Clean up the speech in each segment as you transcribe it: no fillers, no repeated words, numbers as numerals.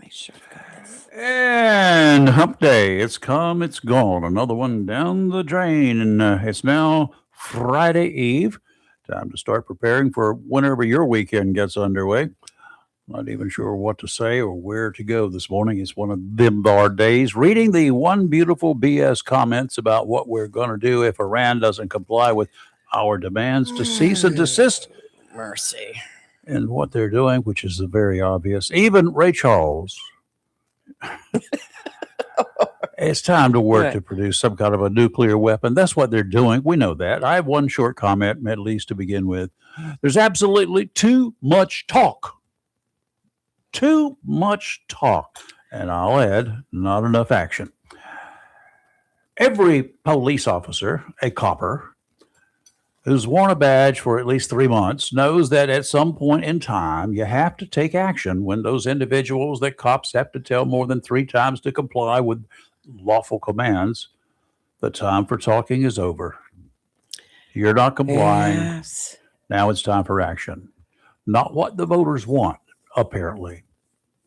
make sure I've got this. And hump day. It's come, it's gone. Another one down the drain. And it's now Friday Eve. Time to start preparing for whenever your weekend gets underway. Not even sure what to say or where to go this morning. It's one of them bar days. Reading the one beautiful BS comments about what we're going to do if Iran doesn't comply with our demands to cease and desist Mercy. in what they're doing, which is very obvious. Even Ray Charles. It's time to work to produce some kind of a nuclear weapon. That's what they're doing. We know that. I have one short comment, at least to begin with. There's absolutely too much talk. Too much talk. And I'll add, not enough action. Every police officer, a copper, who's worn a badge for at least 3 months knows that at some point in time you have to take action when those individuals that cops have to tell more than 3 times to comply with lawful commands. The time for talking is over. You're not complying. Yes. Now it's time for action. Not what the voters want, apparently.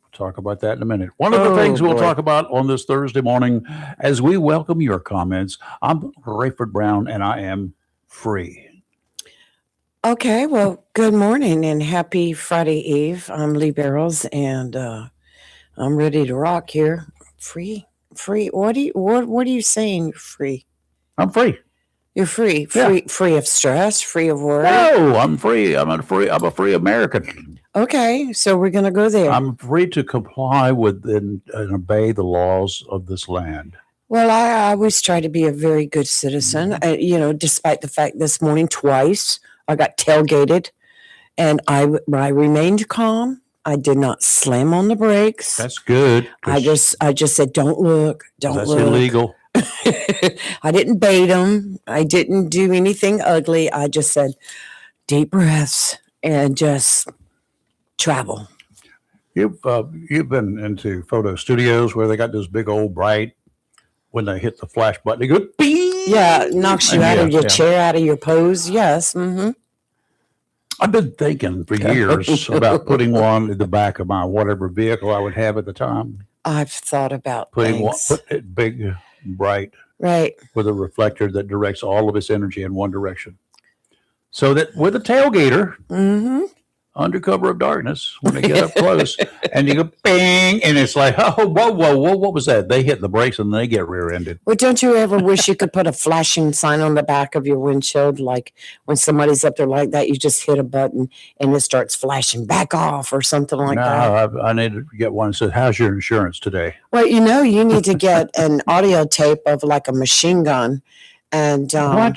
We'll talk about that in a minute. One of the things we'll talk about on this Thursday morning as we welcome your comments. I'm Rayford Brown, and I am free. Okay, well, good morning and happy Friday Eve. I'm Lee Barrels, and I'm ready to rock here. Free. What are you saying? Free. I'm free. You're free. Yeah. Free of stress. Free of worry. No, I'm free. I'm a free American. Okay, so we're gonna go there. I'm free to comply with and obey the laws of this land. Well, I always try to be a very good citizen. Despite the fact this morning twice I got tailgated, and I remained calm. I did not slam on the brakes. That's good. I just said, "Don't look, don't That's look." illegal. I didn't bait them. I didn't do anything ugly. I just said, deep breaths and just travel. You've been into photo studios where they got those big old bright. When they hit the flash button, they go beep. Yeah, knocks you out of your chair, out of your pose. Yes. Mm-hmm. I've been thinking for years about putting one in the back of my whatever vehicle I would have at the time. I've thought about put things. it big, bright, right, with a reflector that directs all of its energy in one direction. So that with a tailgater, under cover of darkness, when they get up close, and you go bang, and it's like, oh, whoa, what was that? They hit the brakes and they get rear-ended. Well, don't you ever wish you could put a flashing sign on the back of your windshield, like when somebody's up there like that, you just hit a button and it starts flashing back off or something like that? No, I need to get one that says, how's your insurance today? Well, you need to get an audio tape of like a machine gun, and why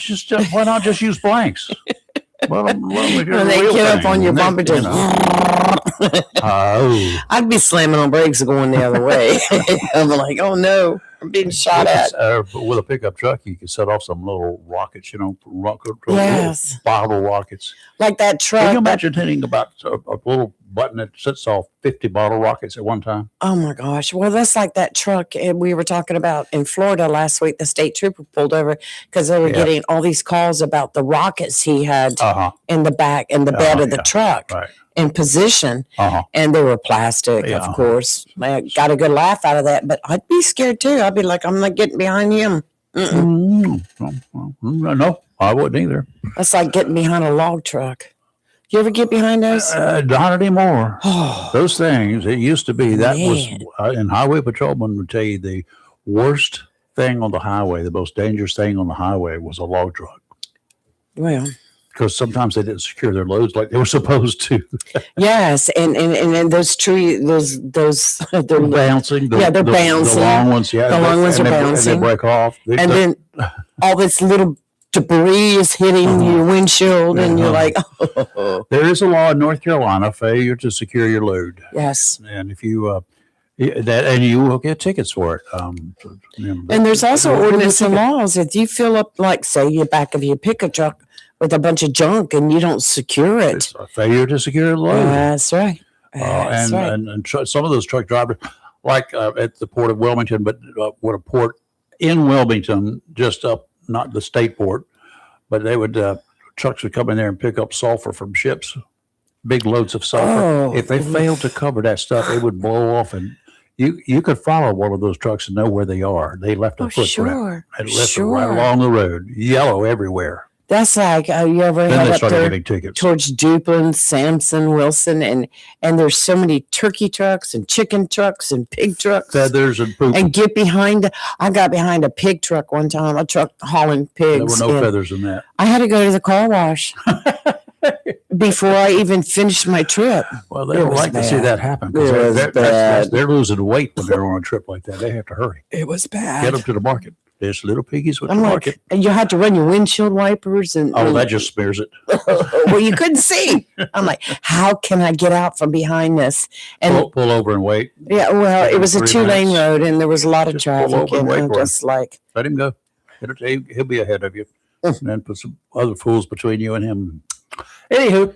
not just use blanks? Well, when they get up on your bumper, just I'd be slamming on brakes and going the other way. I'm like, oh no, I'm being shot at. With a pickup truck, you can set off some little rockets, yes, bottle rockets. Like that truck. Can you imagine hitting about a little button that sets off 50 bottle rockets at one time? Oh my gosh. Well, that's like that truck we were talking about in Florida last week. The state trooper pulled over because they were getting all these calls about the rockets he had in the back, in the bed of the truck. Right. In position, and they were plastic, of course. I got a good laugh out of that, but I'd be scared too. I'd be like, I'm not getting behind him. No, I wouldn't either. That's like getting behind a log truck. You ever get behind those? Not anymore. Those things, it used to be, that was, and highway patrolmen would tell you the worst thing on the highway, the most dangerous thing on the highway was a log truck. Well, because sometimes they didn't secure their loads like they were supposed to. Yes, and those trees, those they're bouncing. They're bouncing. The long ones, the long ones are bouncing. And they break off. Then all this little debris is hitting your windshield, and you're like, oh. There is a law in North Carolina: failure to secure your load. Yes, and if you and you will get tickets for it. And there's also ordinance and laws. If you fill up, like, say, your back of your pickup truck with a bunch of junk and you don't secure it, it's a failure to secure the load. That's right. And some of those truck drivers, like at the port of Wilmington, but what a port in Wilmington, just up, not the state port, but they would trucks would come in there and pick up sulfur from ships, big loads of sulfur. If they failed to cover that stuff, it would blow off and You could follow one of those trucks and know where they are. They left a footprint. Sure. And left it right along the road, yellow everywhere. That's like you ever Then head they up started there getting tickets. towards Duplin, Sampson, Wilson, and there's so many turkey trucks and chicken trucks and pig trucks. Feathers and poop. And I got behind a pig truck one time, a truck hauling pigs. There were no feathers in that. I had to go to the car wash before I even finished my trip. Well, they don't like to see that happen because they're losing weight when they're on a trip like that. They have to hurry. It was bad. Get them to the market. There's little piggies with the market. And you had to run your windshield wipers. That just smears it. Well, you couldn't see. I'm like, how can I get out from behind this? And pull over and wait. Yeah, well, it was a 2-lane road and there was a lot of traffic. Pull over and wait for just like, let him go. He'll be ahead of you. And then put some other fools between you and him. Anywho,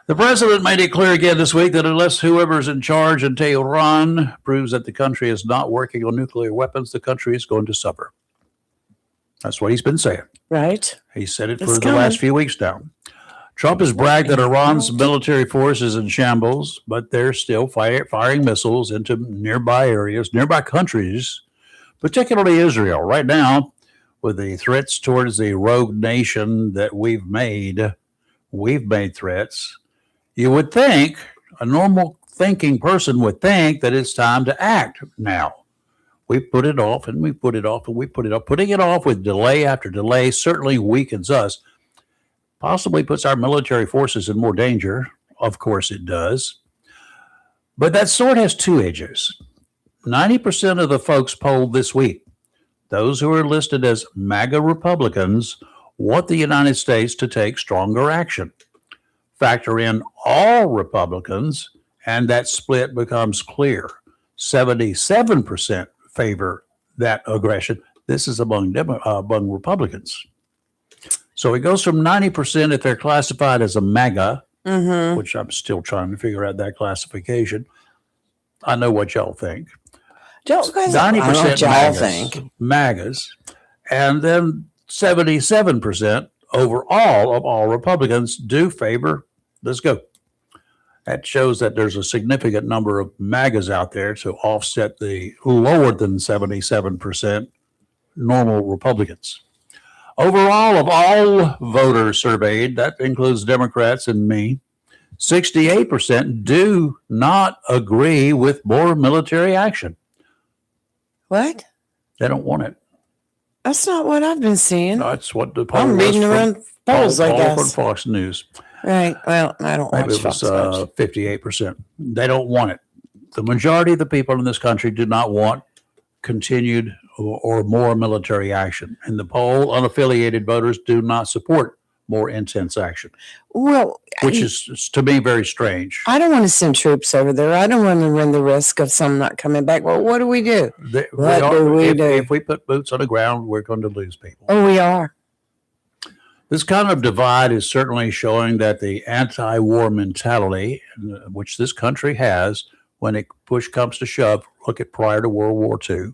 the president made it clear again this week that unless whoever's in charge in Tehran proves that the country is not working on nuclear weapons, the country is going to suffer. That's what he's been saying. Right. He said it for the last few weeks now. Trump has bragged that Iran's military force is in shambles, but they're still firing missiles into nearby areas, nearby countries, particularly Israel. Right now, with the threats towards the rogue nation that we've made threats. You would think, a normal thinking person would think that it's time to act now. We put it off and we put it off and we put it off. Putting it off with delay after delay certainly weakens us, possibly puts our military forces in more danger. Of course it does. But that sword has two edges. 90% of the folks polled this week, those who are listed as MAGA Republicans, want the United States to take stronger action. Factor in all Republicans, and that split becomes clear. 77% favor that aggression. This is among Republicans. So it goes from 90% if they're classified as a MAGA, which I'm still trying to figure out that classification. I know what y'all think. 90% MAGAs, and then 77% overall of all Republicans do favor, let's go. That shows that there's a significant number of MAGAs out there to offset the lower than 77% normal Republicans. Overall, of all voters surveyed, that includes Democrats and me, 68% do not agree with more military action. What? They don't want it. That's not what I've been seeing. That's what the poll I'm reading around polls, I guess. From Fox News. Right. Well, I don't watch Fox News. 58%. They don't want it. The majority of the people in this country do not want continued or more military action. And the poll, unaffiliated voters do not support more intense action. Well, which is to me very strange. I don't want to send troops over there. I don't want to run the risk of some not coming back. Well, what do we do? If we put boots on the ground, we're going to lose people. Oh, we are. This kind of divide is certainly showing that the anti-war mentality, which this country has, when it push comes to shove, look at prior to World War II.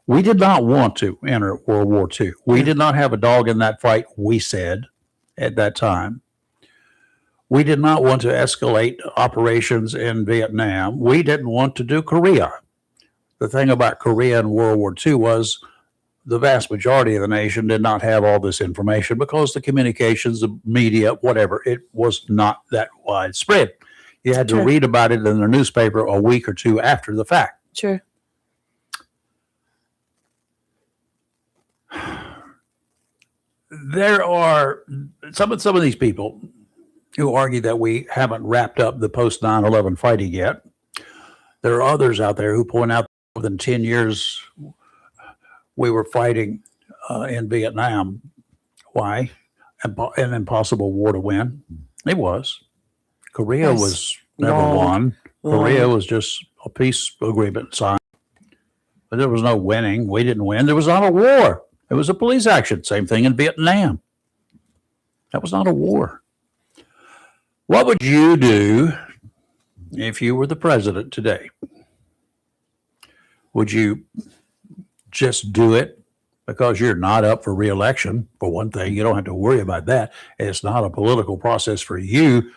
We did not want to enter World War II. We did not have a dog in that fight, we said at that time. We did not want to escalate operations in Vietnam. We didn't want to do Korea. The thing about Korea in World War II was the vast majority of the nation did not have all this information because the communications, the media, whatever, it was not that widespread. You had to read about it in the newspaper a week or two after the fact. Sure. There are some of these people who argue that we haven't wrapped up the post 9/11 fighting yet. There are others out there who point out that more than 10 years we were fighting in Vietnam. Why? An impossible war to win. It was. Korea was never won. Korea was just a peace agreement signed. But there was no winning. We didn't win. There was not a war. It was a police action. Same thing in Vietnam. That was not a war. What would you do if you were the president today? Would you just do it because you're not up for re-election? For one thing, you don't have to worry about that. It's not a political process for you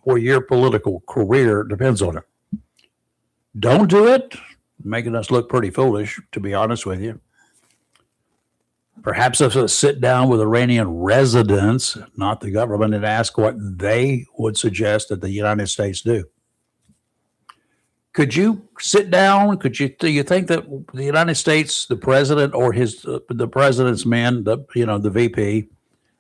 where your political career depends on it. don't do it, making us look pretty foolish, to be honest with you. Perhaps if us sit down with Iranian residents, not the government, and ask what they would suggest that the United States do. Could you sit down? Do you think that the United States, the president or the president's men, the VP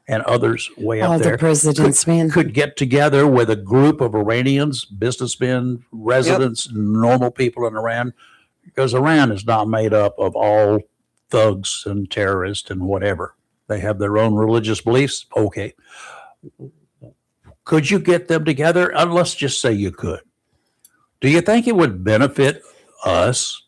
and others way All up the there president's men. could get together with a group of Iranians, businessmen, residents, normal people in Iran? Because Iran is not made up of all thugs and terrorists and whatever. They have their own religious beliefs. Okay. Could you get them together? Let's just say you could. Do you think it would benefit us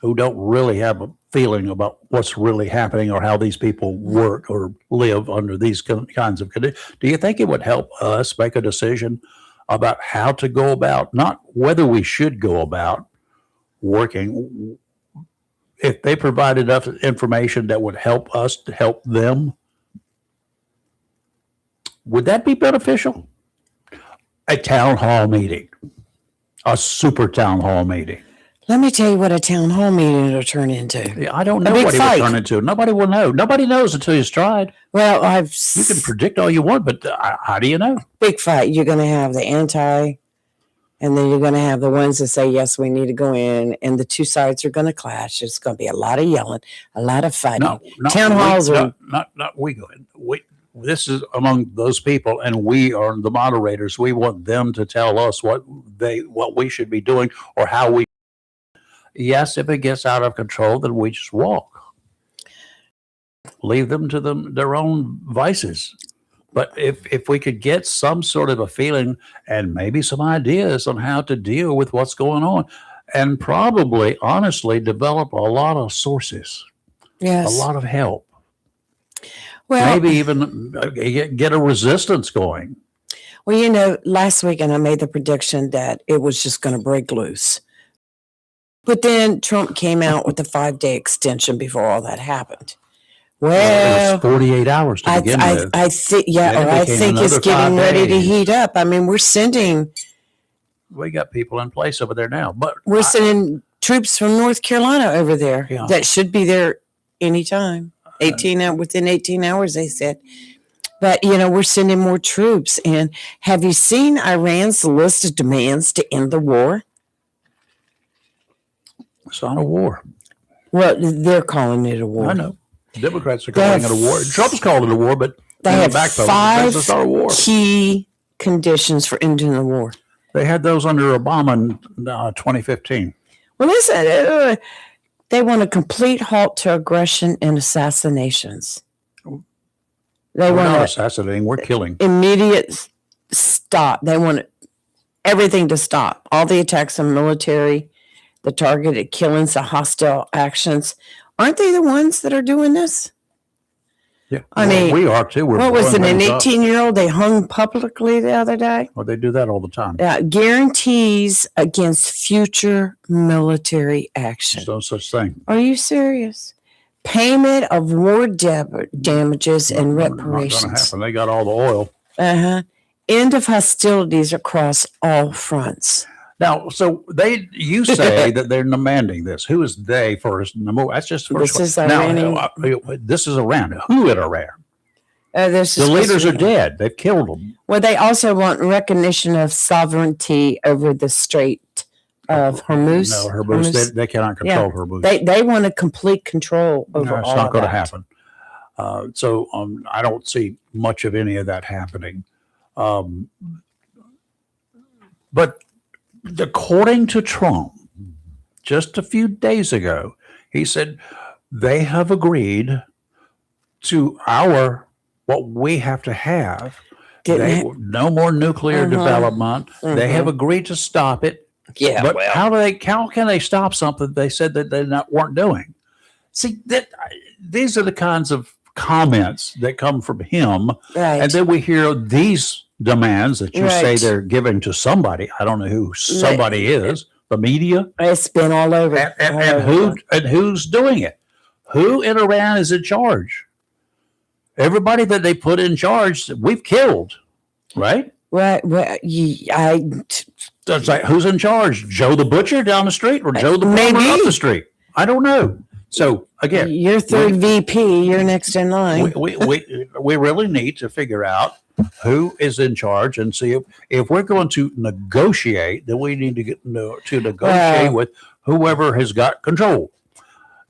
who don't really have a feeling about what's really happening or how these people work or live under these kinds of conditions? Do you think it would help us make a decision about how to go about, not whether we should go about working, if they provide enough information that would help us to help them? Would that be beneficial? A town hall meeting. A super town hall meeting. Let me tell you what a town hall meeting will turn into. Yeah, I don't know big what it fight. will turn into. Nobody will know. Nobody knows until it's tried. Well, You can predict all you want, but how do you know? big fight. You're going to have the anti, and then you're going to have the ones that say, yes, we need to go in, and the two sides are going to clash. It's going to be a lot of yelling, a lot of fighting. Town halls are... This is among those people, and we are the moderators. We want them to tell us what we should be doing or how we. Yes, if it gets out of control, then we just walk. Leave them to their own vices. But if we could get some sort of a feeling and maybe some ideas on how to deal with what's going on, and probably, honestly, develop a lot of sources, Yes. a lot of help. Well, Maybe even get a resistance going. Well, last weekend I made the prediction that it was just going to break loose. But then Trump came out with the 5-day extension before all that happened. Well, it was 48 hours to begin with. I think, Then it I became think it's another getting 5 ready to days. heat up. I mean, we're sending people in place over there now, but sending troops from North Carolina over there Yeah. that should be there anytime. Within 18 hours, they said. But, we're sending more troops. And have you seen Iran's list of demands to end the war? it's not a war. Well, they're calling it a war. I know. Democrats are They calling have- it a war. Trump's called it a war, but They in the have backbone, 5 it's not a war. key conditions for ending the war. They had those under Obama in 2015. Well, listen, they want a complete halt to aggression and assassinations. They We're not want assassinating. We're killing. immediate stop. They want everything to stop. All the attacks on military, the targeted killings, the hostile actions. Aren't they the ones that are doing this? Yeah, I mean, we are too. We're What was it, blowing an things up. 18-year-old they hung publicly the other day? Well, they do that all the time. Guarantees against future military action. There's no such thing. Are you serious? Payment of war damages and Not gonna reparations. happen. They got all the oil. End of hostilities across all fronts. Now, so you say that they're demanding this. Who is they first? That's just the first This one. is Now, Iranian. this is Iran. Who in Iran? This The is leaders are supposed to be- dead. They've killed them. Well, they also want recognition of sovereignty over the Strait of Hormuz. No, Hormuz. They cannot control Hormuz. They want a complete control over No, it's all not of going to that. happen. So I don't see much of any of that happening. But according to Trump, just a few days ago, he said they have agreed to what we have to have. No more nuclear development. They have agreed to stop it. Yeah, But well, how can they stop something they said that they weren't doing? See, these are the kinds of comments that come from him. right. And then we hear these demands that you say Right. they're giving to somebody. I don't know who somebody is. The media. It's been all over. And who's doing it? Who in Iran is in charge? Everybody that they put in charge, we've killed, right? Right. Well, So it's like, who's in charge? Joe the butcher down the street or Joe the plumber Maybe. up the street? I don't know. So again, You're third VP. You're next in line. we really need to figure out who is in charge and see if we're going to negotiate, then we need to to negotiate with whoever has got control.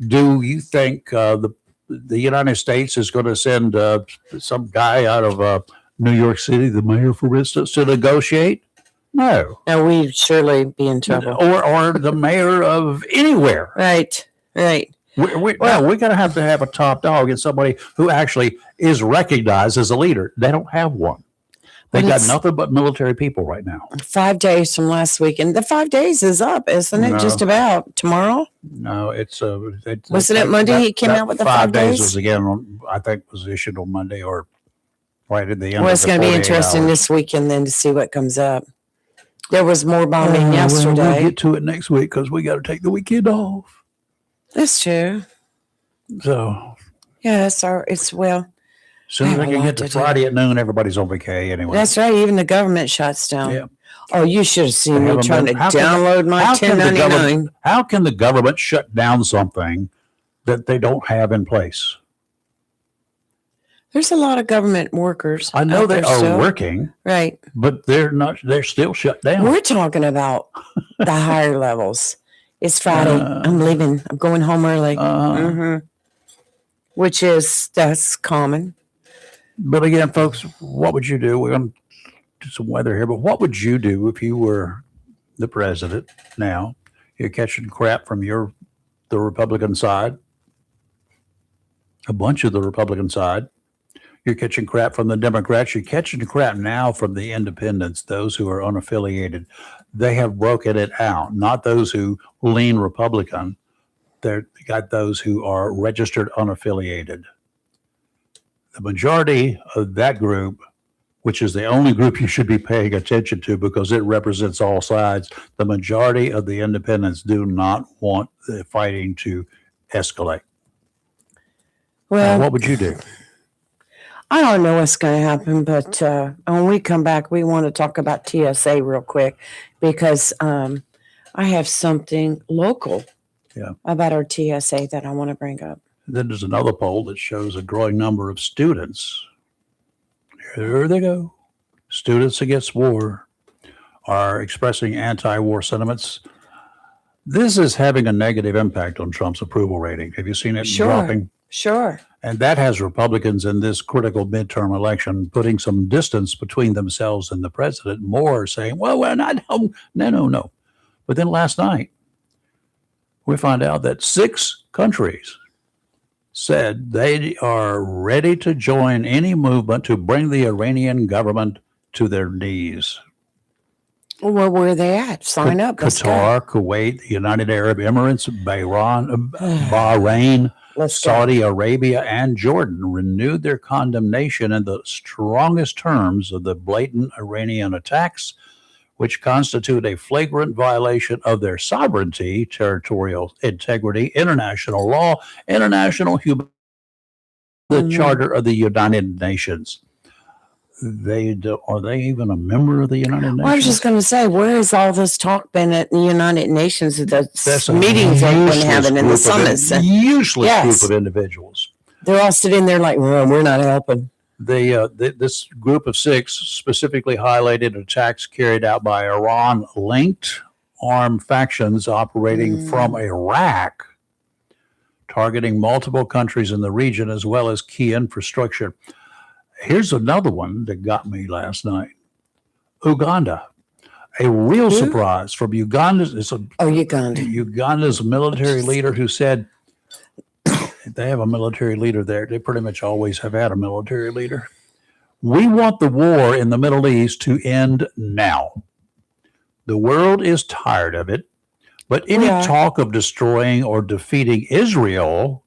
Do you think the United States is going to send some guy out of New York City, the mayor, for instance, to negotiate? No. No, we'd surely be in trouble. Or the mayor of anywhere. Right. We're going to have a top dog and somebody who actually is recognized as a leader. They don't have one. They got nothing but military people right now. 5 days from last week, and the 5 days is up, isn't it? No. Just about tomorrow. No, it's wasn't it Monday? He came out with the 5 days. Was again. I think was issued on Monday or right at the end. Well, it's going to be interesting this weekend then to see what comes up. There was more bombing yesterday. We'll get to it next week because we got to take the weekend off. That's true. So yeah, it's well. As soon as I can get to Friday at noon, everybody's on vacay anyway. That's right. Even the government shuts down. Yeah. Oh, you should have seen me trying to download my 1099. How can the government shut down something that they don't have in place? There's a lot of government workers. I know they are working. Right. But they're not. They're still shut down. We're talking about the higher levels. It's Friday. I'm leaving. I'm going home early. Which that's common. But again, folks, what would you do? We're going to do some weather here, but what would you do if you were the president now? You're catching crap from the Republican side, a bunch of the Republican side. You're catching crap from the Democrats. You're catching crap now from the independents, those who are unaffiliated. They have broken it out, not those who lean Republican. They've got those who are registered unaffiliated. The majority of that group, which is the only group you should be paying attention to because it represents all sides, the majority of the independents do not want the fighting to escalate. Well, what would you do? I don't know what's going to happen, but when we come back, we want to talk about TSA real quick because I have something local about our TSA that I want to bring up. Then there's another poll that shows a growing number of students. Here they go. Students against war are expressing anti-war sentiments. This is having a negative impact on Trump's approval rating. Have you seen it dropping? Sure. And that has Republicans in this critical midterm election putting some distance between themselves and the president, more saying, well, we're not, no. But then last night, we find out that 6 countries said they are ready to join any movement to bring the Iranian government to their knees. Well, where are they at? Sign up. Qatar, Kuwait, the United Arab Emirates, Bahrain, Saudi Arabia, and Jordan renewed their condemnation in the strongest terms of the blatant Iranian attacks, which constitute a flagrant violation of their sovereignty, territorial integrity, international law, international human, the Charter of the United Nations. Are they even a member of the United Nations? Well, I was just going to say, where has all this talk been at the United Nations, the meetings they've been having in the summits? Useless group of individuals. They're all sitting there like, well, we're not helping. This group of 6 specifically highlighted attacks carried out by Iran-linked armed factions operating from Iraq, targeting multiple countries in the region as well as key infrastructure. Here's another one that got me last night. Uganda. A real surprise from Uganda's military leader who said they have a military leader there. They pretty much always have had a military leader. We want the war in the Middle East to end now. The world is tired of it, but any talk of destroying or defeating Israel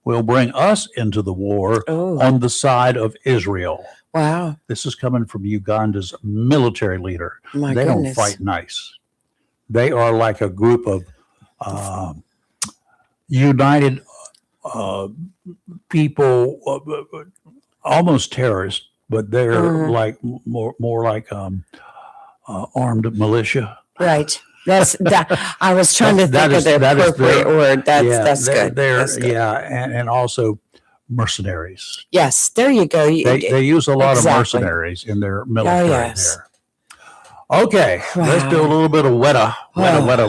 will bring us into the war on the side of Israel. Wow. This is coming from Uganda's military leader. They don't fight nice. They are like a group of united people, almost terrorists, but they're like more like armed militia. Right. That's that. I was trying to think of the appropriate word. That's good. That's good. Yeah, and also mercenaries. Yes, there you go. They use a lot exactly. of mercenaries in their military yes. there. Okay, let's do a Wow. little bit of weta,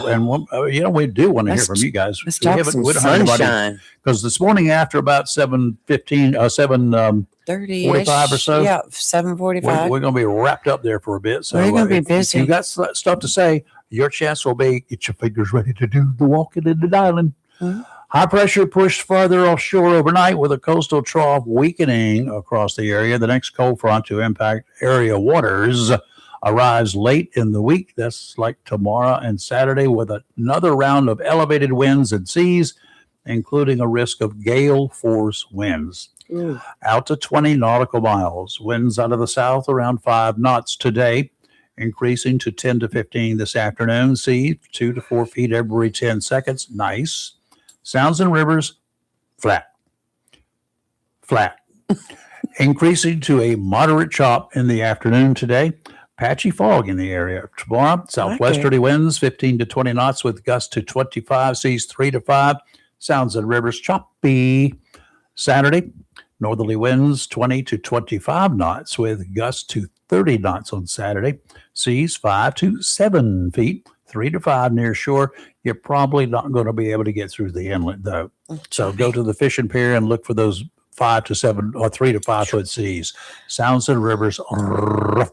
and we do want to hear Let's- from you guys. Let's talk some We don't have anybody sunshine. because this morning after about 7:15, 30 45 or so. Yeah, 7:45. We're going to be wrapped up there for a bit. So We're going to be if busy. you got stuff to say, your chance will be get your fingers ready to do the walking and the dialing. Mhm. High pressure pushed farther offshore overnight with a coastal trough weakening across the area. The next cold front to impact area waters arrives late in the week. That's like tomorrow and Saturday with another round of elevated winds and seas, including a risk of gale force winds. Ooh. Out to 20 nautical miles. Winds out of the south around 5 knots today, increasing to 10 to 15 this afternoon. Sea 2 to 4 feet every 10 seconds. Nice. Sounds and rivers flat. Increasing to a moderate chop in the afternoon today. Patchy fog in the area. Tomorrow, southwesterly winds 15 to 20 knots with gusts to 25, seas 3 to 5. Sounds and rivers choppy. Saturday, northerly winds 20 to 25 knots with gusts to 30 knots on Saturday. Seas 5 to 7 feet, 3 to 5 near shore. You're probably not going to be able to get through the inlet, though. So go to the fishing pier and look for those 5 to 7 or 3 to 5 foot seas. Sounds and rivers rough.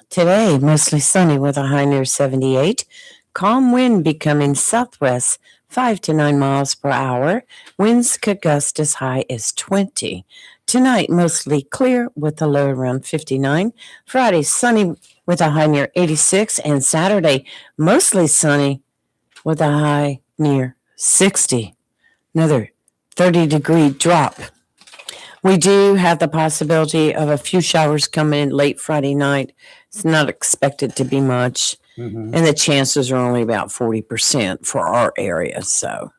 Today, mostly sunny with a high near 78. Calm wind becoming southwest, 5 to 9 miles per hour. Winds could gust as high as 20. Tonight, mostly clear with a low around 59. Friday, sunny with a high near 86. And Saturday, mostly sunny with a high near 60. Another 30-degree drop. We do have the possibility of a few showers coming in late Friday night. It's not expected to be much. And the chances are only about 40% for our area. So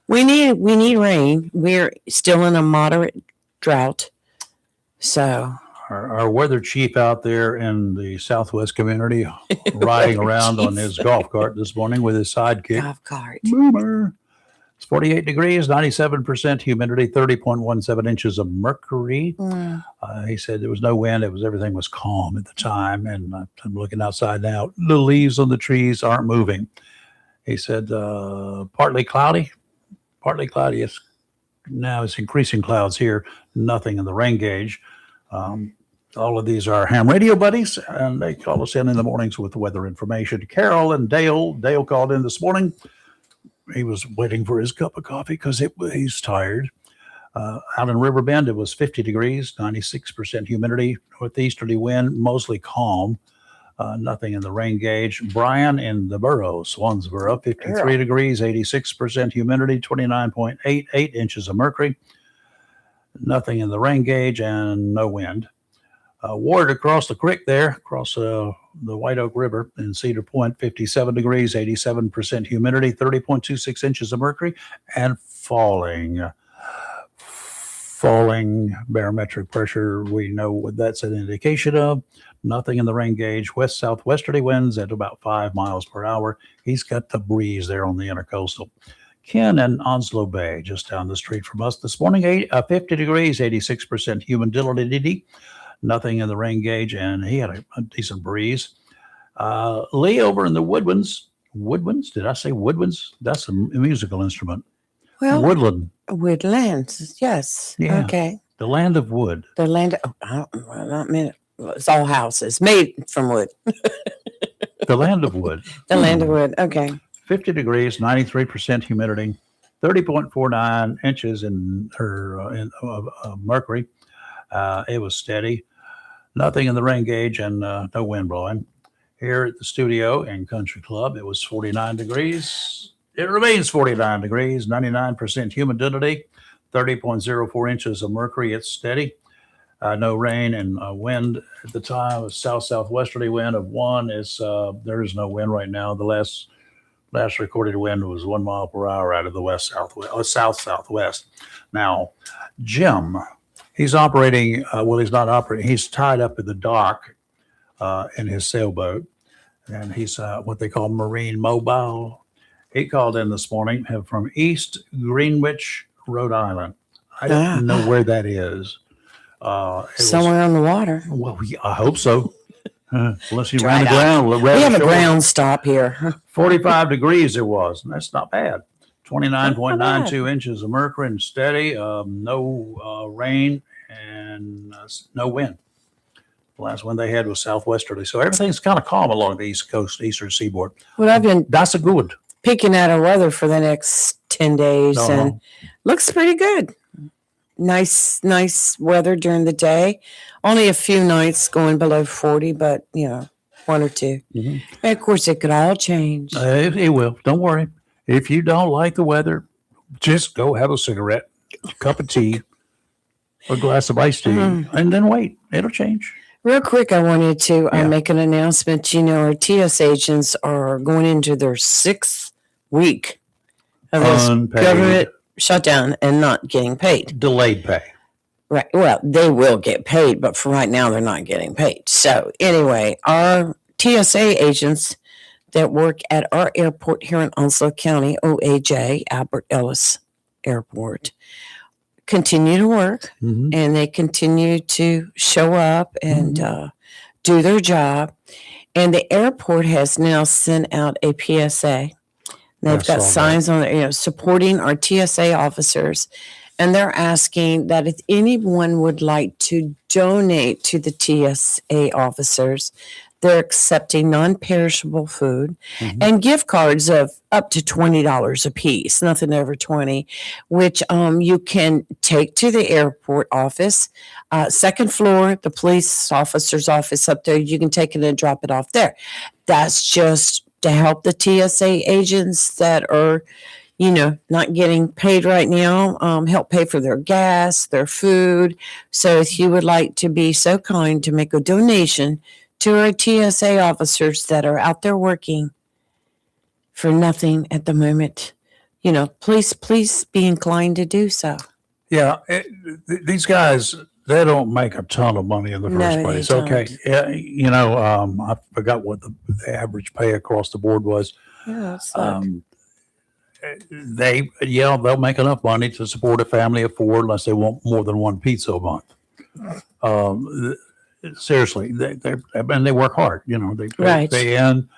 we need rain. We're still in a moderate drought. So our weather chief out there in the Southwest community riding around on his golf cart this morning with his sidekick. Golf cart. Boomer. It's 48 degrees, 97% humidity, 30.17 inches of mercury. He said there was no wind. Everything was calm at the time. And I'm looking outside now. The leaves on the trees aren't moving. He said partly cloudy. It's increasing clouds here. Nothing in the rain gauge. All of these are ham radio buddies, and they call us in the mornings with weather information. Carol and Dale called in this morning. He was waiting for his cup of coffee because he's tired. Out in Riverbend, it was 50 degrees, 96% humidity, northeasterly wind, mostly calm. Nothing in the rain gauge. Brian in the borough, Swansboro, 53 degrees, 86% humidity, 29.88 inches of mercury. Nothing in the rain gauge and no wind. Ward across the creek there, across the White Oak River in Cedar Point, 57 degrees, 87% humidity, 30.26 inches of mercury, and falling barometric pressure. We know what that's an indication of. Nothing in the rain gauge. West-southwesterly winds at about 5 miles per hour. He's got the breeze there on the intercoastal. Ken in Onslow Bay, just down the street from us this morning, 50 degrees, 86% humidity. Nothing in the rain gauge, and he had a decent breeze. Lee over in the Woodlands. Woodlands? Did I say Woodlands? That's a musical instrument. Well, Woodlands, yes. Yeah. Okay. The land of wood. The land it's all houses made from wood. The land of wood. The land of wood. Okay. 50 degrees, 93% humidity, 30.49 inches in mercury. It was steady. Nothing in the rain gauge and no wind blowing. Here at the studio and Country Club, it was 49 degrees. It remains 49 degrees, 99% humidity, 30.04 inches of mercury. It's steady. No rain and wind at the time. A south-southwesterly wind of 1. There is no wind right now. The last recorded wind was 1 mile per hour out of the south-southwest. Now, Jim, he's operating. He's not operating. He's tied up at the dock in his sailboat. and he's what they call Marine Mobile. He called in this morning from East Greenwich, Rhode Island. I don't know where that is. Somewhere on the water. Well, I hope so. Unless you Try ran it aground. We have a ground stop here. 45 degrees it was, and that's not bad. Not 29.92 inches of mercury and steady. No rain and no wind. The last one they had was southwesterly. So everything's kind of calm along the east coast, eastern seaboard. Well, I've been That's a good. peeking at our weather for the next 10 days and looks pretty good. Nice weather during the day. Only a few nights going below 40, but, one or two. Mm-hmm. And of course, it could all change. It will. Don't worry. If you don't like the weather, just go have a cigarette, a cup of tea, or a glass of iced tea, and then wait. It'll change. Real quick, I wanted to make an announcement. Our TS agents are going into their 6th week of this government shutdown and not getting paid. Delayed pay. Right. Well, they will get paid, but for right now, they're not getting paid. So anyway, our TSA agents that work at our airport here in Onslow County, OAJ, Albert Ellis Airport, continue to work, and they continue to show up and do their job. And the airport has now sent out a PSA. They've got signs on there, supporting our TSA officers. And they're asking that if anyone would like to donate to the TSA officers, they're accepting non-perishable food and gift cards of up to $20 a piece, nothing over 20, which you can take to the airport office, second floor, the police officer's office up there. You can take it and drop it off there. That's just to help the TSA agents that are not getting paid right now, help pay for their gas, their food. So if you would like to be so kind to make a donation to our TSA officers that are out there working for nothing at the moment, please be inclined to do so. Yeah, these guys, they don't make a ton of money in the first place. Okay, I forgot what the average pay across the board was. Yeah, it's like, they'll make enough money to support a family of 4 unless they want more than one pizza a month. Seriously, they work hard. And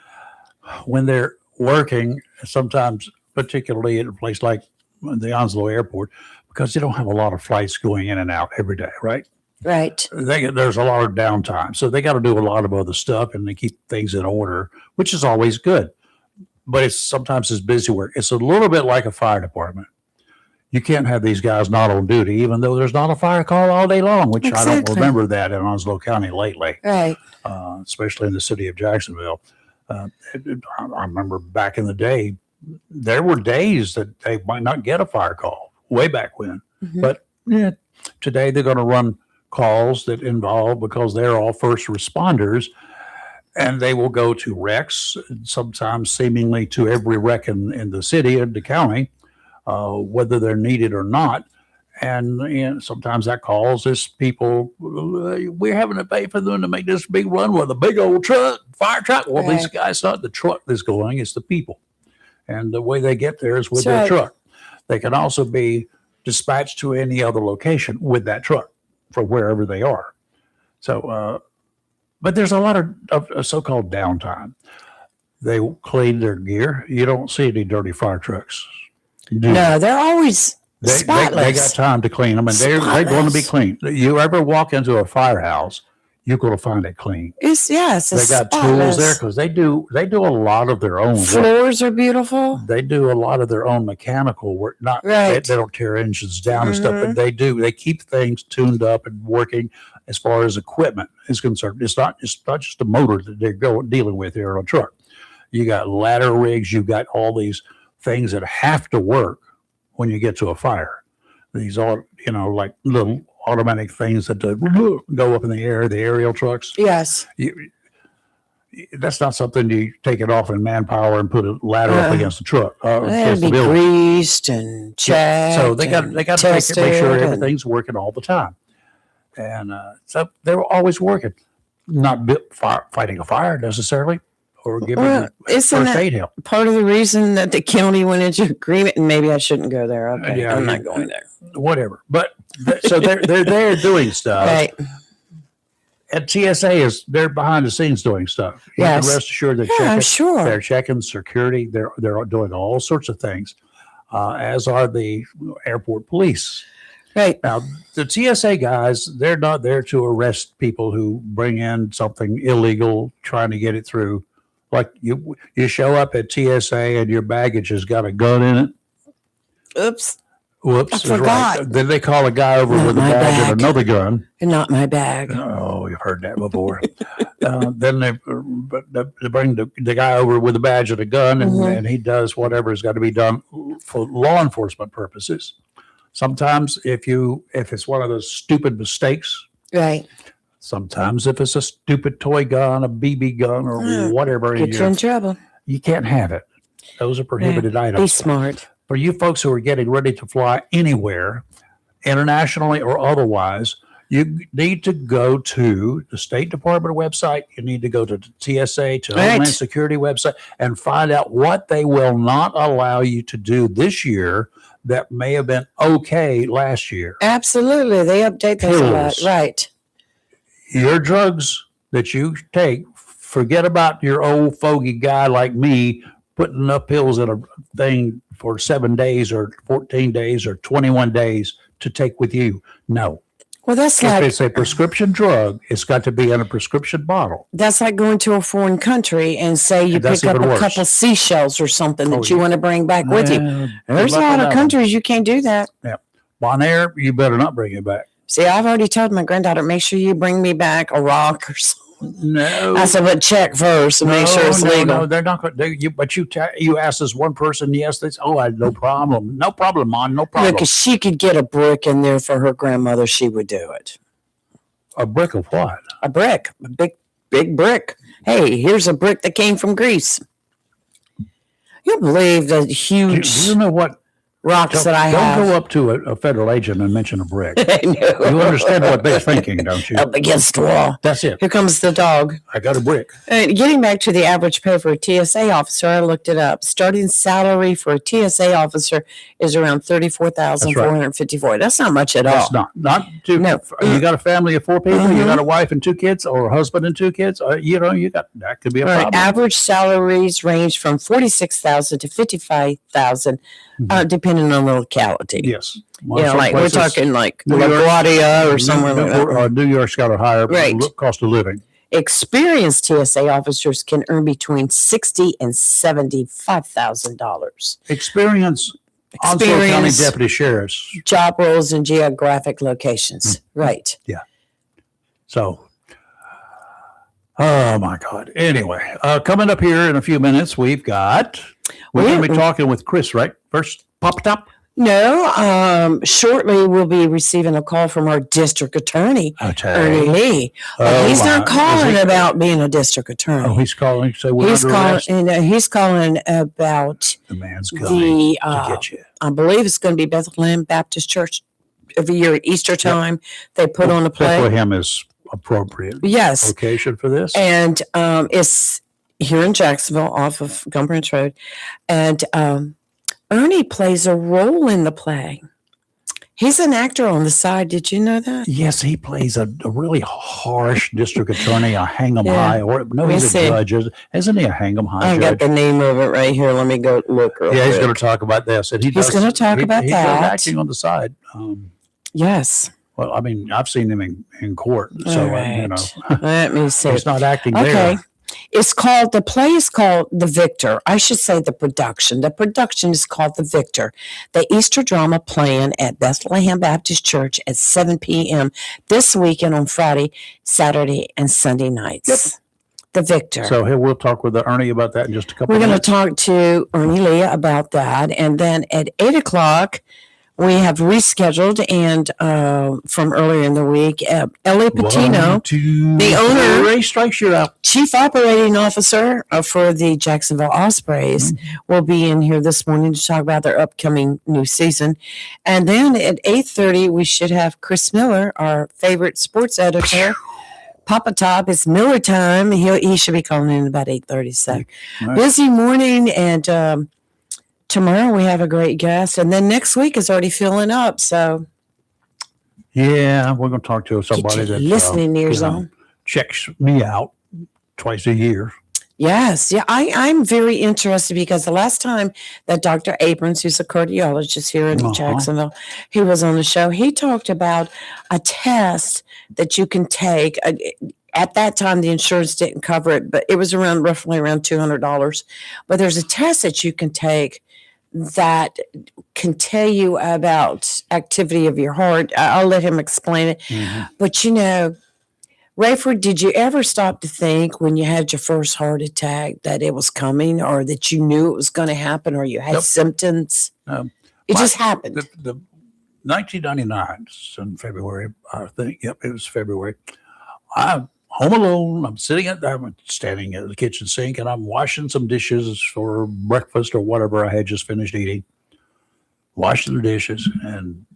when they're working, sometimes, particularly at a place like the Onslow Airport, because they don't have a lot of flights going in and out every day, right? Right. There's a lot of downtime, so they got to do a lot of other stuff, and they keep things in order, which is always good. But sometimes it's busy work. It's a little bit like a fire department. You can't have these guys not on duty, even though there's not a fire call all day long, which I don't remember that in Onslow County lately. Right. Especially in the city of Jacksonville. I remember back in the day, there were days that they might not get a fire call way back when. But today they're going to run calls that involve, because they're all first responders, and they will go to wrecks, sometimes seemingly to every wreck in the city and the county, whether they're needed or not. And sometimes that causes people, we're having to pay for them to make this big run with a big old fire truck. Well, these guys, not the truck that's going, it's the people. And the way they get there is with their truck. They can also be dispatched to any other location with that truck from wherever they are. So, but there's a lot of so-called downtime. They clean their gear. You don't see any dirty fire trucks. No, they're always spotless. They got time to clean them, and they're going to be clean. You ever walk into a firehouse, you're going to find it clean. They got tools there because they do a lot of their own work. Floors are beautiful. They do a lot of their own mechanical work. They don't tear engines down and stuff, but they keep things tuned up and working as far as equipment is concerned. It's not just the motor that they're dealing with here on a truck. You got ladder rigs. You got all these things that have to work when you get to a fire. These are, like little automatic things that go up in the air, the aerial trucks. Yes. That's not something you take it off in manpower and put a ladder up against the truck. They have to be greased and checked. So they got to make sure everything's working all the time. And so they're always working, not fighting a fire necessarily, or give Well, them isn't first that aid help. part of the reason that the county went into agreement? And maybe I shouldn't go there. Okay, Yeah, I'm not going there. Whatever. But so they're doing stuff. Right. And TSA they're behind the scenes doing stuff. You Yes. can rest assured they're Yeah, I'm checking. sure. They're checking security. They're doing all sorts of things, as are the airport police. Right. Now, the TSA guys, they're not there to arrest people who bring in something illegal, trying to get it through. Like you show up at TSA and your baggage has got a gun in it. Oops. Whoops. I is right. forgot. Then they call a guy over Not with a my badge bag. and another gun. Not my bag. Oh, you've heard that before. Then they bring the guy over with a badge and a gun, and he does whatever has got to be done for law enforcement purposes. Sometimes if it's one of those stupid mistakes, Right. sometimes if it's a stupid toy gun, a BB gun, or whatever, Get you in trouble. you can't have it. Those are prohibited items. Be smart. For you folks who are getting ready to fly anywhere, internationally or otherwise, you need to go to the State Department website. You need to go to the TSA, to Homeland Security website, and find out what they will not allow you to do this year that may have been okay last year. Absolutely. They update those a lot. Right. Your drugs that you take, forget about your old fogey guy like me putting enough pills in a thing for 7 days or 14 days or 21 days to take with you. No. Well, that's If like it's a prescription drug, it's got to be in a prescription bottle. that's like going to a foreign country and say you And that's pick up even a worse. couple seashells or something that you yeah. want to bring back with you. There's a lot of countries you can't do that. Yeah. Bonaire, you better not bring it back. See, I've already told my granddaughter, make sure you bring me back a rock or something. No. I said, but check first and make sure it's legal. No, they're not going to. But you ask this one person, yes, they say, oh, I had no problem. No problem, Mom, no problem. Because she could get a brick in there for her grandmother, she would do it. A brick of what? A brick, a big brick. Hey, here's a brick that came from Greece. You believe the huge Do you know what? rocks that I Don't have? go up to a federal agent and mention a brick. I know. You understand what they're thinking, don't you? Up against the wall. That's it. Here comes the dog. I got a brick. Getting back to the average pay for a TSA officer, I looked it up. Starting salary for a TSA officer is around $34,454. That's not much at That's all. not too. No. You got a family of 4 people. You Mhm. got a wife and 2 kids, or a husband and 2 kids. You got that could be a Right. problem. Average salaries range from $46,000 to $55,000, depending on the locality. Yes. Like we're talking like New York- LaGuardia or somewhere like that. New York's got a higher Right. cost of living. Experienced TSA officers can earn between $60,000 and $75,000. Experience. Onslow County Experience. deputy sheriffs. Job roles and geographic locations. Right. So, oh my God. Anyway, coming up here in a few minutes, we're going to be talking with Chris, right? First, pop top. No, shortly we'll be receiving a call from our district attorney, Ernie Lee. But he's not calling about being a district attorney. Oh, he's calling. So we're He's under calling. arrest. He's calling about The man's coming to get you. I believe it's going to be Bethlehem Baptist Church. Every year at Easter time, they put on a play. Bethlehem is appropriate Yes, location for this. and it's here in Jacksonville, off of Gum Branch Road, and Ernie plays a role in the play. He's an actor on the side. Did you know that? Yes, he plays a really harsh district attorney, a hang 'em Yeah. high, or no, he's see. a judge, isn't he? A hang 'em high I got judge. the name of it right here. Let me go look. Real Yeah, he's quick. going to talk about this, and He's gonna talk about he that. does acting on the side. Yes. Well, I mean, I've seen him in court, so All right. Let me see. he's not acting Okay. there. The play is called The Victor. I should say the production. The production is called The Victor. The Easter drama playing at Bethlehem Baptist Church at 7 p.m. this weekend on Friday, Saturday, and Sunday nights. Yep. The Victor. So we'll talk with Ernie about that in just a couple We're going to minutes. talk to Ernie Lee about that. And then at 8 o'clock, we have rescheduled and from earlier in the week, Ellie Patino, the owner, Ray strikes you out. Chief Operating Officer for the Jacksonville Ospreys, will be in here this morning to talk about their upcoming new season. And then at 8:30, we should have Chris Miller, our favorite sports editor, Papa Top. It's Miller time. He should be calling in about 8:30. So Right. busy morning, and tomorrow we have a great guest, and then next week is already filling up. So Yeah, we're going to talk to get somebody your that listening ears on. checks me out twice a year. Yes, yeah, I'm very interested because the last time that Dr. Abrams, who's a cardiologist here in Jacksonville, he was on the show, he talked about a test that you can take. At that time, the insurance didn't cover it, but it was roughly around $200. But there's a test that you can take that can tell you about activity of your heart. I'll let him explain it. Mm-hmm. But Rayford, did you ever stop to think when you had your first heart attack that it was coming, or that you knew it was going to happen, or you had symptoms? It just happened. The 1999 in February, I think. Yep, it was February. I'm home alone. I'm standing at the kitchen sink, and I'm washing some dishes for breakfast or whatever I had just finished eating. Washing the dishes, and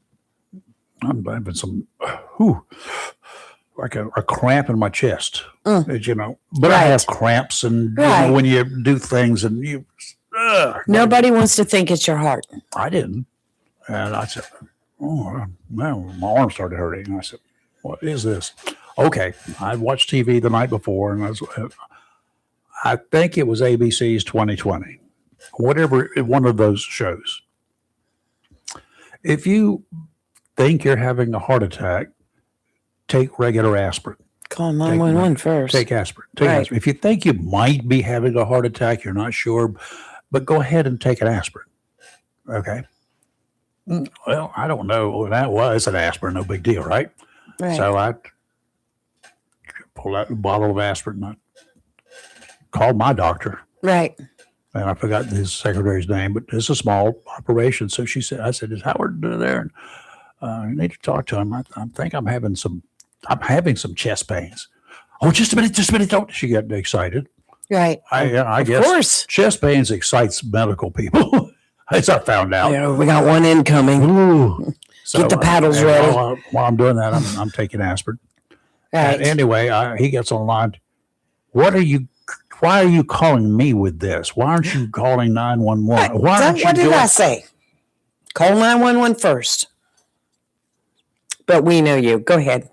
I'm having some like a cramp in my chest, But I have cramps, and when you do things, and nobody wants to think it's your heart. I didn't, and I said, "Oh, man, my arm started hurting." And I said, "What is this?" Okay, I watched TV the night before, and I think it was ABC's 2020, whatever one of those shows. If you think you're having a heart attack, take regular aspirin. Call 911 first. Take aspirin. Aspirin. If you think you might be having a heart attack, you're not sure, but go ahead and take an aspirin. Okay. Well, I don't know what that was. An aspirin, no big deal, right? So I pulled out a bottle of aspirin. And I called my doctor. Right. And I forgot his secretary's name, but it's a small operation. So I said, "Is Howard there? I need to talk to him. I think I'm having some chest pains." "Oh, just a minute. Don't." She got excited. Right. I guess. Of course. Chest pains excites medical people. As I found out. Yeah, we got one incoming. Ooh. So, get the paddles ready. While I'm doing that, I'm taking aspirin. Right. Anyway, he gets online. Why are you calling me with this? Why aren't you calling 911? What did I say? Call 911 first. But we know you. Go ahead.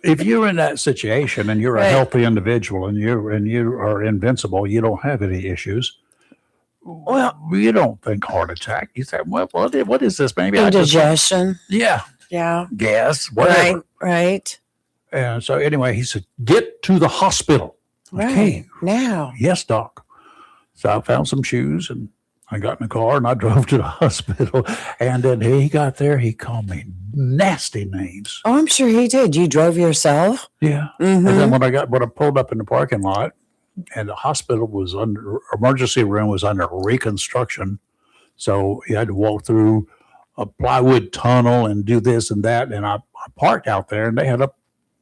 If you're in that situation and you're a healthy individual and you are invincible, you don't have any issues. Well, you don't think heart attack. You say, "Well, what is this? Maybe indigestion." Yeah. Gas. Whatever. Right. And so anyway, he said, "Get to the hospital." Right. Okay. Now. Yes, doc. So I found some shoes and I got in the car and I drove to the hospital. And then he got there. He called me nasty names. Oh, I'm sure he did. You drove yourself? Yeah. Mm-hmm. And then when I pulled up in the parking lot, and the hospital was emergency room was under reconstruction. So you had to walk through a plywood tunnel and do this and that. And I parked out there, and they had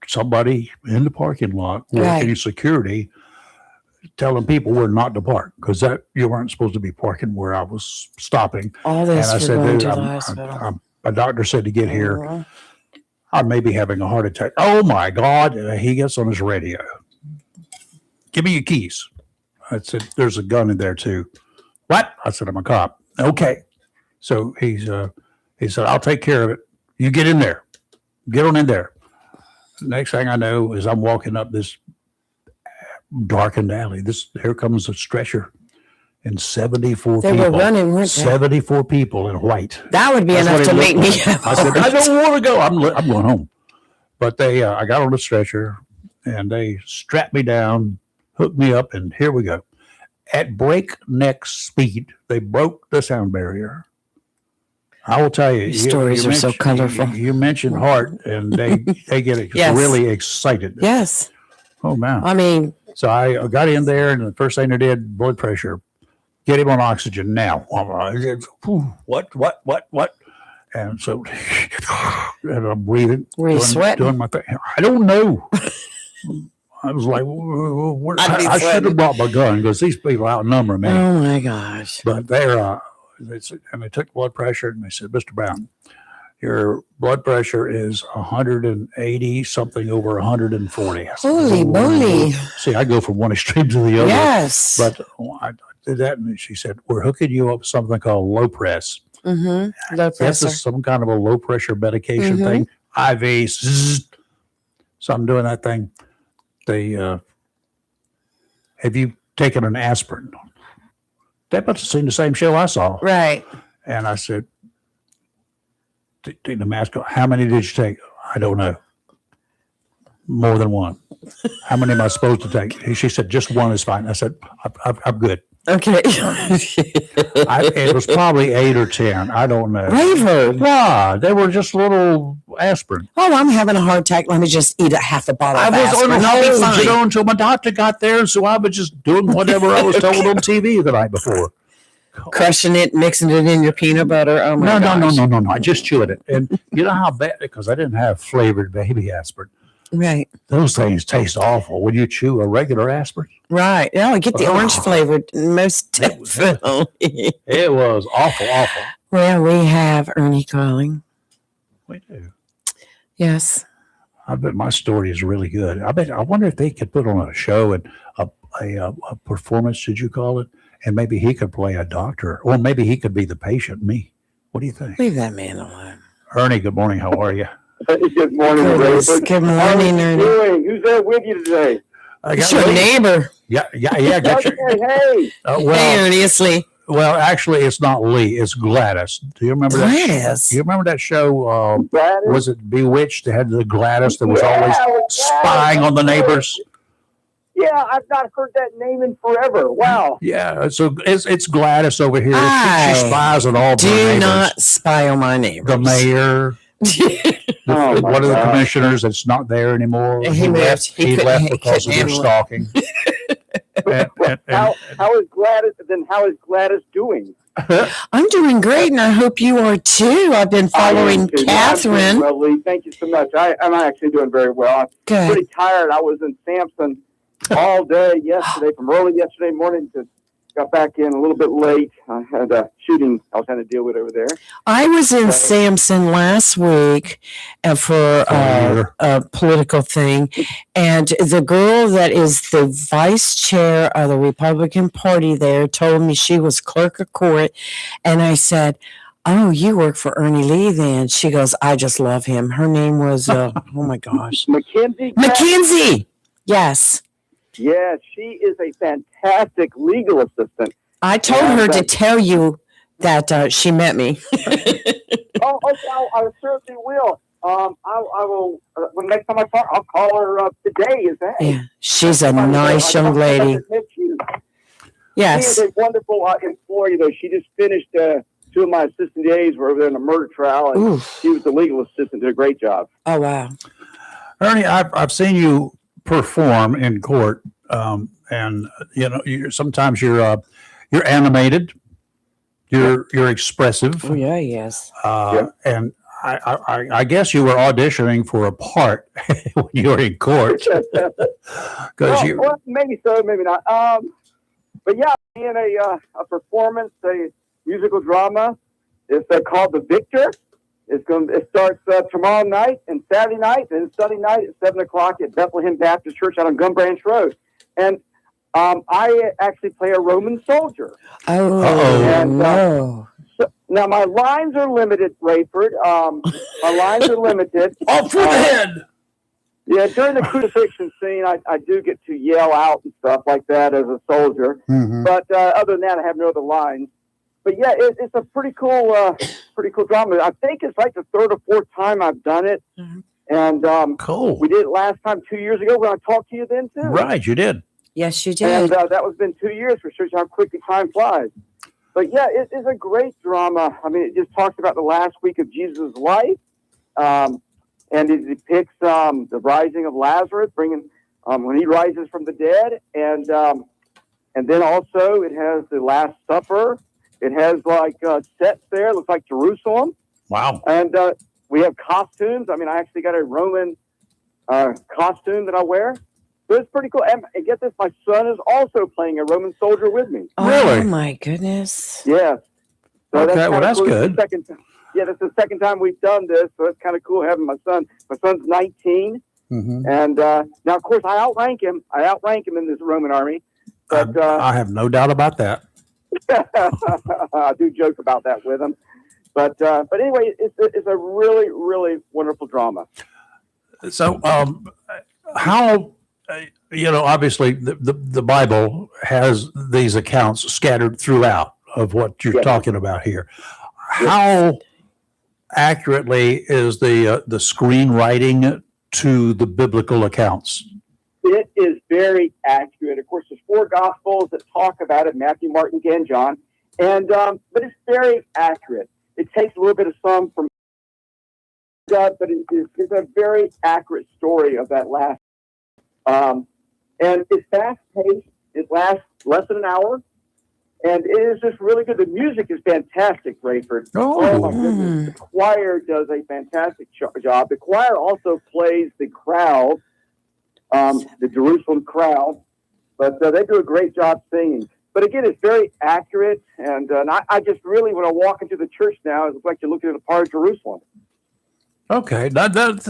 somebody in the parking lot working security, telling people where not to park, because you weren't supposed to be parking where I was stopping. All this and I said, going to the hospital. My doctor said to get here, I may be having a heart attack. Oh my God. He gets on his radio. "Give me your keys." I said, "There's a gun in there too." "What?" I said, "I'm a cop." "Okay." So he said, "I'll take care of it. You get in there. Get on in there." Next thing I know is I'm walking up this darkened alley. Here comes a stretcher and 74 they people. They were running, weren't they? 74 people in white. That would be enough to make me. I said, "I don't want to go. I'm going home." But I got on the stretcher and they strapped me down, hooked me up, and here we go. At breakneck speed, they broke the sound barrier. I will tell you, these stories are so colorful. You mentioned heart, and they get really excited. Yes. Oh man. I mean, so I got in there, and the first thing they did, blood pressure, get him on oxygen now. What? And so, and I'm breathing. Were you sweating? Doing my thing. I don't know. I was like, I should have brought my gun, because these people outnumber me. Oh my gosh. But they took blood pressure, and they said, "Mr. Brown, your blood pressure is 180, something over 140. Holy moly. See, I go from one extreme to the other. Yes. But I did that, and she said, we're hooking you up with something called low press. Mm-hmm. Low This pressure. is some kind of a low pressure medication Mhm. thing. IV. So I'm doing that thing. They have you taken an aspirin? They must have seen the same show I saw. Right. And I said, take the mask off. How many did you take? I don't know. More than one. How many am I supposed to take? She said, just one is fine. I said, I'm good. Okay. It was probably 8 or 10. I don't know. Rayford. Yeah, they were just little aspirin. Oh, I'm having a heart attack. Let me just eat a half a bottle I of was aspirin. on I'll be hold, fine. until my doctor got there. So I was just doing whatever I was told on TV the night before. Crushing it, mixing it in your peanut butter. Oh my gosh. No. I just chewed it. And you know how bad, because I didn't have flavored baby aspirin. Right. Those things taste awful when you chew a regular aspirin. Right. No, I get the orange flavored most definitely. It was awful. Well, we have Ernie calling. We do. Yes. I bet my story is really good. I wonder if they could put on a show and a performance, should you call it? And maybe he could play a doctor, or maybe he could be the patient, me. What do you think? Leave that man alone. Ernie, good morning. How are you? Hey, good morning, Goodness. Rayford. Good How are morning, you Ernie. doing? Who's there with you today? I It's got your Lee. neighbor. Yeah. Got Okay, you. hey. Hey, Ernie, it's Lee. Well, actually, it's not Lee. It's Gladys. Do you remember that? Gladys. Do you remember that show? Gladys? Was it Bewitched? They had the Gladys that was Yeah, always with spying Gladys. on the neighbors. Yeah, I've not heard that name in forever. Wow. Yeah, so it's Gladys over here. She I spies on all the Do neighbors. not spy on my neighbors. The mayor, Oh, my one of the God. commissioners that's not there anymore. He moved. He He left couldn't- because of their handle it. stalking. And How is Gladys? Then how is Gladys doing? I'm doing great, and I hope you are too. I've been following I am too. Catherine. Well, Lee, thank you so much. I'm actually doing very well. I'm Good. pretty tired. I was in Sampson all day yesterday, from early yesterday morning to got back in a little bit late. I had a shooting I was having to deal with over there. I was in Sampson last week for a political thing, and the girl that is the vice chair of the Republican Party there told me she was clerk of court, and I said, "Oh, you work for Ernie Lee then?" She goes, "I just love him." Her name was oh my gosh, Mackenzie. Mackenzie. Yes. Yeah, she is a fantastic legal assistant. I told her to tell you that she met me. Oh, okay, I certainly will. I will. When next time I talk, I'll call her today. Is that? Yeah, she's a nice young lady. She Yes. is a wonderful employee, though. She just finished 2 of my assistant days. Were over there in a murder trial, and Oof. she was the legal assistant. Did a great job. Oh wow. Ernie, I've seen you perform in court, and you know, sometimes you're animated, you're expressive, Oh yeah. Yes. and I guess you were auditioning for a part when you were in court because well, maybe so, maybe not. But yeah, in a performance, a musical drama. It's called The Victor. It starts tomorrow night and Saturday night and Sunday night at 7:00 at Bethlehem Baptist Church out on Gun Branch Road. And I actually play a Roman soldier. Oh And, no. So, now my lines are limited, Rayford. My lines are limited. off with the head. Yeah, during the crucifixion scene, I do get to yell out and stuff like that as a soldier. Mhm. But other than that, I have no other lines. But yeah, it's a pretty cool drama. I think it's like the 3rd or 4th time I've done it. Mhm. And Cool. we did it last time 2 years ago when I talked to you then too. Right, you did. Yes, you And did. that was been 2 years for sure. How quickly time flies. But yeah, it is a great drama. I mean, it just talks about the last week of Jesus' life, and it depicts the rising of Lazarus, bringing when he rises from the dead, and then also it has the Last Supper. It has like sets there. It looks like Jerusalem, Wow. and we have costumes. I mean, I actually got a Roman costume that I wear. So it's pretty cool. And get this, my son is also playing a Roman soldier with me. Oh Really? my goodness. Yeah. So Okay, well, kinda that's cool. It's good. the second time. Yeah, that's the second time we've done this, so it's kind of cool having my son. My son's 19, and now, of course, I outrank him. In this Roman army. But I have no doubt about that. I do joke about that with him. But anyway, it's a really, really wonderful drama. So, how, obviously the Bible has these accounts scattered throughout of what you're talking about here. How accurately is the screenwriting to the biblical accounts? It is very accurate. Of course, there's 4 Gospels that talk about it: Matthew, Mark, Luke, and John. And but it's very accurate. It takes a little bit of some from God, but it's a very accurate story of that last. And it's fast paced. It lasts less than an hour, and it is just really good. The music is fantastic, Rayford. Oh my goodness! The choir does a fantastic job. The choir also plays the crowd. The Jerusalem crowd, but they do a great job singing. But again, it's very accurate, and I just really, when I walk into the church now, it's like you're looking at a part of Jerusalem. Okay,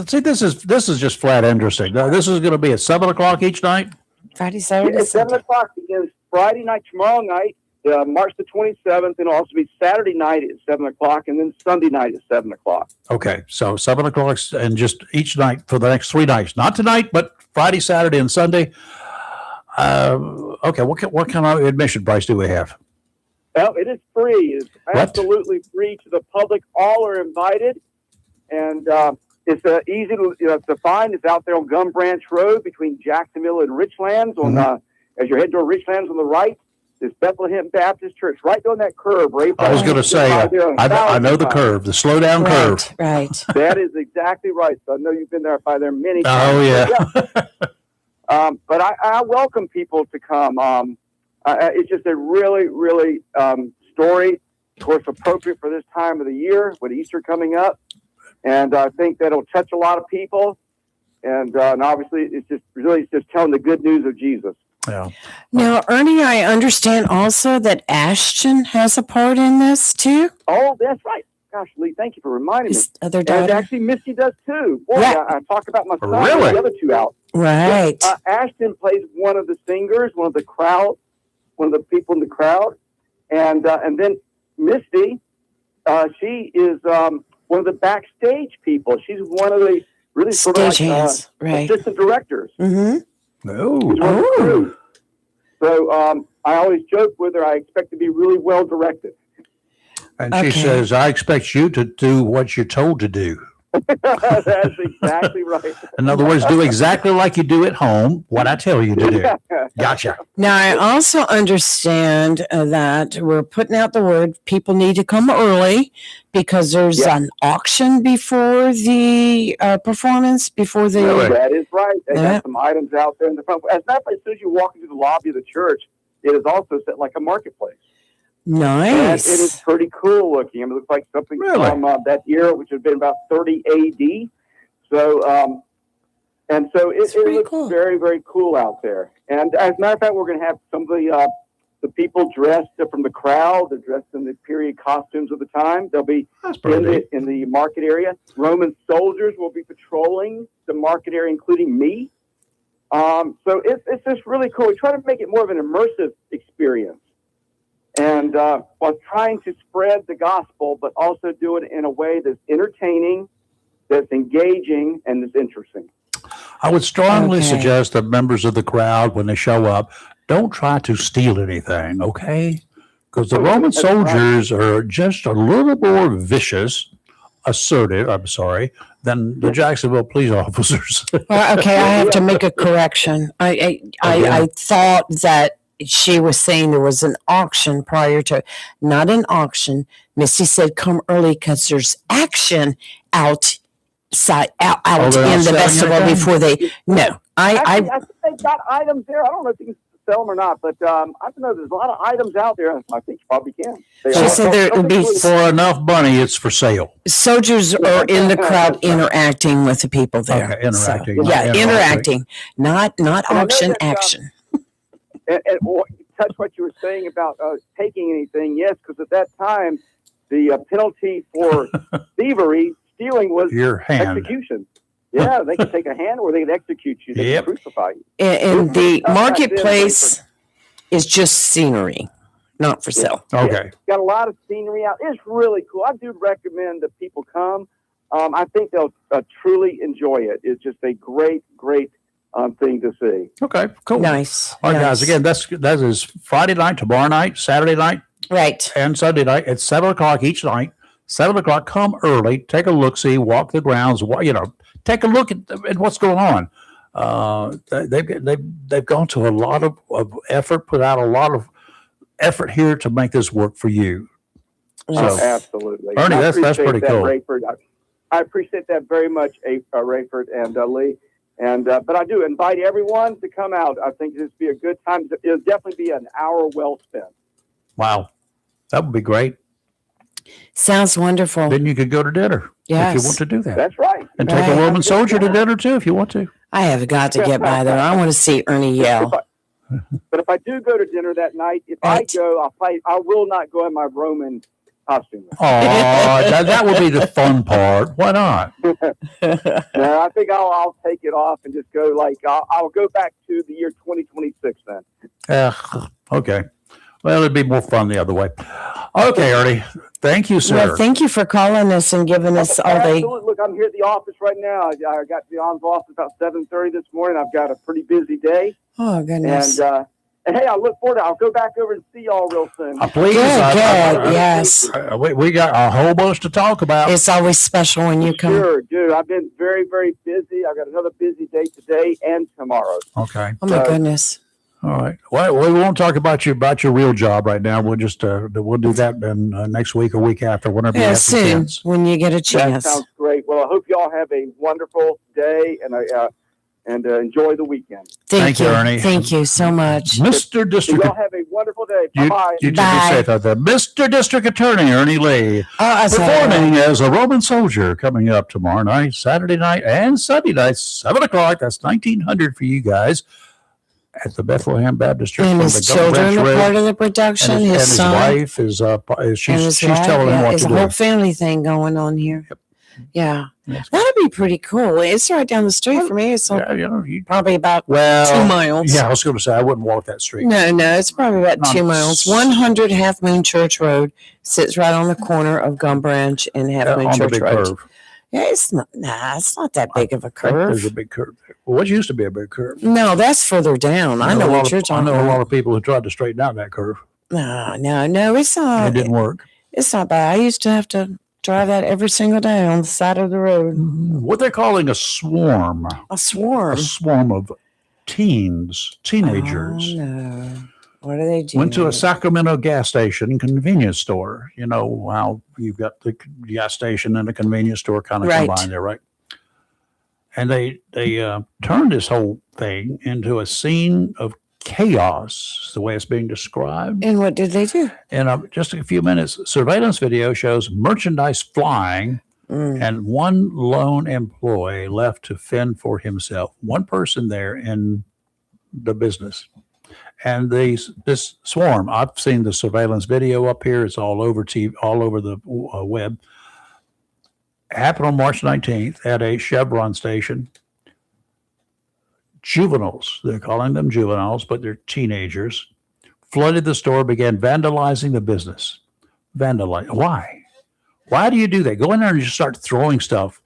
see, this is just flat interesting. Now, this is going to be at 7:00 each night. Friday, Saturday, At 7:00 begins Friday night, tomorrow night, March the 27th, and it'll also be Saturday night at 7:00, and then Sunday night at 7:00. Okay, so 7:00 and just each night for the next 3 nights. Not tonight, but Friday, Saturday, and Sunday. Okay, what kind of admission price do we have? Well, it is free. It's absolutely free to the public. All are invited, and it's easy to find. It's out there on Gum Branch Road between Jacksonville and Richlands. As you're heading toward Richlands on the right, is Bethlehem Baptist Church, right on that curve. Right. I was going to say, I know the curve, the slow down curve. Right. That is exactly right. So I know you've been by there many times. Oh yeah. But I welcome people to come. It's just a really, really story, of course, appropriate for this time of the year with Easter coming up. And I think that'll touch a lot of people. And obviously, it's just telling the good news of Jesus. Yeah. Now, Ernie, I understand also that Ashton has a part in this too. Oh, that's right. Gosh, Lee, thank you for reminding His me. other daughter. And actually, Misty does too. Boy, Yeah. I talk about my son Really? and the other 2 out. Right. Ashton plays one of the singers, one of the people in the crowd, and then Misty, she is one of the backstage people. She's one of the really sort of Stagehands, right. assistant directors. Mm-hmm. No. So I always joke with her, I expect to be really well directed. And Okay. she says, I expect you to do what you're told to do. That's exactly right. In other words, do exactly like you do at home, what I tell you to do. Gotcha. Now, I also understand that we're putting out the word people need to come early because there's an auction before the performance, before the... Really? That is right. They Yeah. got some items out there in the front. As a matter of fact, as soon as you walk into the lobby of the church, it is also set like a marketplace. And Nice. it is pretty cool looking. I mean, it looks like something Really? from that era, which had been about 30 AD. So, and so it pretty looks cool. very, very cool out there. And as a matter of fact, we're going to have some of the people dressed from the crowd. They're dressed in the period costumes of the time. They'll be That's pretty neat. in the market area. Roman soldiers will be patrolling the market area, including me. So it's just really cool. We try to make it more of an immersive experience. And while trying to spread the gospel, but also do it in a way that's entertaining, that's engaging, and that's interesting. I would strongly Okay. suggest that members of the crowd, when they show up, don't try to steal anything, okay? Because the Roman That's right. soldiers are just a little more vicious, assertive, than the Jacksonville police officers. Well, okay, I have to make a correction. I thought that she was saying there was an auction prior to, not an auction. Missy said come early because there's action out they're in the selling festival anything? before they. No, I think they've got items there. I don't know if you can sell them or not, but I don't know. There's a lot of items out there. I think you probably can. She said there would be For enough money, it's for sale. soldiers are in the crowd interacting with the people there. Okay, interacting, So, not interacting, not I know auction, that, action. And touch what you were saying about taking anything. Yes, because at that time, the penalty for stealing was Your hand. execution. Yeah, they could take a hand or they could execute you. They Yep. could crucify you. And the Tough back then, marketplace is just scenery, not for sale. Okay. Got a lot of scenery out. It's really cool. I do recommend that people come. I think they'll truly enjoy it. It's just a great thing to see. Okay. Cool. Nice. All right, nice. guys. Again, that is Friday night, tomorrow night, Saturday night, Right. and Sunday night at 7:00 each night. 7:00. Come early. Take a look. See. Walk the grounds. Take a look at what's going on. They've gone to a lot of effort, put out a lot of effort here to make this work for you. Yes. So, Absolutely. Ernie, I that's appreciate pretty that, cool. Rayford. I appreciate that very much, Rayford and Lee. And but I do invite everyone to come out. I think this would be a good time. It'll definitely be an hour well spent. Wow, that would be great. Sounds wonderful. Then you could go to dinner if Yes. you want to do that, That's right. and take a Right. Roman soldier to dinner too if you want to. I have got to get by there. I want to see Ernie yell. But if I do go to dinner that night, if Right. I go, I will not go in my Roman costume. Oh, that would be the fun part. Why not? No, I think I'll take it off and just go I'll go back to the year 2026 then. Okay. Well, it'd be more fun the other way. Okay, Ernie. Thank you, sir. Well, thank you for calling us and giving us all the. Absolutely. Look, I'm here at the office right now. I got to the office about 7:30 this morning. I've got a pretty busy day. Oh, goodness. And hey, I look forward to I'll go back over and see y'all real soon. Please. Good, yes. We got a whole bunch to talk about. It's always special when you come. Sure, dude. I've been very, very busy. I've got another busy day today and tomorrow. Okay. Oh, my goodness. All right. Well, we won't talk about your real job right now. We'll just we'll do that then next week or week after, whenever you Yeah, have some soon chance. when you get a That chance. sounds great. Well, I hope y'all have a wonderful day and enjoy the weekend. Thank you, Ernie. Thank you so much. Mr. District. Y'all have a wonderful day. You, Bye-bye. you did Bye. say that. Mr. District Attorney Ernie Lee, Oh, performing as a Roman soldier, coming up tomorrow night, Saturday night, and Sunday night, 7:00. That's 1900 for you guys at the Bethlehem Baptist Church. And on his the Gulf children Branch are Road. part of the production. And His his son wife is and she's his wife. telling him Yeah, what it's to a whole do. family thing going on here. Yep. Yeah, Yes. that'd be pretty cool. It's right down the street for me. It's Yeah, probably about well, 2 miles. Yeah, I was going to say I wouldn't walk that street. No, it's probably about Not 2 miles. 100 Half Moon Church Road sits right on the corner of Gum Branch and Half Moon on the Church big Road. curve. Yeah, it's not that big of a I think there's a curve. big curve there. Well, what used to be a big curve. No, that's further down. I know a lot what of- you're talking I know a lot about. of people who tried to straighten out that curve. No, it's And not. it didn't work. It's not bad. I used to have to drive that every single day on the side of the road. What they're calling a swarm. A A swarm. swarm of teenagers. Oh, no. What do they do? Went to a Sacramento gas station convenience store. You know how you've got the gas station and the convenience store kind of Right. combined there, right? And they turned this whole thing into a scene of chaos, is the way it's being described. And what did they do? In just a few minutes, surveillance video shows merchandise flying Mm. and one lone employee left to fend for himself. One person there in the business. And this swarm, I've seen the surveillance video up here. It's all over TV, all over the web. Happened on March 19th at a Chevron station. Juveniles, they're calling them juveniles, but they're teenagers, flooded the store, began vandalizing the business. Why? Why do you do that? Go in there and just start throwing stuff,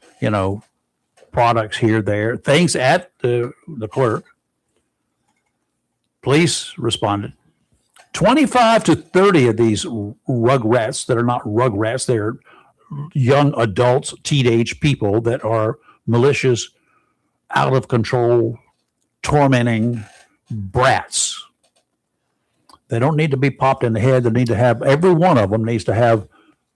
products here, there, things at the clerk. Police responded. 25 to 30 of these rugrats that are not rugrats, they're young adults, teenage people that are malicious, out of control, tormenting brats. They don't need to be popped in the head. They need to have, every one of them needs to have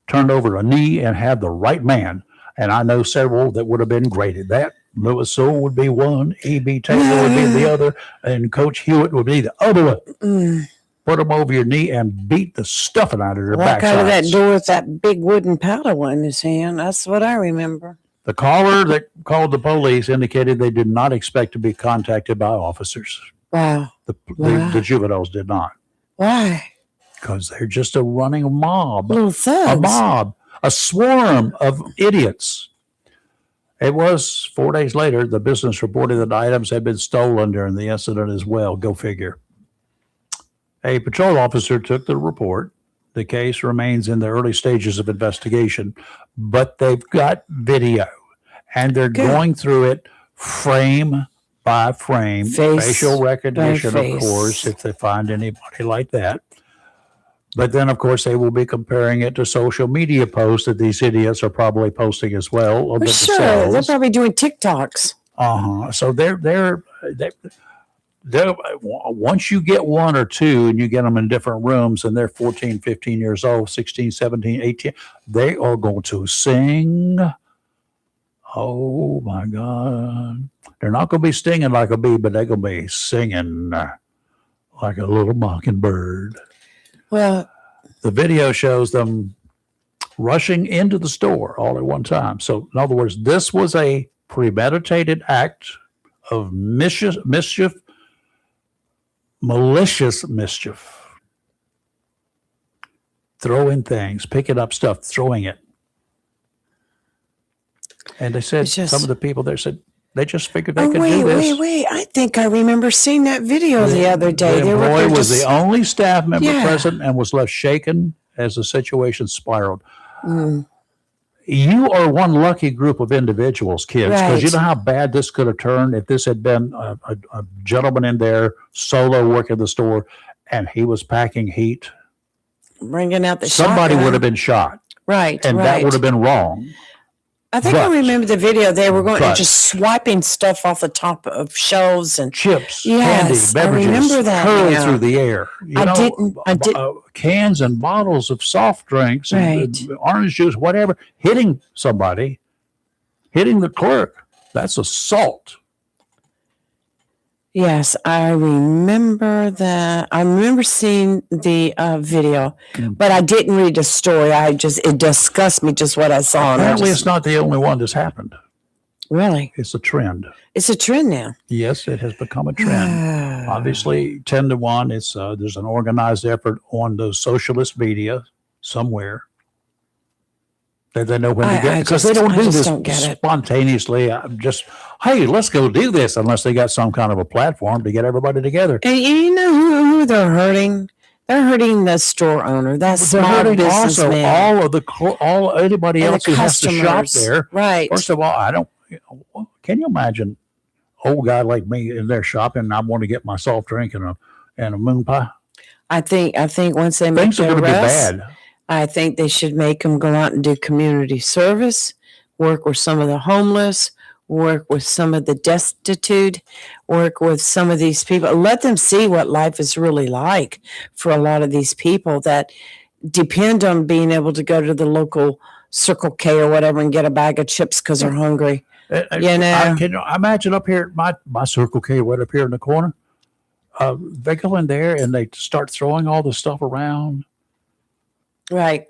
turned over a knee and have the right man. And I know several that would have been great at that. Lewis Sewell would be one, E.B. Taylor would be the other, and Coach Hewitt would be the other one. Mm. Put them over your knee and beat the stuffing out of their Walk out of that backsides. door with that big wooden paddle in his hand. That's what I remember. The caller that called the police indicated they did not expect to be contacted by officers. Wow. The Wow. juveniles did not. Why? Because they're just a running mob. Little thugs. A swarm of idiots. It was 4 days later, the business reported that items had been stolen during the incident as well. Go figure. A patrol officer took the report. The case remains in the early stages of investigation, but they've got video and they're going through it frame by frame, facial recognition, of course, if they find anybody like that. But then, of course, they will be comparing it to social media posts that these idiots are probably posting as well. Well, sure, they're probably doing TikToks. So they're once you get one or two and you get them in different rooms and they're 14, 15 years old, 16, 17, 18, they are going to sing. Oh my God. They're not going to be stinging like a bee, but they're going to be singing like a little mockingbird. Well, the video shows them rushing into the store all at one time. So in other words, this was a premeditated act of malicious mischief. Throwing things, picking up stuff, throwing it. And they said, some of the people there said, they just figured they could do this. Wait. I think I remember seeing that video the other day. The employee was the only staff member present and was left shaken as the situation spiraled. You are one lucky group of individuals, kids, because you know how bad this could have turned if this had been a gentleman in there solo working the store and he was packing heat. Bringing out the somebody would have been shot. Right. And that would have been wrong. I think I remember the video. They were going just swiping stuff off the top of shelves and chips, candy, beverages, I remember that hurled through the air. I didn't. Cans and bottles of soft drinks, and orange juice, whatever, hitting somebody, hitting the clerk. That's assault. Yes, I remember that. I remember seeing the video, but I didn't read the story. It disgusts me just what I saw. Apparently, it's not the only one that's happened. Really? It's a trend. It's a trend now. Yes, it has become a trend. Obviously, 10 to 1, it's there's an organized effort on the socialist media somewhere. They know when to get it because they don't do this spontaneously. Hey, let's go do this unless they got some kind of a platform to get everybody together. And you know who they're hurting? They're hurting the store owner. That's small businessman. All anybody else who has to shop there. Right. First of all, can you imagine old guy like me in there shopping and I want to get my soft drink and a moon pie? I think once they make things are going to be bad. I think they should make them go out and do community service, work with some of the homeless, work with some of the destitute, work with some of these people. Let them see what life is really like for a lot of these people that depend on being able to go to the local Circle K or whatever and get a bag of chips because they're hungry. Can you imagine up here at my Circle K right up here in the corner? They go in there and they start throwing all the stuff around. Right.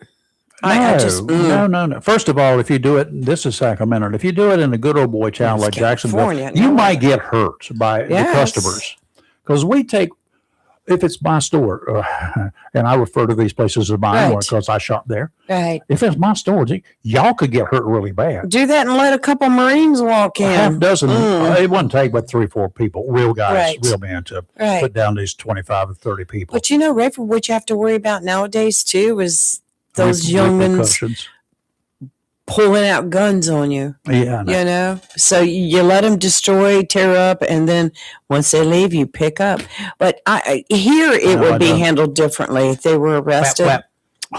No. First of all, if you do it, this is Sacramento. If you do it in a good old boy town like Jacksonville, you might get hurt by the customers. Because if it's my store, and I refer to these places as mine because I shop there. Right. If it's my store, y'all could get hurt really bad. Do that and let a couple Marines walk in. Half dozen. It wouldn't take but 3 or 4 people, real guys, real men, to put down these 25 or 30 people. But Rafer, what you have to worry about nowadays too is those youngins pulling out guns on you. Yeah. So you let them destroy, tear up, and then once they leave, you pick up. But it would be handled differently if they were arrested.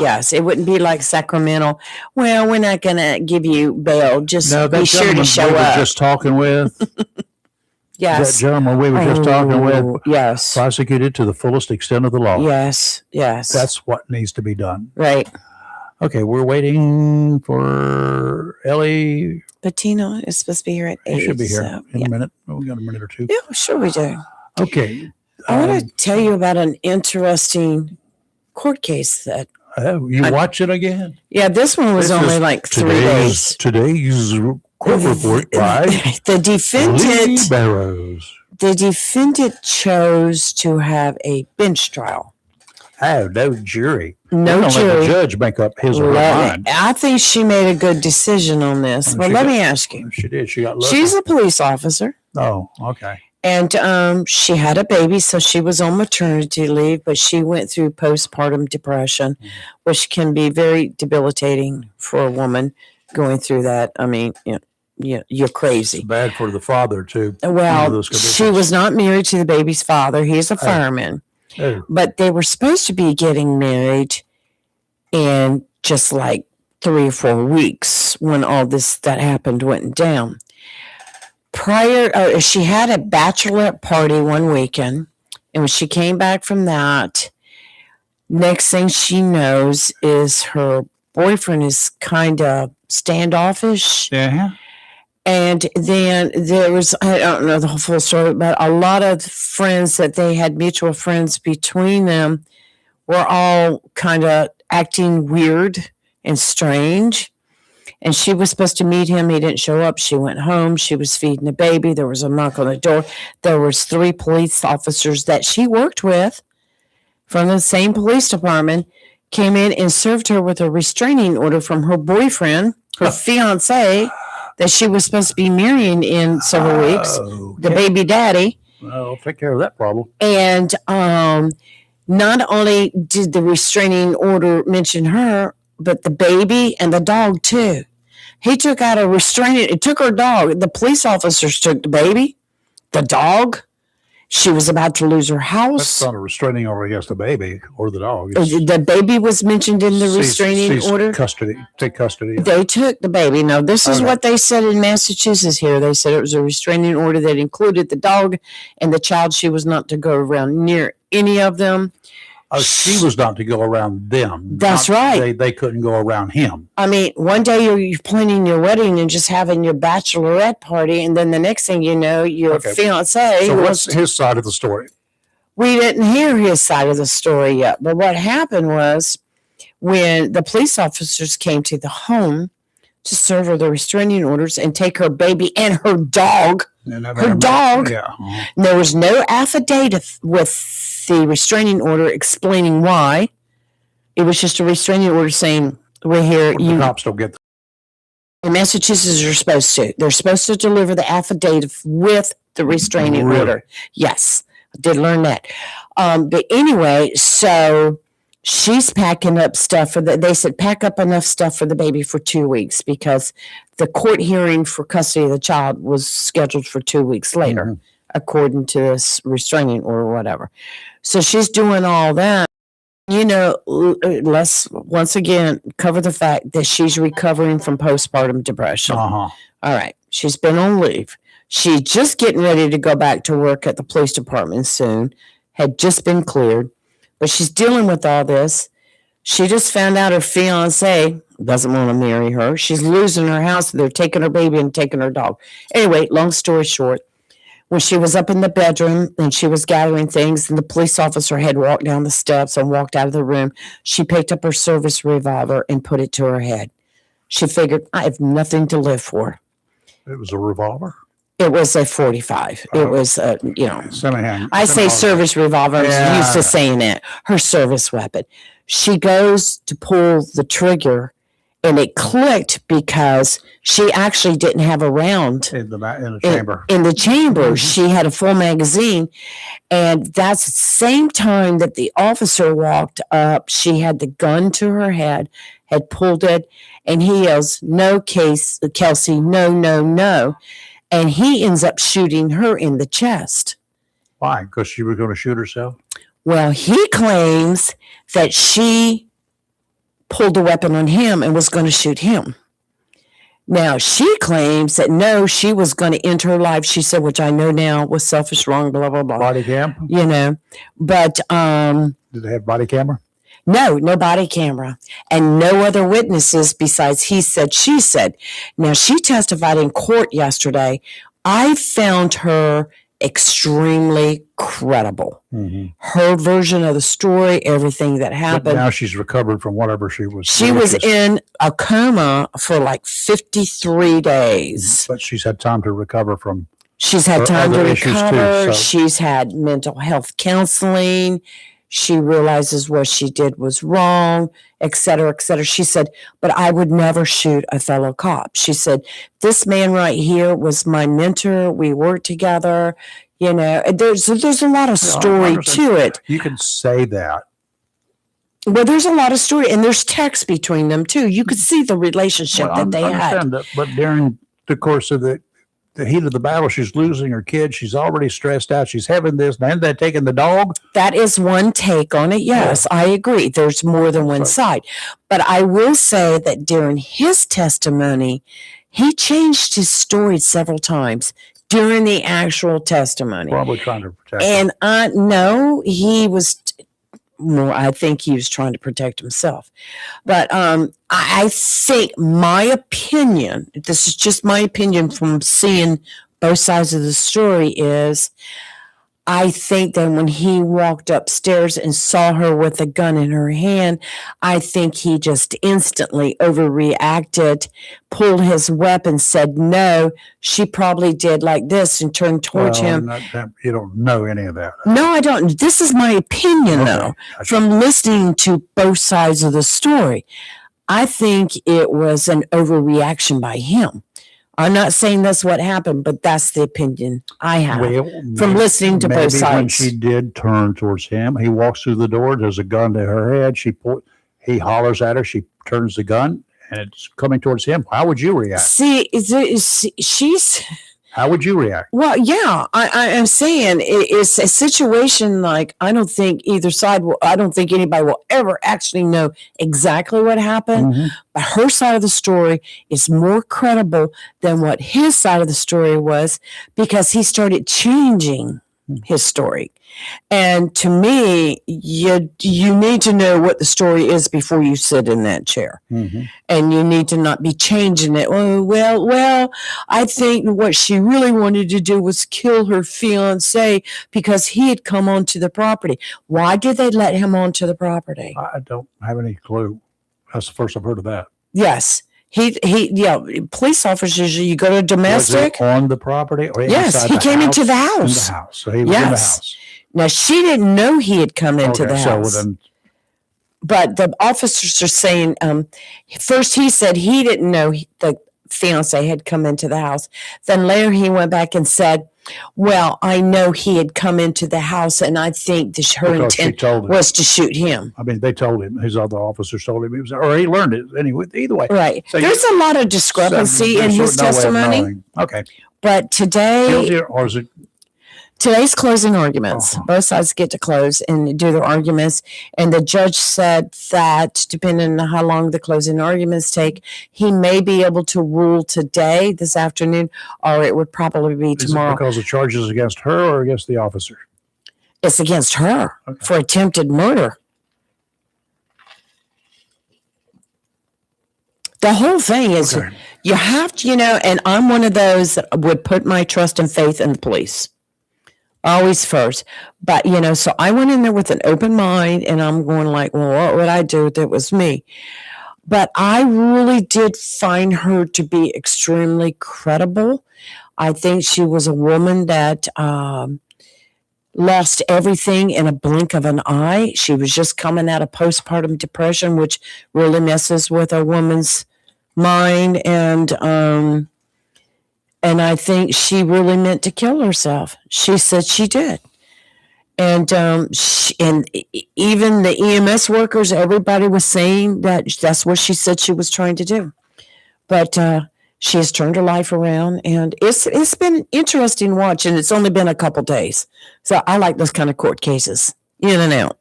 Yes, it wouldn't be like Sacramento. Well, we're not going to give you bail. Just be sure to show up. We were just talking with. Yes. That gentleman we were just talking with. Yes. Prosecuted to the fullest extent of the law. Yes. That's what needs to be done. Right. Okay, we're waiting for Ellie. Patino is supposed to be here at 8. He should be here in a minute. We got a minute or two. Yeah, sure we do. Okay. I want to tell you about an interesting court case that. You watch it again? Yeah, this one was only like 3 days. Today's court report by the defendant. Barrows. The defendant chose to have a bench trial. Oh, no jury. No We're gonna let jury. the judge make up his or her mind. I think she made a good decision on this. And But she let got- me ask you. She did. She got lucky. She's a police officer. Oh, okay. And she had a baby, so she was on maternity leave, but she went through postpartum depression, which can be very debilitating for a woman going through that. I mean, you're crazy. It's bad for the father, too. Well, she was not married to the baby's father. He's a fireman. Oh. But they were supposed to be getting married in just like 3 or 4 weeks when all this that happened went down. She had a bachelorette party one weekend, and when she came back from that, next thing she knows is her boyfriend is kind of standoffish. Yeah. And then there was, I don't know the full story, but a lot of friends that they had, mutual friends between them, were all kind of acting weird and strange. And she was supposed to meet him. He didn't show up. She went home. She was feeding the baby. There was a knock on the door. There was 3 police officers that she worked with from the same police department came in and served her with a restraining order from her boyfriend, her fiance, that she was supposed to be marrying in several weeks, the baby daddy. Well, I'll take care of that problem. And not only did the restraining order mention her, but the baby and the dog too. He took out a restraining, it took her dog. The police officers took the baby, the dog. She was about to lose her house. That's not a restraining order against the baby or the dog. The baby was mentioned in the restraining order. Take custody. They took the baby. Now, this is what they said in Massachusetts here. They said it was a restraining order that included the dog and the child. She was not to go around near any of them. She was not to go around them. That's right. They couldn't go around him. I mean, one day you're planning your wedding and just having your bachelorette party, and then the next thing you know, your fiance. So what's his side of the story? We didn't hear his side of the story yet. But what happened was when the police officers came to the home to serve her the restraining orders and take her baby and her dog, Yeah. there was no affidavit with the restraining order explaining why. It was just a restraining order saying, we're here. The cops don't get In Massachusetts, are supposed to. They're supposed to deliver the affidavit with the restraining order. Yes, I did learn that. But anyway, so she's packing up stuff they said pack up enough stuff for the baby for 2 weeks because the court hearing for custody of the child was scheduled for 2 weeks later, according to this restraining order or whatever. So she's doing all that. Let's once again cover the fact that she's recovering from postpartum depression. All right. She's been on leave. She's just getting ready to go back to work at the police department soon, had just been cleared, but she's dealing with all this. She just found out her fiance doesn't want to marry her. She's losing her house. They're taking her baby and taking her dog. Anyway, long story short, when she was up in the bedroom and she was gathering things and the police officer had walked down the steps and walked out of the room, she picked up her service revolver and put it to her head. She figured, I have nothing to live for. It was a revolver? It was a 45. It was, Semi-hand. I say service revolver. I'm used to saying that. Her service weapon. She goes to pull the trigger and it clicked because she actually didn't have a round in the chamber. In the chamber, she had a full magazine, and that's the same time that the officer walked up. She had the gun to her head, had pulled it, and he yells, "No, Kelsey, no, no, no," and he ends up shooting her in the chest. Why? Because she was going to shoot herself? Well, he claims that she pulled a weapon on him and was going to shoot him. Now, she claims that no, she was going to end her life. She said, which I know now was selfish, wrong, blah, blah, blah. Body cam? But did they have body camera? No body camera. And no other witnesses besides he said, she said. Now, she testified in court yesterday. I found her extremely credible. Her version of the story, everything that happened. But now she's recovered from whatever she was. She was in a coma for like 53 days. But she's had time to recover from. She's had time to recover. Too, so. She's had mental health counseling. She realizes what she did was wrong, et cetera, et cetera. She said, but I would never shoot a fellow cop. She said, this man right here was my mentor. We worked together. You know, there's a lot of story to it. You can say that. Well, there's a lot of story, and there's text between them too. You could see the relationship that they had. That, but during the course of the heat of the battle, she's losing her kid. She's already stressed out. She's having this, and they're taking the dog. That is one take on it. Yes, I agree. There's more than one side. But I will say that during his testimony, he changed his story several times during the actual testimony. Probably trying to protect him. And no, he was more, I think he was trying to protect himself. But I think my opinion, this is just my opinion from seeing both sides of the story, is I think that when he walked upstairs and saw her with a gun in her hand, I think he just instantly overreacted, pulled his weapon, said no. She probably did like this and turned towards him. You don't know any of that. No, I don't. This is my opinion, though, from listening to both sides of the story. I think it was an overreaction by him. I'm not saying that's what happened, but that's the opinion I have from listening to both sides. When she did turn towards him, he walks through the door. There's a gun to her head. He hollers at her. She turns the gun, and it's coming towards him. How would you react? See, she's. How would you react? Well, yeah, I'm saying it's a situation like I don't think either side will. I don't think anybody will ever actually know exactly what happened. Mm-hmm. But her side of the story is more credible than what his side of the story was, because he started changing his story. And to me, you need to know what the story is before you sit in that chair. Mm-hmm. And you need to not be changing it. Oh, well, I think what she really wanted to do was kill her fiancé because he had come onto the property. Why did they let him onto the property? I don't have any clue. That's the first I've heard of that. Yes. Police officers, you go to domestic. Was it on the property? Or yes, he came into the house. In the house. So he was in the house. Now, she didn't know he had come into the house. But the officers are saying, first he said he didn't know the fiance had come into the house. Then later he went back and said, well, I know he had come into the house, and I think her intent was to shoot him. I mean, they told him, his other officers told him, or he learned it anyway. Either way. Right. So there's a lot of discrepancy in his testimony. Okay. But today, or is it? Today's closing arguments. Both sides get to close and do their arguments. And the judge said that depending on how long the closing arguments take, he may be able to rule today, this afternoon, or it would probably be tomorrow. Is it because the charges against her or against the officer? It's against her for attempted murder. The whole thing is you have to, and I'm one of those that would put my trust and faith in the police. Always first. But, so I went in there with an open mind, and I'm going like, well, what would I do if it was me? But I really did find her to be extremely credible. I think she was a woman that lost everything in a blink of an eye. She was just coming out of postpartum depression, which really messes with a woman's mind. And I think she really meant to kill herself. She said she did. And even the EMS workers, everybody was saying that that's what she said she was trying to do. But she has turned her life around, and it's been interesting watching. It's only been a couple days. So I like those kind of court cases. In and out.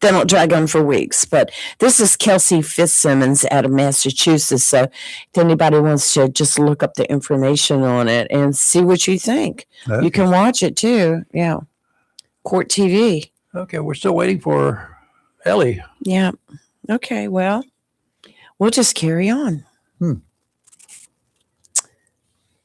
They don't drag on for weeks. But this is Kelsey Fitzsimmons out of Massachusetts. So if anybody wants to just look up the information on it and see what you think, you can watch it too. Yeah. Court TV. Okay. We're still waiting for Ellie. Yeah. Okay. Well, we'll just carry on.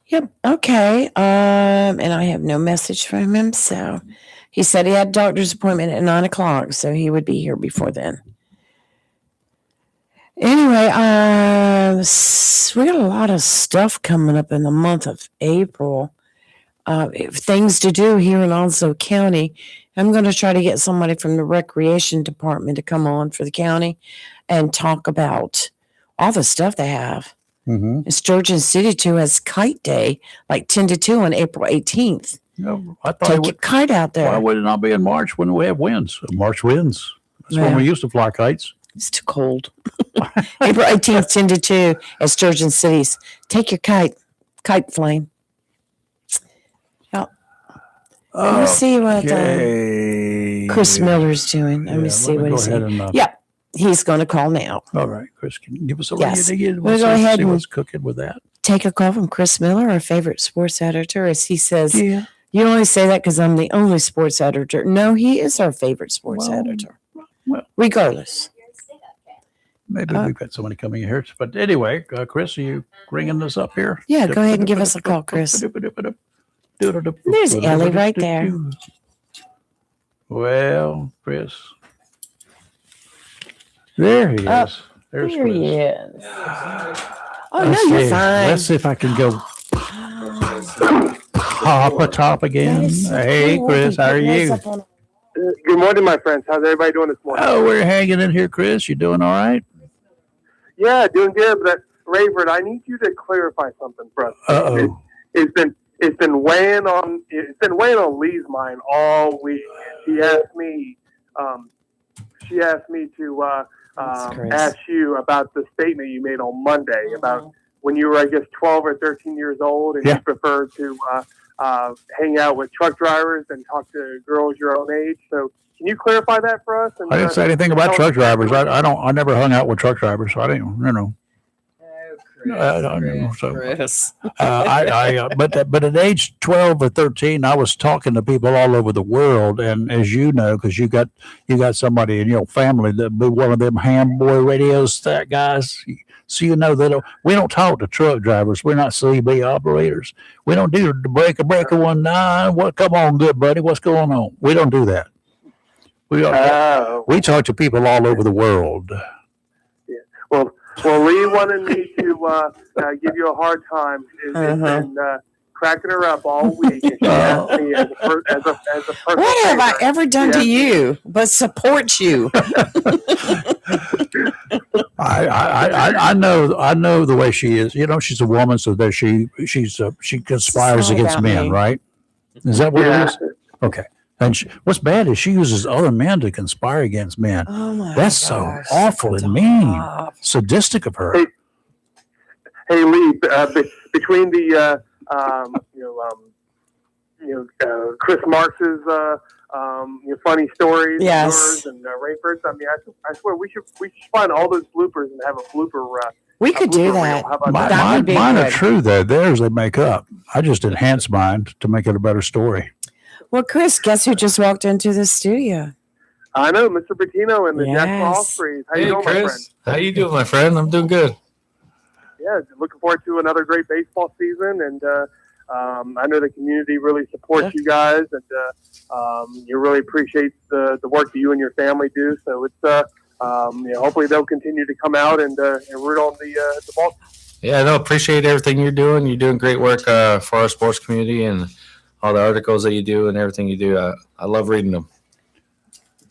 Yep. Okay. And I have no message from him. So he said he had a doctor's appointment at 9:00, so he would be here before then. Anyway, we got a lot of stuff coming up in the month of April. Things to do here in Onslow County. I'm going to try to get somebody from the recreation department to come on for the county and talk about all the stuff they have. Mm-hmm. And Sturgeon City too has Kite Day, like 10 to 2 on April 18th. No, I thought Take your kite out there. Why would it not be in March when we have winds? March winds. That's when Yeah. we used to fly kites. It's too cold. April 18th, 10 to 2 at Sturgeon Cities. Take your kite flame. Let me see what Chris Miller's doing. Let me see what he's saying. Yeah, he's going to call now. All right, Chris, can you give us a Yes. we'll go ahead see and what's cooking with that. take a call from Chris Miller, our favorite sports editor, as he says, Yeah. you only say that because I'm the only sports editor. No, he is our favorite sports Well, editor. well. Regardless. Maybe we've got somebody coming here. But anyway, Chris, are you ringing this up here? Yeah, go ahead and give us a call, Chris. There's Ellie right there. Well, Chris. There he Oh, is. There's Here Chris. he is. Oh, Let's no, you're see. fine. Let's see if I can go pop a top again. That is so Hey, cool. Chris, how are Putting us you? up on- Good morning, my friends. How's everybody doing this morning? Oh, we're hanging in here, Chris. You doing all right? Yeah, doing good. But Rayford, I need you to clarify something for us. Uh-oh. It's been weighing on Lee's mind all week. She asked me to Chris. ask you about the statement you made on Monday about when you were, I guess, 12 or 13 years old, and Yeah. you preferred to hang out with truck drivers and talk to girls your own age. So can you clarify that for us? And, I didn't say anything about truck drivers. I never hung out with truck drivers, so I didn't, I don't know. So, Chris. but at age 12 or 13, I was talking to people all over the world, and as you know, because you got somebody in your family that be one of them ham boy radios that guys. So you know that we don't talk to truck drivers. We're not CB operators. We don't do the breaker 19. What? Come on, good buddy. What's going on? We don't do that. We talk to people all over the world. Yeah. Well, Lee wanted me to give you a hard time. It's been cracking her up all week. And she asked me as a personal What have I favor, ever done to you but support you? I know the way she is. You know, she's a woman, so that she conspires It's all against about men, me. right? Is that what Yeah. it is? Okay. And what's bad is she uses other men to conspire against men. Oh my That's so gosh. awful and mean, Stop. sadistic of her. Hey Lee, between the Chris Marks's funny stories, Yes. yours and Rayford's. I mean, I swear we should find all those bloopers and have a blooper. We could do reel. that. How about Mine, that? That would be mine are good. true, though. Theirs they make up. I just enhance mine to make it a better story. Well, Chris, guess who just walked into the studio? I know, Mr. Bettino and the Jacksonville Yes. Ospreys. How you Hey, doing, my friend? Chris. How you doing, my friend? I'm doing good. Yeah, looking forward to another great baseball season, and I know the community really supports you guys, and you really appreciate the work that you and your family do. So it's hopefully they'll continue to come out and root on the ball. Yeah, no, appreciate everything you're doing. You're doing great work for our sports community and all the articles that you do and everything you do. I love reading them.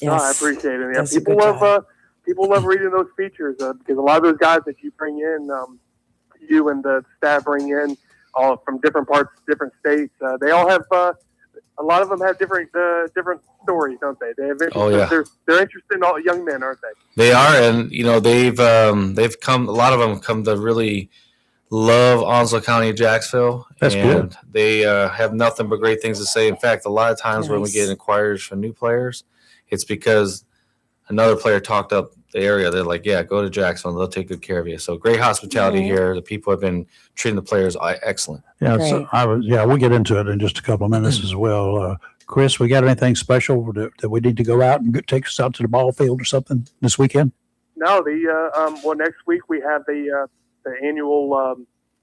No, I Yes. appreciate it. Yeah, Does a people good love people love reading those features because a lot of those guys that you bring in, you and the staff bring in, all from different parts, different states. They all have a lot of them have different stories, don't they? They have Oh, yeah. They're interested in all young men, aren't they? They are, and they've come. A lot of them come to really love Onslow County, Jacksonville. That's and good. They have nothing but great things to say. In fact, a lot of times when we Nice. get inquiries from new players, it's because another player talked up the area. They're like, "Yeah, go to Jacksonville; they'll take good care of you." So great hospitality Mhm. here. The people have been treating the players excellent. Yeah, Great. we'll get into it in just a couple of minutes as well. Chris, we got anything special that we need to go out and take us out to the ball field or something this weekend? No, next week we have the annual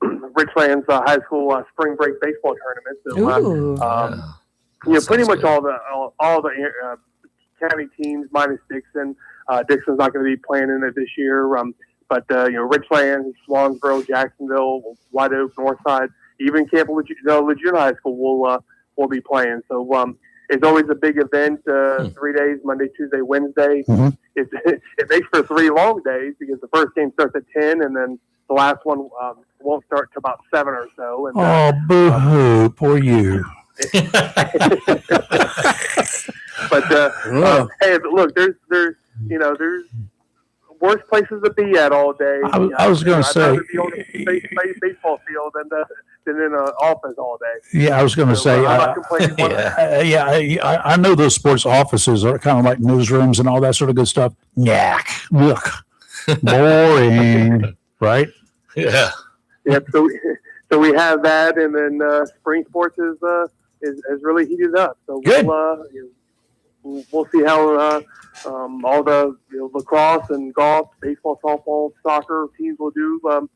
Richlands High School spring break baseball tournament. So, Ooh. pretty Sounds much good. all the county teams minus Dixon. Dixon's not going to be playing in it this year. But Richlands, Swansboro, Jacksonville, White Oak, Northside, even Camp Lejeune High School will be playing. So it's always a big event. 3 days, Monday, Tuesday, Wednesday. Mhm. It makes for 3 long days because the first game starts at 10, and then the last one won't start till about 7 or so. And, Oh, boo-hoo. Poor you. but hey, look, there's worse places to be at all day. I was going to I'd say, rather be on a baseball field than in an office all day. yeah, I was going to say, I'm not complaining. I know those sports offices are kind of like newsrooms and all that sort of good stuff. Yuck. Look, boring, right? Yeah. Yep. So we have that, and then spring sports is really heated up. So Good. we'll see how all the lacrosse and golf, baseball, softball, soccer teams will do the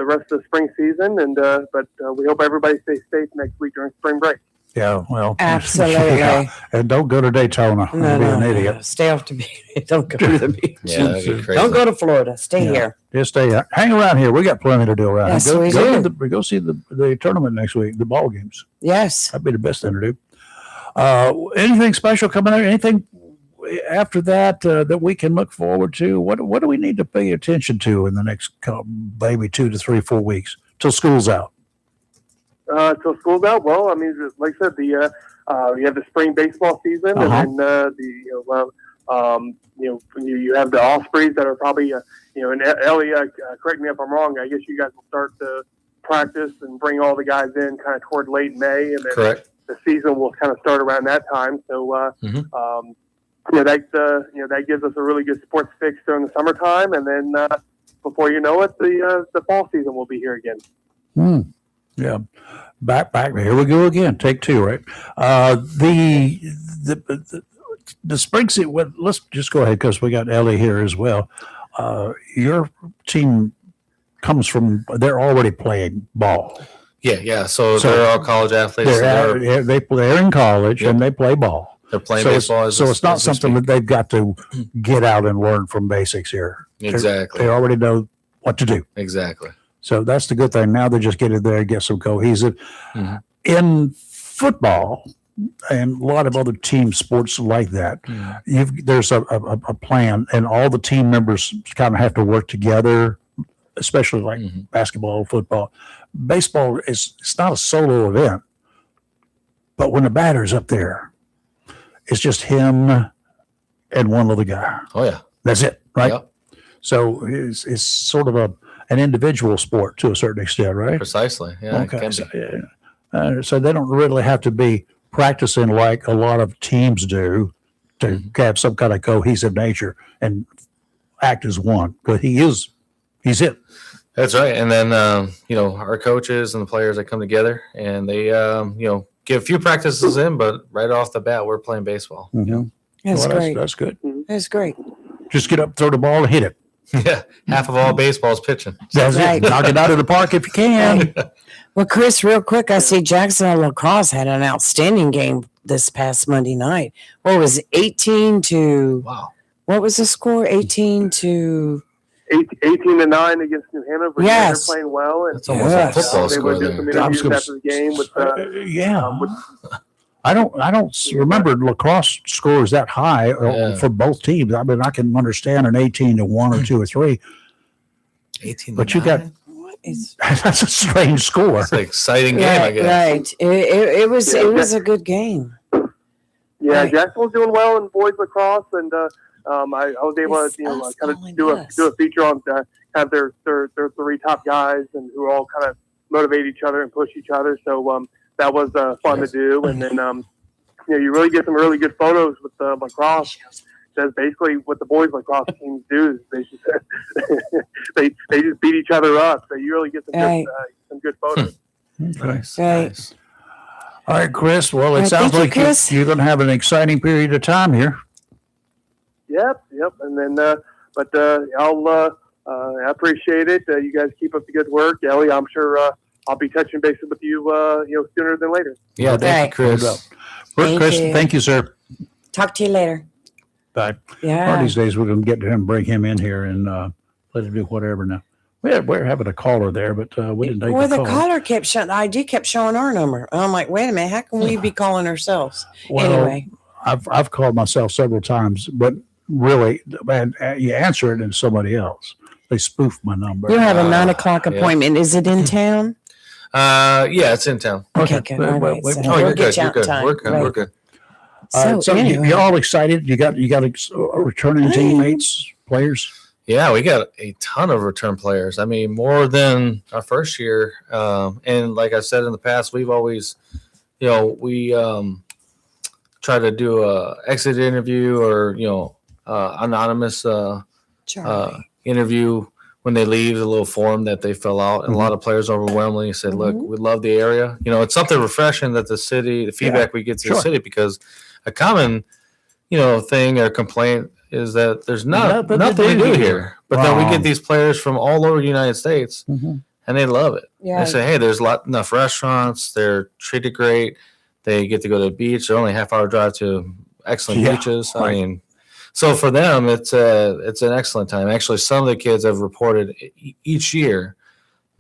rest of the spring season. And but we hope everybody stays safe next week during spring break. Yeah, well. Absolutely. Yeah. And don't go to Daytona. No, Be no, an no. idiot. Stay off the beach. Don't go to the beach. Yeah, that'd be crazy. Don't go to Florida. Stay Yeah. here. Just hang around here. We got plenty to do around Yes, here. we Go, do. go see the tournament next week, the ball games. Yes. That'd be the best thing to do. Anything special coming out? Anything after that that we can look forward to? What do we need to pay attention to in the next maybe 2 to 3, 4 weeks till school's out? Till school's out. Well, I mean, like I said, you have the spring baseball season, and then you have the Ospreys that are probably and Ellie, correct me if I'm wrong. I guess you guys will start to practice and bring all the guys in kind of toward late May, and then Correct. the season will kind of start around that time. So that gives us a really good sports fix during the summertime, and then before you know it, the fall season will be here again. Yeah, back. Here we go again. Take 2, right? The spring season. Well, let's just go ahead because we got Ellie here as well. Your team comes from. They're already playing ball. Yeah. So they're all college athletes. They're in college and they play ball. They're playing So baseball. it's not something that they've got to get out and learn from basics here. Exactly. They already know what to do. Exactly. So that's the good thing. Now they just get in there and get some cohesive. Mm-hmm. In football and a lot of other team sports like that, there's a plan, and all the team members kind of have to work together, especially like basketball, football. Baseball it's not a solo event, but when the batter's up there, it's just him and one other guy. Oh yeah. That's it, right? Yep. So it's sort of an individual sport to a certain extent, right? Precisely. Yeah. It Okay. can be. So they don't really have to be practicing like a lot of teams do to have some kind of cohesive nature and act as one, because he's it. That's right. And then, our coaches and the players that come together and they, get a few practices in, but right off the bat, we're playing baseball. Mm-hmm. That's great. That's good. That's great. Just get up, throw the ball, and hit it. Yeah. Half of all baseball is pitching. That's Right. it. Knock it out of the park if you can. Well, Chris, real quick, I see Jacksonville lacrosse had an outstanding game this past Monday night. What was it, 18 to? Wow. What was the score? 18 to. 18-9 against New Hanover. Yes. They're playing well. And It's almost Yes. a football they score were doing there. some interviews after the game with Yeah. with I don't remember lacrosse scores that high for both teams. I mean, I can understand an 18 to 1 or 2 or 3, 18. but you got What is? that's a strange score. It's an exciting game, I Right, guess. right. It was Yeah, it was a good game. Yeah, Right. Jacksonville's doing well in boys lacrosse, and I was able It's to us kind of calling do us. a feature on kind of their 3 top guys, and who all kind of motivate each other and push each other. So that was fun to do, and then you really get some really good photos with lacrosse. That's basically what the boys lacrosse teams do. Is they just they just beat each other up. So you really get some good photos. Nice. Right. Nice. All right, Chris. Well, it Right, sounds thank you, like Chris. you're going to have an exciting period of time here. Yep. And then, I appreciate it. You guys keep up the good work, Ellie. I'm sure I'll be touching base with you, sooner than later. Yeah, Okay. thank you, Chris. Thank Chris, you. thank you, sir. Talk to you later. Bye. One of Yeah. these days, we're going to get him, bring him in here, and let him do whatever now. We're having a caller there, but we didn't take Well, the the call. caller kept showing, the ID kept showing our number. I'm like, wait a minute, how can we be calling ourselves? Well, Anyway, I've called myself several times, but really, man, you answer it and somebody else. They spoof my number. you have a 9:00 yeah. appointment. Is it in town? Yeah, it's in town. Okay, good. All right. So Oh, we'll you're get good. you You're out in good. time. We're good. Right. We're good. So, anyway. you all excited? You got returning teammates, players. Yeah, we got a ton of return players. I mean, more than our first year. And like I said in the past, we've always, we try to do a exit interview or anonymous Charlie. interview when they leave, a little form that they fill out. And a lot of players overwhelmingly said, look, we love the area. It's something refreshing that the feedback we get to the city, because a common, thing or complaint is that there's nothing to do here. But then we get these players from all over the United States and they love it. Yeah. They say, hey, there's enough restaurants. They're treated great. They get to go to the beach. They're only a half-hour drive to excellent beaches. Right. I mean, so for them, it's an excellent time. Actually, some of the kids have reported each year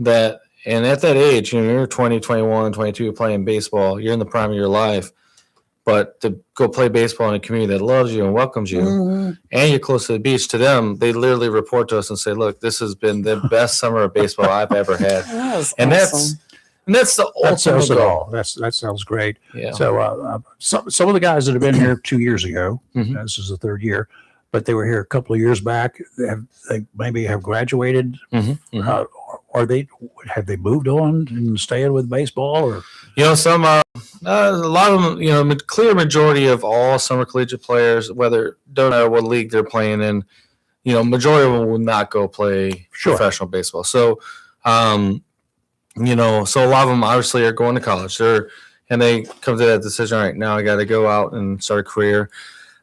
that, and at that age, you're 20, 21, 22, playing baseball. You're in the prime of your life. But to go play baseball in a community that loves you and welcomes you, and you're close to the beach, to them, they literally report to us and say, look, this has been the best summer of baseball I've ever had. And awesome. that's the That says ultimate it goal. all. That sounds great. Yeah. So some of the guys that have been here 2 years ago, Mhm. this is the third year, but they were here a couple of years back. They maybe have graduated. Mhm, mhm. Have they moved on and staying with baseball? Or Some a lot of them, clear majority of all summer collegiate players, don't matter what league they're playing in, majority of them will not go play professional baseball. So, so a lot of them obviously are going to college. And they come to that decision. All right, now I got to go out and start a career.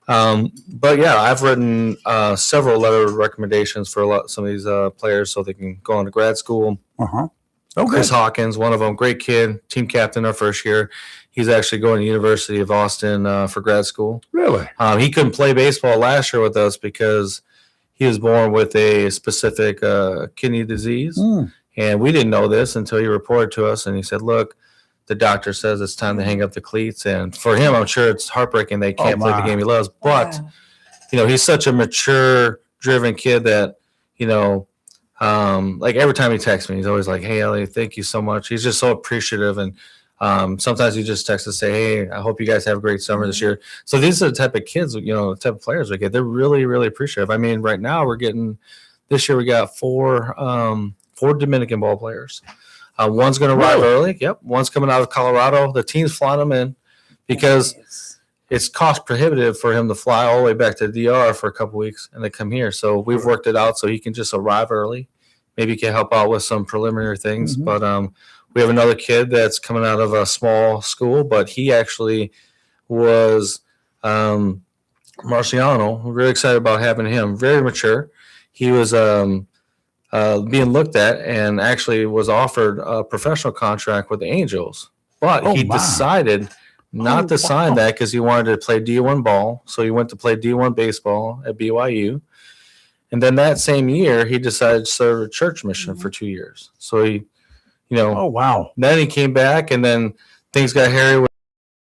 But yeah, I've written several letter of recommendations for some of these players so they can go on to grad school. Okay. Chris Hawkins, one of them, great kid, team captain our first year. He's actually going to University of Austin for grad school. Really? He couldn't play baseball last year with us because he was born with a specific kidney disease. And we didn't know this until he reported to us. And he said, look, the doctor says it's time to hang up the cleats. And for him, I'm sure it's heartbreaking they can't play the game he loves. But, he's such a mature, driven kid that, like every time he texts me, he's always like, hey, Ellie, thank you so much. He's just so appreciative. And sometimes he just texts to say, hey, I hope you guys have a great summer this year. So these are the type of kids, the type of players we get. They're really, really appreciative. I mean, right now this year we got four Dominican ball players. One's going to arrive early. Yep. One's coming out of Colorado. The team's flying them in because it's cost prohibitive for him to fly all the way back to the DR for a couple weeks and then come here. So we've worked it out so he can just arrive early. Maybe he can help out with some preliminary things. But we have another kid that's coming out of a small school, but he actually was Marciano. We're really excited about having him. Very mature. He was being looked at and actually was offered a professional contract with the Angels. But he decided not to sign that because he wanted to play D1 ball. So he went to play D1 baseball at BYU. And then that same year, he decided to serve a church mission for 2 years. So he, then he came back and then things got hairy with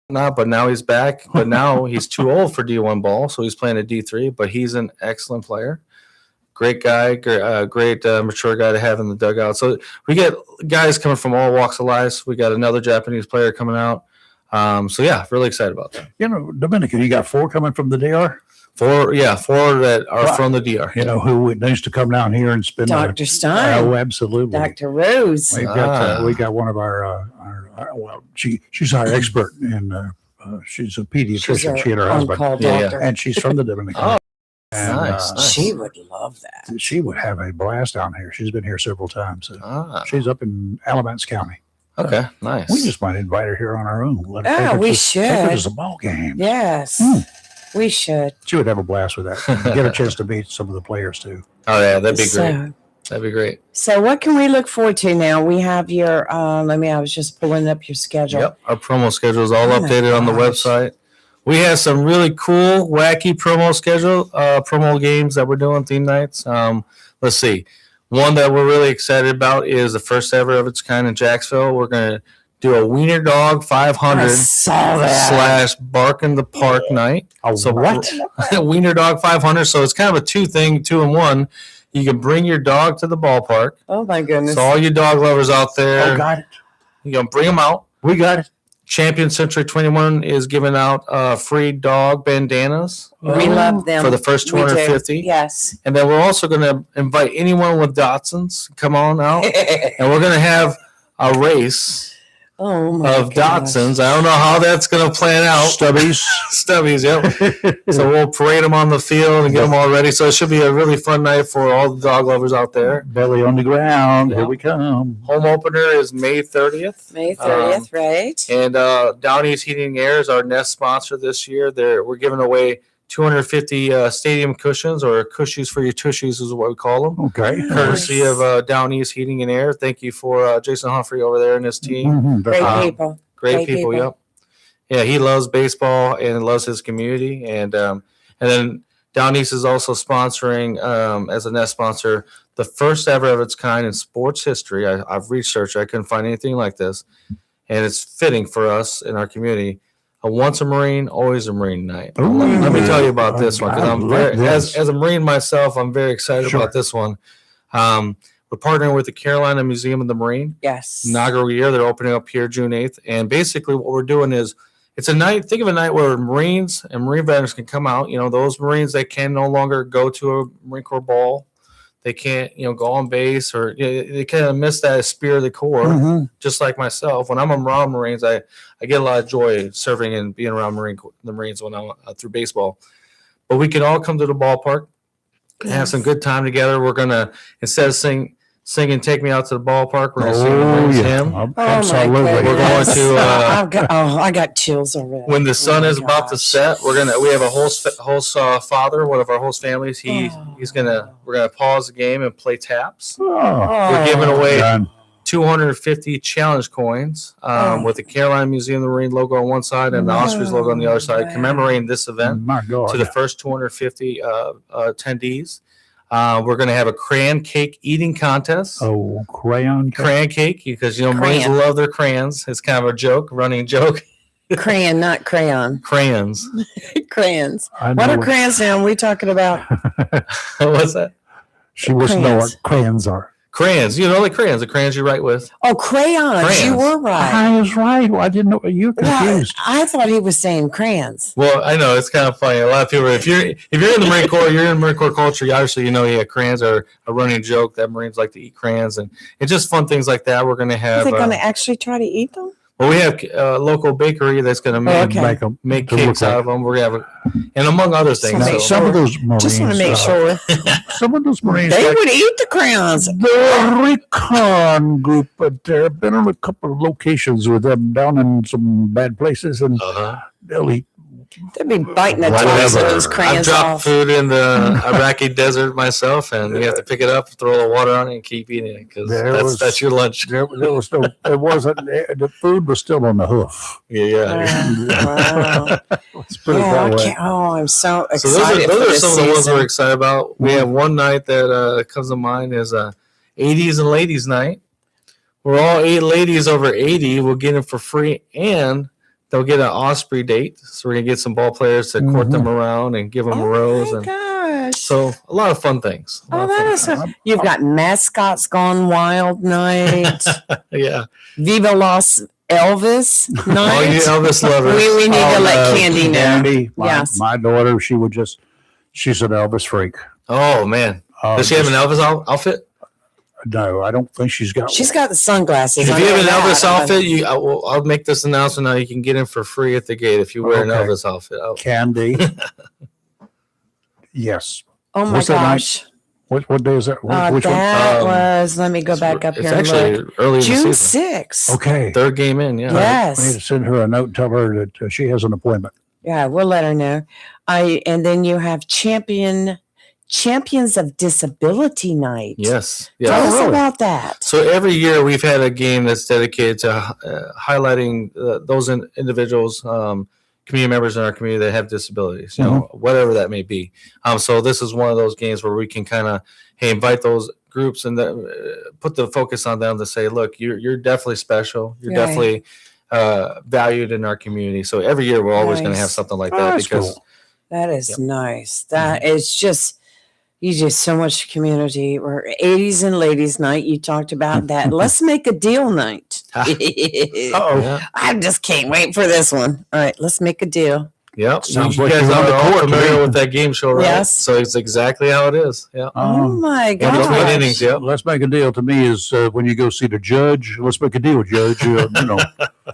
but now he's back. But now he's too old for D1 ball. So he's playing at D3, but he's an excellent player. Great guy, great mature guy to have in the dugout. So we get guys coming from all walks of life. We got another Japanese player coming out. So yeah, really excited about that. Dominican, you got 4 coming from the DR? 4 that are from the DR. Who needs to come down here and spend Dr. Stein. Oh, absolutely. Dr. Rose. We got one of our she's our expert and she's a pediatrician. She and her husband. And she's from the Dominican. And, nice. She would love that. She would have a blast down here. She's been here several times. She's up in Alamance County. Okay, nice. We just might invite her here on our own. Let her we take her to should. some ball game. Yes, we should. She would have a blast with that. Get a chance to meet some of the players too. Oh yeah, that'd be great. That'd be great. So what can we look forward to now? We have your, I was just pulling up your schedule. Yep, our promo schedule is all updated on the website. We have some really cool, wacky promo games that we're doing, theme nights. Let's see. One that we're really excited about is the first ever of its kind in Jacksonville. We're going to do a Wiener Dog I 500 saw that. / Bark in the Park night. So what? Wiener Dog 500. So it's kind of a 2-in-1. You can bring your dog to the ballpark. Oh my goodness. So all you dog lovers out there, Got it. you know, bring them out. We got it. Champion Century 21 is giving out free dog bandanas We love them. for the first We do. 250. Yes. And then we're also going to invite anyone with Datsuns. Come on out. And we're going to have a race Oh my of gosh. Datsuns. I don't know how that's going to plan out. Stubbies. Stubbies, yep. So we'll parade them on the field and get them all ready. So it should be a really fun night for all the dog lovers out there. Belly on the ground. Here we come. Home opener is May 30th. May 30th, right? And Down East Heating and Air is our nest sponsor this year. We're giving away 250 stadium cushions, or cushies for your tushies is what we call them. Okay. Courtesy of Down East Heating and Air. Thank you for Jason Humphrey over there and his team. Mhm. Great Um, people. Great people, yep. Yeah, he loves baseball and loves his community. And then Down East is also sponsoring, as a nest sponsor, the first ever of its kind in sports history. I've researched, I couldn't find anything like this. And it's fitting for us in our community. A once a Marine, always a Marine night. Ooh. Let me tell you about this one, because I I'm love this. as a Marine myself, I'm very excited Sure. about this one. We're partnering with the Carolina Museum of the Marine. Yes. Inaugural year, they're opening up here June 8th. And basically what we're doing is, it's a night, think of a night where Marines and Marine veterans can come out. You know, those Marines that can no longer go to a Marine Corps ball. They can't, go on base, or they kind of miss that spirit of the Corps. Mhm. Just like myself, when I'm around Marines, I get a lot of joy serving and being around the Marines when I'm through baseball. But we can all come to the ballpark and have some good time together. We're gonna, instead of singing "Take Me Out to the Ballpark," we're gonna sing the Marines hymn. Oh my Absolutely. goodness. We're going to, I got chills already. When the sun Oh is my about to gosh. set, we have a host father, one of our host families. We're gonna pause the game and play taps. Oh, We're giving away done. 250 challenge coins with the Carolina Museum of the Marine logo on one side and the Ospreys logo on the other side, Wow. commemorating this event My God. to the first 250 attendees. We're going to have a crayon cake eating contest. Oh, crayon. Crayon cake, because Marines Crayon. love their crayons. It's kind of a joke, running joke. Crayon, not crayon. Crayons. Crayons. I What know are crayons now? We talking about? What's that? She wants to know what crayons are. Crayons. The crayons. The crayons you write with. Oh, crayons. You Crayons. were right. I was right. Well, I didn't know. You're Well, confused. I thought he was saying crayons. Well, I know it's kind of funny. A lot of people, if you're in the Marine Corps, you're in Marine Corps culture. Obviously, crayons are a running joke that Marines like to eat crayons, and it's just fun things like that. We're going to Are have. they going to actually try to eat them? Well, we have a local bakery that's going to make okay. Make 'em make to look cakes out of them. We're going to have, and among other things. Now, Now, make some of those Marines. Just want to make sure. Some of those Marines. They like would eat the crayons. the recon group, but I've been in a couple of locations with them down in some bad places, and they'll eat. They'd be biting the Whatever. tops of those I've crayons dropped off. food in the Iraqi desert myself, and you have to pick it up, throw a little water on it, and keep eating it, because that's your lunch. There was no. It wasn't. The food was still on the hoof. Yeah. Wow. Let's put it that way. I'm so So excited. those for are this some of the ones season. we're excited about. We have one night that comes to mind is 80s and ladies night. We're all 8 ladies over 80. We'll get them for free, and they'll get an Osprey date. So we're gonna get some ball players to court them around and give them a rose, Oh my and gosh. so a lot of fun things. A lot Oh, of that fun is so, you've got mascots gone wild night. things. Yeah. Viva Los Elvis All night. you Elvis lovers. We need to let Candy know. Candy, Yes. my daughter, she's an Elvis freak. Oh man, does she have an Elvis outfit? No, I don't think she's got. She's got the sunglasses. If I you have know an that, Elvis but- outfit, I'll make this announcement now. You can get in for free at the gate if you wear an Okay. Elvis outfit. Candy. Yes. Oh my What's that night? gosh. What day is that? Which That one? was, let me go back up It's here and actually look. early in the June season. 6th. one? Okay. Third game in, yeah. Yes. We need to send her a note and tell her that she has an appointment. Yeah, we'll let her know. And then you have Champions of Disability Night. Yes. Tell Yeah. us really? about that. So every year we've had a game that's dedicated to highlighting those individuals, community members in our community that have disabilities, whatever that may be. So this is one of those games where we can kind of, invite those groups and put the focus on them to say, look, you're definitely special. You're definitely valued in our community. So every year we're always going to have something like that because cool. That is nice. That is just, you just so much community. Or 80s and ladies night. You talked about that. Let's make a deal night. Uh-oh. I just can't wait for this one. All right, let's make a deal. Yep. Sounds you like guys you're on the are all court, familiar man. with that game show, right? Yes. So it's exactly how it is. Yeah. Oh my In between gosh. innings, yep. Let's make a deal to me is when you go see the judge. Let's make a deal, Judge.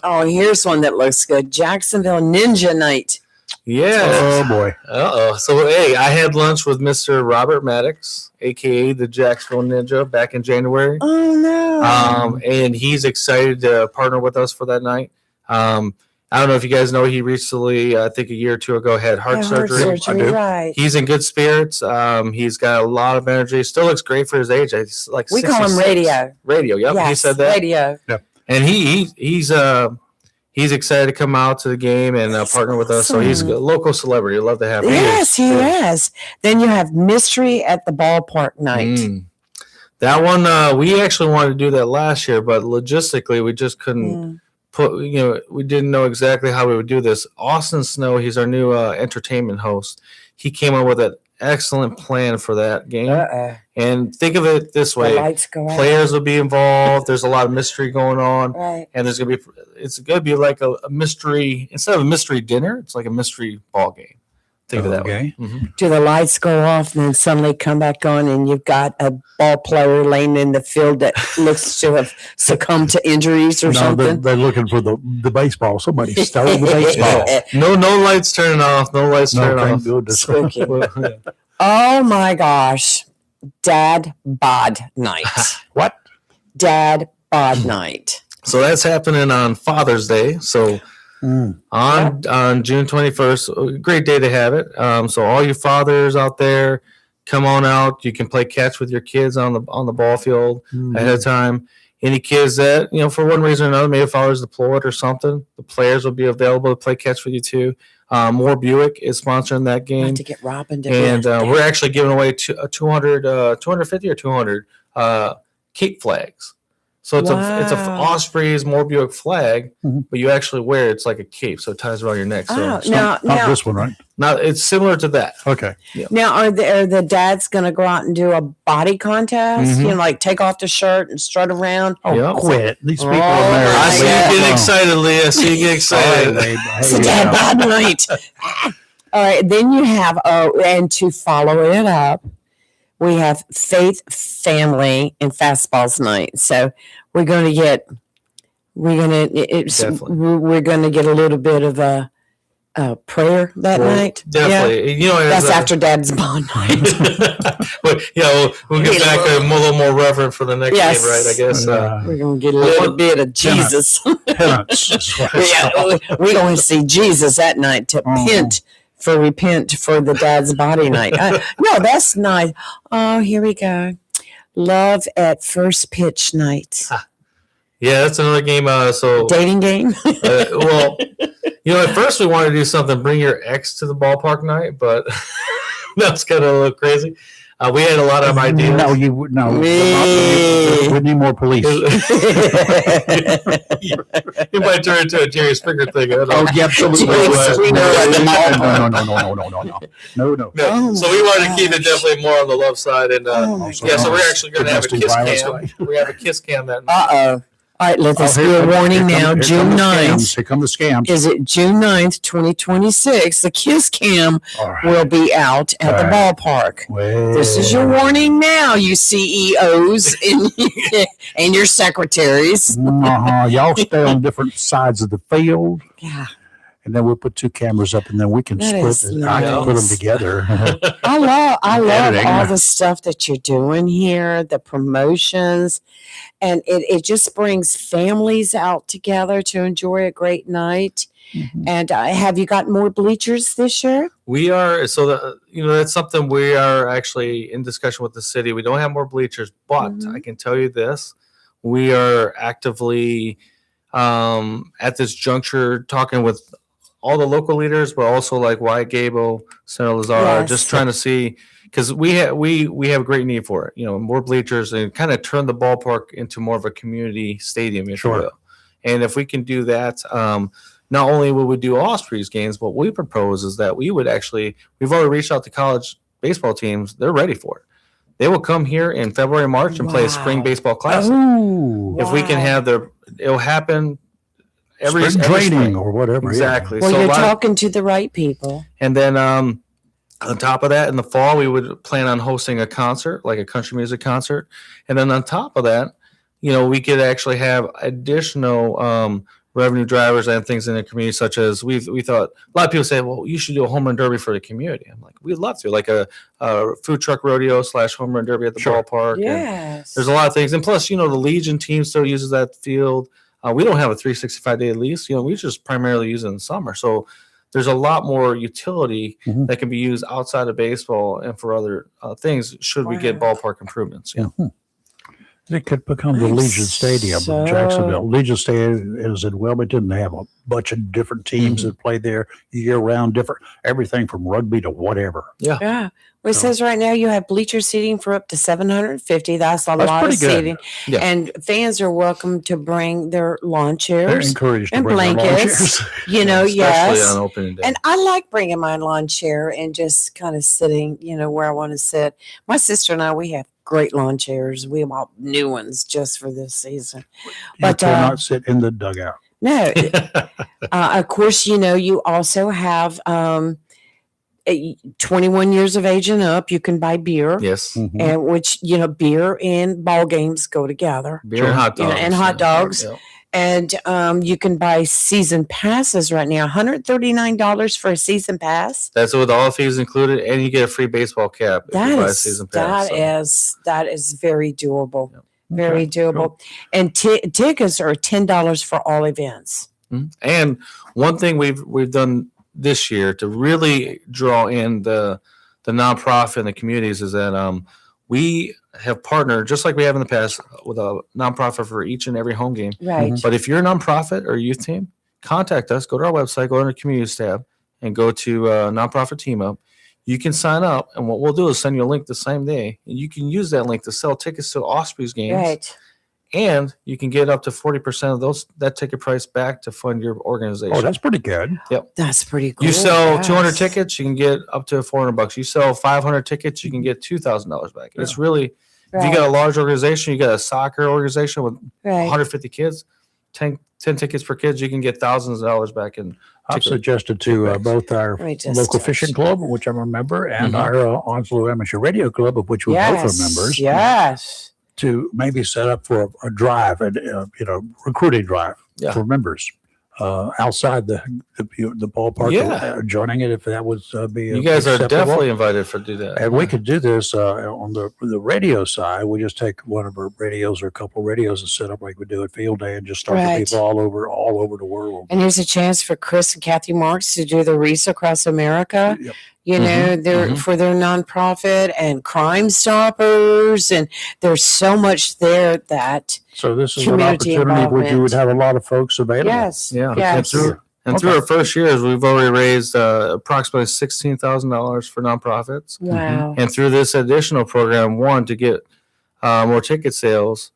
Oh, here's one that looks good. Jacksonville Ninja Night. Yeah. Oh boy. Uh-oh. So, hey, I had lunch with Mr. Robert Maddox, a.k.a. the Jacksonville Ninja, back in January. Oh no. And he's excited to partner with us for that night. I don't know if you guys know, he recently, I think a year or two ago, had heart surgery. I do. Right. He's in good spirits. He's got a lot of energy. Still looks great for his age. He's like We call him 66. Radio. Radio, yep. Yes, He said that. Radio. And he's excited to come out to the game and partner with us. So he's a local celebrity. I'd love to have him. Yes, he is. Then you have Mystery at the Ballpark Night. That one, we actually wanted to do that last year, but logistically, we just couldn't we didn't know exactly how we would do this. Austin Snow, he's our new entertainment host. He came up with an excellent plan for that game. And think of it this way. The lights go out. Players will be involved. There's a lot of mystery going on. Right. And it's going to be like a mystery, instead of a mystery dinner, it's like a mystery ball game. Think of it that way. Mm-hmm. Do the lights go off and then suddenly come back on and you've got a ball player laying in the field that looks to have succumbed to injuries or something? They're looking for the baseball. Somebody stole the baseball. No lights turning off. No lights turning off. Thank goodness. Spooky. Oh my gosh. Dad Bod Night. What? Dad Bod Night. So that's happening on Father's Day. So on June 21st, a great day to have it. So all you fathers out there, come on out. You can play catch with your kids on the ball field ahead of time. Any kids that, for one reason or another, maybe father's deployed or something, the players will be available to play catch with you too. Moore Buick is sponsoring that game. Not to get Robin to And we're actually giving away 250 or 200 Cape flags. So it's a Osprey's Moore Buick flag, but you actually wear it's like a cape, so it ties around your neck. So now, this one, right? now it's similar to that. Okay. Yeah. Now, are the dads going to go out and do a body contest? Like take off the shirt and strut around? Oh, Yep. quit! These people are Oh, married. I see you get excited, Lee. I see you get excited. It's a dad bod night. All right, then you have and to follow it up, we have Faith, Family, and Fastballs Night. So we're going to get a little bit of a prayer that night. Definitely. Yeah. That's after Dad's bond night. But we'll get back a little more reverent for the next game, right? I guess. We're going to get a little bit of Jesus. Penance. We're going to see Jesus that night to repent for the Dad's body night. No, that's nice. Oh, here we go. Love at First Pitch Night. Yeah, that's another game. Dating game? Well, at first we wanted to do something, bring your ex to the ballpark night, but that's kind of a little crazy. We had a lot of ideas. No, we need more police. You might turn into a Jerry Springer thing. Yeah, absolutely. No. No. So we wanted to keep it definitely more on the love side, and so we're actually going to have a kiss cam. We have a kiss cam that night. Uh-oh. All right, let's be a warning now. June 9th. Here come the scams. Is it June 9th, 2026? The Kiss Cam will be out at the ballpark. This is your warning now, you CEOs and your secretaries. Y'all stay on different sides of the field. Yeah. And then we'll put two cameras up, and then we can split it. I can put them together. I love Editing. all the stuff that you're doing here, the promotions, and it just brings families out together to enjoy a great night. And have you got more bleachers this year? We are, so that's something we are actually in discussion with the city. We don't have more bleachers, but I can tell you this: we are actively at this juncture talking with all the local leaders, but also like Wyatt Gable, Senator Lazar, just trying to see, because we have a great need for it. More bleachers and kind of turn the ballpark into more of a community stadium, if you will. And if we can do that, not only will we do Ospreys games, what we propose is that we've already reached out to college baseball teams. They're ready for it. They will come here in February, March and play a spring baseball classic. Oh, if we can have it'll happen every training spring. or whatever. Exactly. Well, So you're talking to the right people. and then on top of that, in the fall, we would plan on hosting a concert, like a country music concert. And then on top of that, we could actually have additional revenue drivers and things in the community, such as we thought a lot of people say, well, you should do a home run derby for the community. I'm like, we'd love to, like a food truck rodeo / home run derby at the ballpark. Yes. And there's a lot of things. And plus, the Legion team still uses that field. We don't have a 365-day lease. We just primarily use it in the summer. So there's a lot more utility that can be used outside of baseball and for other things should we get ballpark improvements. It could become the Legion Stadium in Jacksonville. Legion Stadium is in Wilmington. They have a bunch of different teams that play there year round, everything from rugby to whatever. Yeah. Well, it says right now you have bleacher seating for up to 750. That's a lot of seating. Yeah. And fans are welcome to bring their lawn They're chairs encouraged to and bring their lawn blankets. chairs. Especially yes. on opening day. And I like bringing my lawn chair and just kind of sitting, where I want to sit. My sister and I, we have great lawn chairs. We bought new ones just for this season. But cannot sit in the dugout. No. Of course, you also have 21 years of age and up. You can buy beer. Yes. And which, beer and ball games go together. Beer and hot dogs. And hot dogs. Yeah. And you can buy season passes right now. $139 for a season pass. That's with all fees included, and you get a free baseball cap if you buy a season pass. That is very doable. Yep. Very doable. Cool. And tickets are $10 for all events. And one thing we've done this year to really draw in the nonprofit and the communities is that we have partnered, just like we have in the past, with a nonprofit for each and every home game. Right. But if you're a nonprofit or a youth team, contact us. Go to our website, go to the communities tab, and go to nonprofit team up. You can sign up, and what we'll do is send you a link the same day, and you can use that link to sell tickets to Ospreys games. Right. And you can get up to 40% of that ticket price back to fund your organization. Oh, that's pretty good. That's pretty cool. You sell Yes. 200 tickets, you can get up to $400. You sell 500 tickets, you can get $2,000 back. Yeah. It's really, if Right. you got a large organization, you got a soccer organization with Right. 150 kids, 10 tickets per kid, you can get thousands of dollars back in. I've ticket suggested to kickbacks. both our Let me just local touch. fishing club, which I'm a member, and Mhm. our Onslow Amateur Radio Club, of which we both are members, Yes. to maybe set up for a drive, and recruiting drive Yeah. for members outside the ballpark, Yeah. joining it if that would be. You guys are acceptable. definitely invited to do that. And we could do this on the radio side. We just take one of our radios or a couple of radios and set up like we do at Field Day, and just start Right. the people all over the world. And here's a chance for Chris and Kathy Marks to do the Wreaths Across America. Yep. They're for their nonprofit and Crime Stoppers, and there's so much there that So this is an Community opportunity where you would involvement. have a lot of folks available. yes, Yeah. yes. And through our first years, we've already raised approximately $16,000 for nonprofits. Wow. And through this additional program, to get more ticket sales,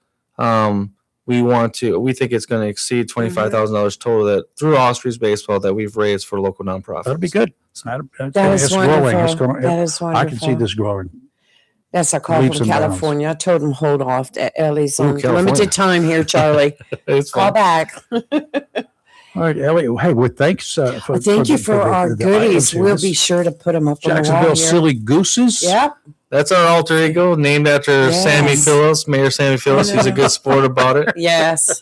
we think it's going to exceed $25,000 total that through Ospreys baseball that we've raised for local nonprofits. That'd be good. That is it's wonderful. growing. It's growing. That is wonderful. I can see this growing. That's a call leaps from and bounds. California. I told him hold off. Ellie's on California. limited time here, Charlie. It's Call fun. back. All right, Ellie. Hey, well, thanks. Well, thank you for our the goodies. items here. We'll This be sure to put them up on the wall Jacksonville here. Silly Gooses. Yep. That's our alter ego, named after Sammy Yes. Phillips, Mayor Sammy Phillips. He's a good sport about it. Yes.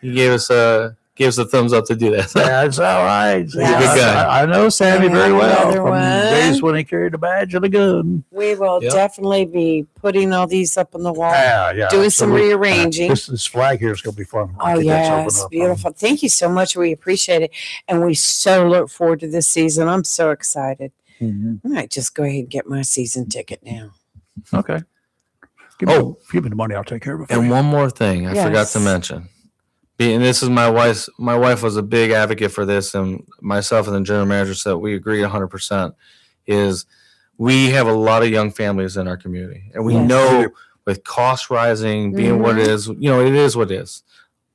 He gave us a thumbs up to do that. That's all right. He's a good guy. I know Sammy very well Another from one. days when he carried a badge and a gun. We will Yep. definitely be putting all these up on the wall. Yeah. Doing some we- rearranging. This flag here is going to be fun. Oh, yes. Beautiful. Thank you so much. We appreciate it. And we so look forward to this season. I'm so excited. Mhm. I might just go ahead and get my season ticket now. Okay. Give me the money. I'll take care of it. for And you. one more thing I forgot to Yes. mention. And this is my wife. My wife was a big advocate for this, and myself and the general manager said we agree 100%. Is we have a lot of young families in our community, and we Yes. know with cost rising being what it is, it is what it is.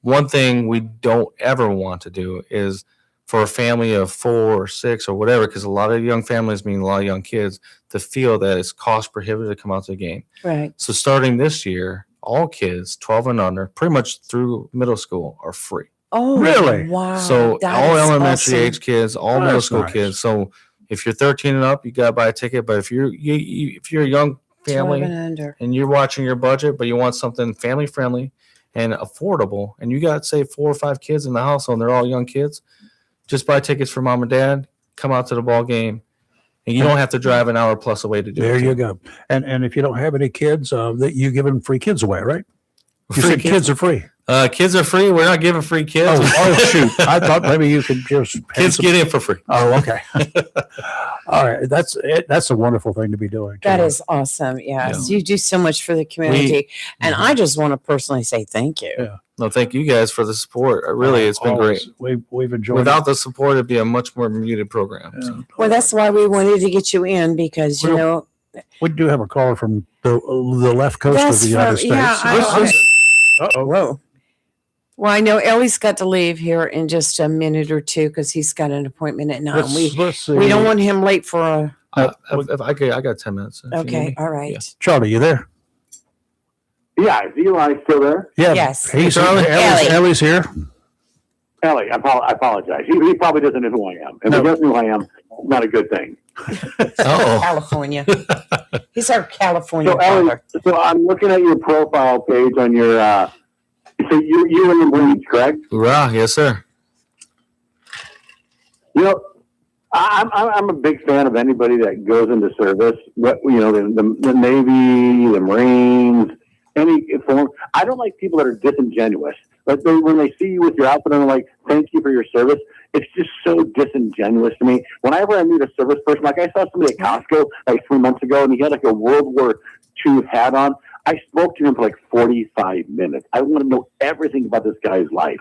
One thing we don't ever want to do is for a family of 4 or 6 or whatever, because a lot of young families mean a lot of young kids, to feel that it's cost prohibitive to come out to the game. Right. So starting this year, all kids 12 and under, pretty much through middle school, are free. Oh, Really? Wow. So that all is elementary awesome. age kids, all Oh, middle that's school nice. kids. So if you're 13 and up, you got to buy a ticket. But if you're if you're a young 12 family and under. and you're watching your budget, but you want something family friendly and affordable, and you got say 4 or 5 kids in the household, and they're all young kids, just buy tickets for mom and dad. Come out to the ball game, and you don't have to drive an hour plus away to do it. There you go. And if you don't have any kids, that you give them free kids away, right? You Free said kids are free. Kids are free. We're not giving free kids. Oh, shoot. I thought maybe you could just have Kids some- get in for free. Oh, okay. All right. That's it. That's a wonderful thing to be doing. That too. is awesome. Yes. You do so much for the community. And I just want to personally say thank you. Yeah. No, thank you guys for the support. Really, it's been great. Always. We've enjoyed Without the support, it'd be a much more muted program. it. So. Well, that's why we wanted to get you in because, you know, We do have a caller from the left coast of That's the United from- States. yeah, Uh-oh. whoa. Well, I know Ellie's got to leave here in just a minute or two because he's got an appointment at 9. Let's see. We don't want him late for a. If I got 10 minutes. if you need Okay. me. All right. Yeah. Charlie, you there? Yeah, is Eli still there? Yeah. Yes. He's Charlie? Ellie's here. Ellie, I apologize. He probably doesn't know who I am. If No. he doesn't know who I am, not a good thing. Uh-oh. California. He's our California So, Ellie, father. so I'm looking at your profile page on your. So you in the Marines, correct? Hoorah. Yes, sir. You know, I'm a big fan of anybody that goes into service. What the Navy, the Marines, any form. I don't like people that are disingenuous. But when they see you with your outfit and they're like, "Thank you for your service," it's just so disingenuous to me. Whenever I meet a service person, like I saw somebody at Costco like 3 months ago, and he had like a World War II hat on. I spoke to him for like 45 minutes. I want to know everything about this guy's life.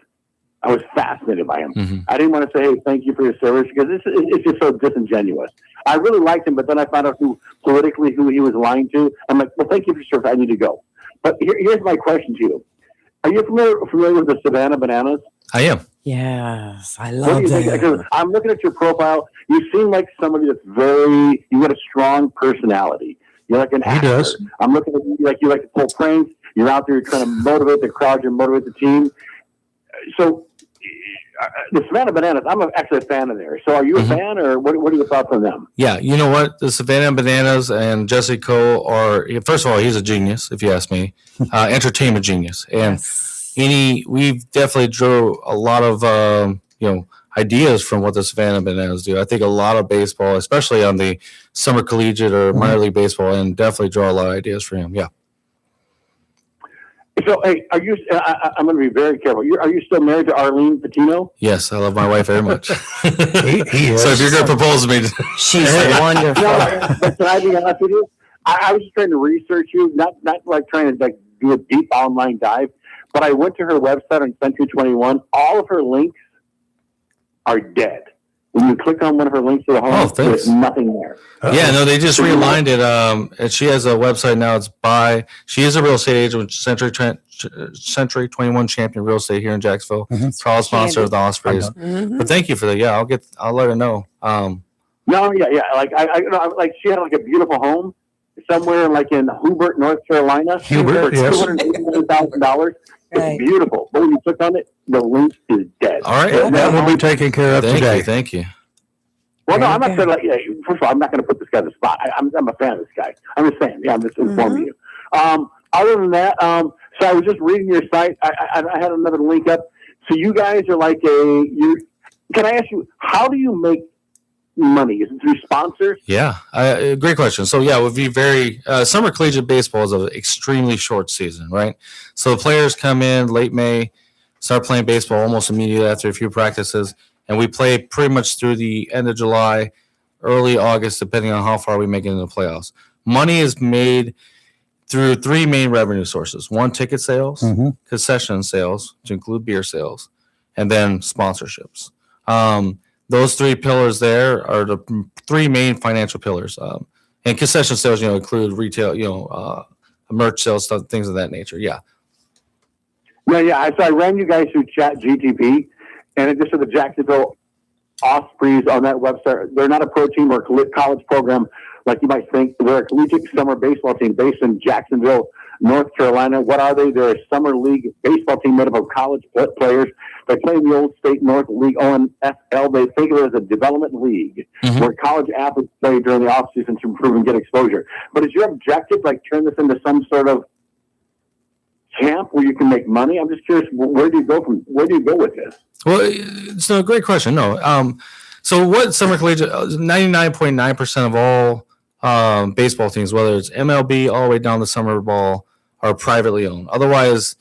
I was fascinated by him. Mm-hmm. I didn't want to say, "Hey, thank you for your service," because it's just so disingenuous. I really liked him, but then I found out who he was lying to. I'm like, "Well, thank you for your service. I need to go." But here's my question to you: are you familiar with the Savannah Bananas? I am. Yes. I What do love you think? Because that. I'm looking at your profile. You seem like somebody that's you got a strong personality. You're like an actor. does. I'm looking at you like to pull pranks. You're out there trying to motivate the crowd. You motivate the team. So the Savannah Bananas, I'm actually a fan of theirs. So are you a fan, or what are your thoughts on them? Yeah, you know what? The Savannah Bananas and Jesse Cole are, first of all, he's a genius, if you ask me, entertainment genius. And we've definitely drew a lot of, ideas from what the Savannah Bananas do. I think a lot of baseball, especially on the summer collegiate or minor league baseball, and definitely draw a lot of ideas for him. Yeah. So, hey, are you? I'm going to be very careful. Are you still married to Arlene Patino? Yes, I love my wife very much. He is. So if you're going to propose to me, She's wonderful. But can I be honest with you? I was just trying to research you, not like trying to do a deep online dive. But I went to her website on Century 21. All of her links are dead. When you click on one of her links to the home, there's nothing there. yeah, no, they just realigned it. And she has a website now. She is a real estate agent with Century 21 champion real estate here in Jacksonville. Proud sponsor of the Ospreys. But thank you for that. Yeah, I'll let her know. No, yeah. Like like she had like a beautiful home somewhere in Hubert, North Carolina. Hubert, for yes. $281,000. Right. It's beautiful. But when you click on it, the link is dead. All right. That will be taken care of today. Thank you. Well, no, I'm not going to. First of all, I'm not going to put this guy on the spot. I'm a fan of this guy. I'm just saying. Yeah, I'm just informing you. Other than that, so I was just reading your site. I had another link up. So you guys are like Can I ask you, how do you make money? Is it through sponsors? Yeah, great question. So yeah, it would be very summer collegiate baseball is an extremely short season, right? So the players come in late May, start playing baseball almost immediately after a few practices, and we play pretty much through the end of July, early August, depending on how far we make it into the playoffs. Money is made through 3 main revenue sources: one, ticket sales, concession sales, to include beer sales, and then sponsorships. Those 3 pillars there are the 3 main financial pillars. And concession sales, include retail, merch sales, stuff, things of that nature. Yeah. No, yeah. So I ran you guys through Chat GTP, and it just said the Jacksonville Ospreys on that website. They're not a pro team or a college program like you might think. They're a collegiate summer baseball team based in Jacksonville, North Carolina. What are they? They're a summer league baseball team made up of college players. They play in the old State North League, ONFL. They think of it as a development league where college athletes play during the offseason to improve and get exposure. But is your objective turn this into some sort of camp where you can make money? I'm just curious, where do you go with this? Well, it's a great question. No. So what summer collegiate, 99.9% of all baseball teams, whether it's MLB all the way down to summer ball, are privately owned. Otherwise,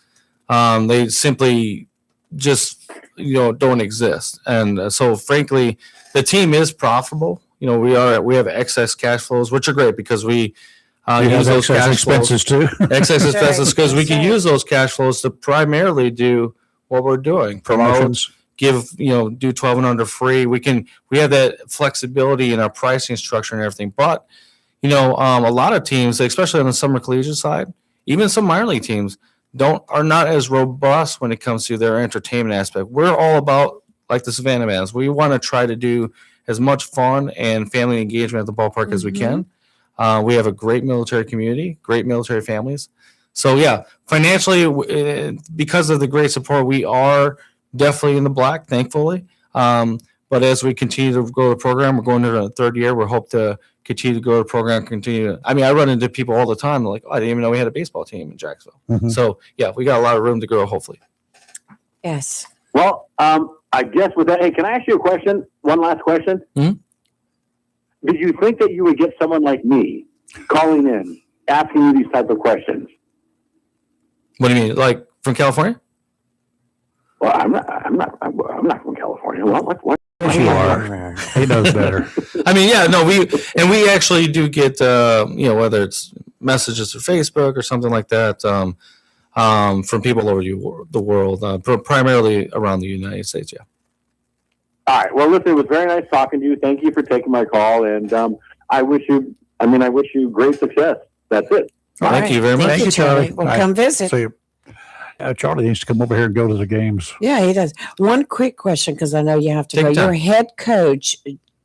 they simply just don't exist. And so frankly, the team is profitable. We have excess cash flows, which are great because we use those cash expenses flows, too. excess expenses, because we can use those cash flows to primarily do what we're doing, Promotions. do 12 and under free. We have that flexibility in our pricing structure and everything. But a lot of teams, especially on the summer collegiate side, even some minor league teams, are not as robust when it comes to their entertainment aspect. We're all about, like the Savannah Bans, we want to try to do as much fun and family engagement at the ballpark as we can. We have a great military community, great military families. So yeah, financially, because of the great support, we are definitely in the black, thankfully. But as we continue to grow the program, we're going into the third year. We hope to continue to grow the program. I run into people all the time. They're like, I didn't even know we had a baseball team in Jacksonville. So yeah, we got a lot of room to grow, hopefully. Yes. Well, I guess with that, hey, can I ask you a question? One last question. Mm-hmm. Did you think that you would get someone like me calling in, asking you these type of questions? What do you mean, like from California? Well, I'm not from California. What? Yes, you are. He knows better. we actually do get whether it's messages through Facebook or something like that from people all over the world, primarily around the United States. Yeah. All right. Well, listen, it was very nice talking to you. Thank you for taking my call, and I wish you great success. That's it. Thank you very much. Thank you, Charlie. Well, come visit. So Charlie needs to come over here and go to the games. Yeah, he does. One quick question, because I know you have to Take go. time. Your head coach,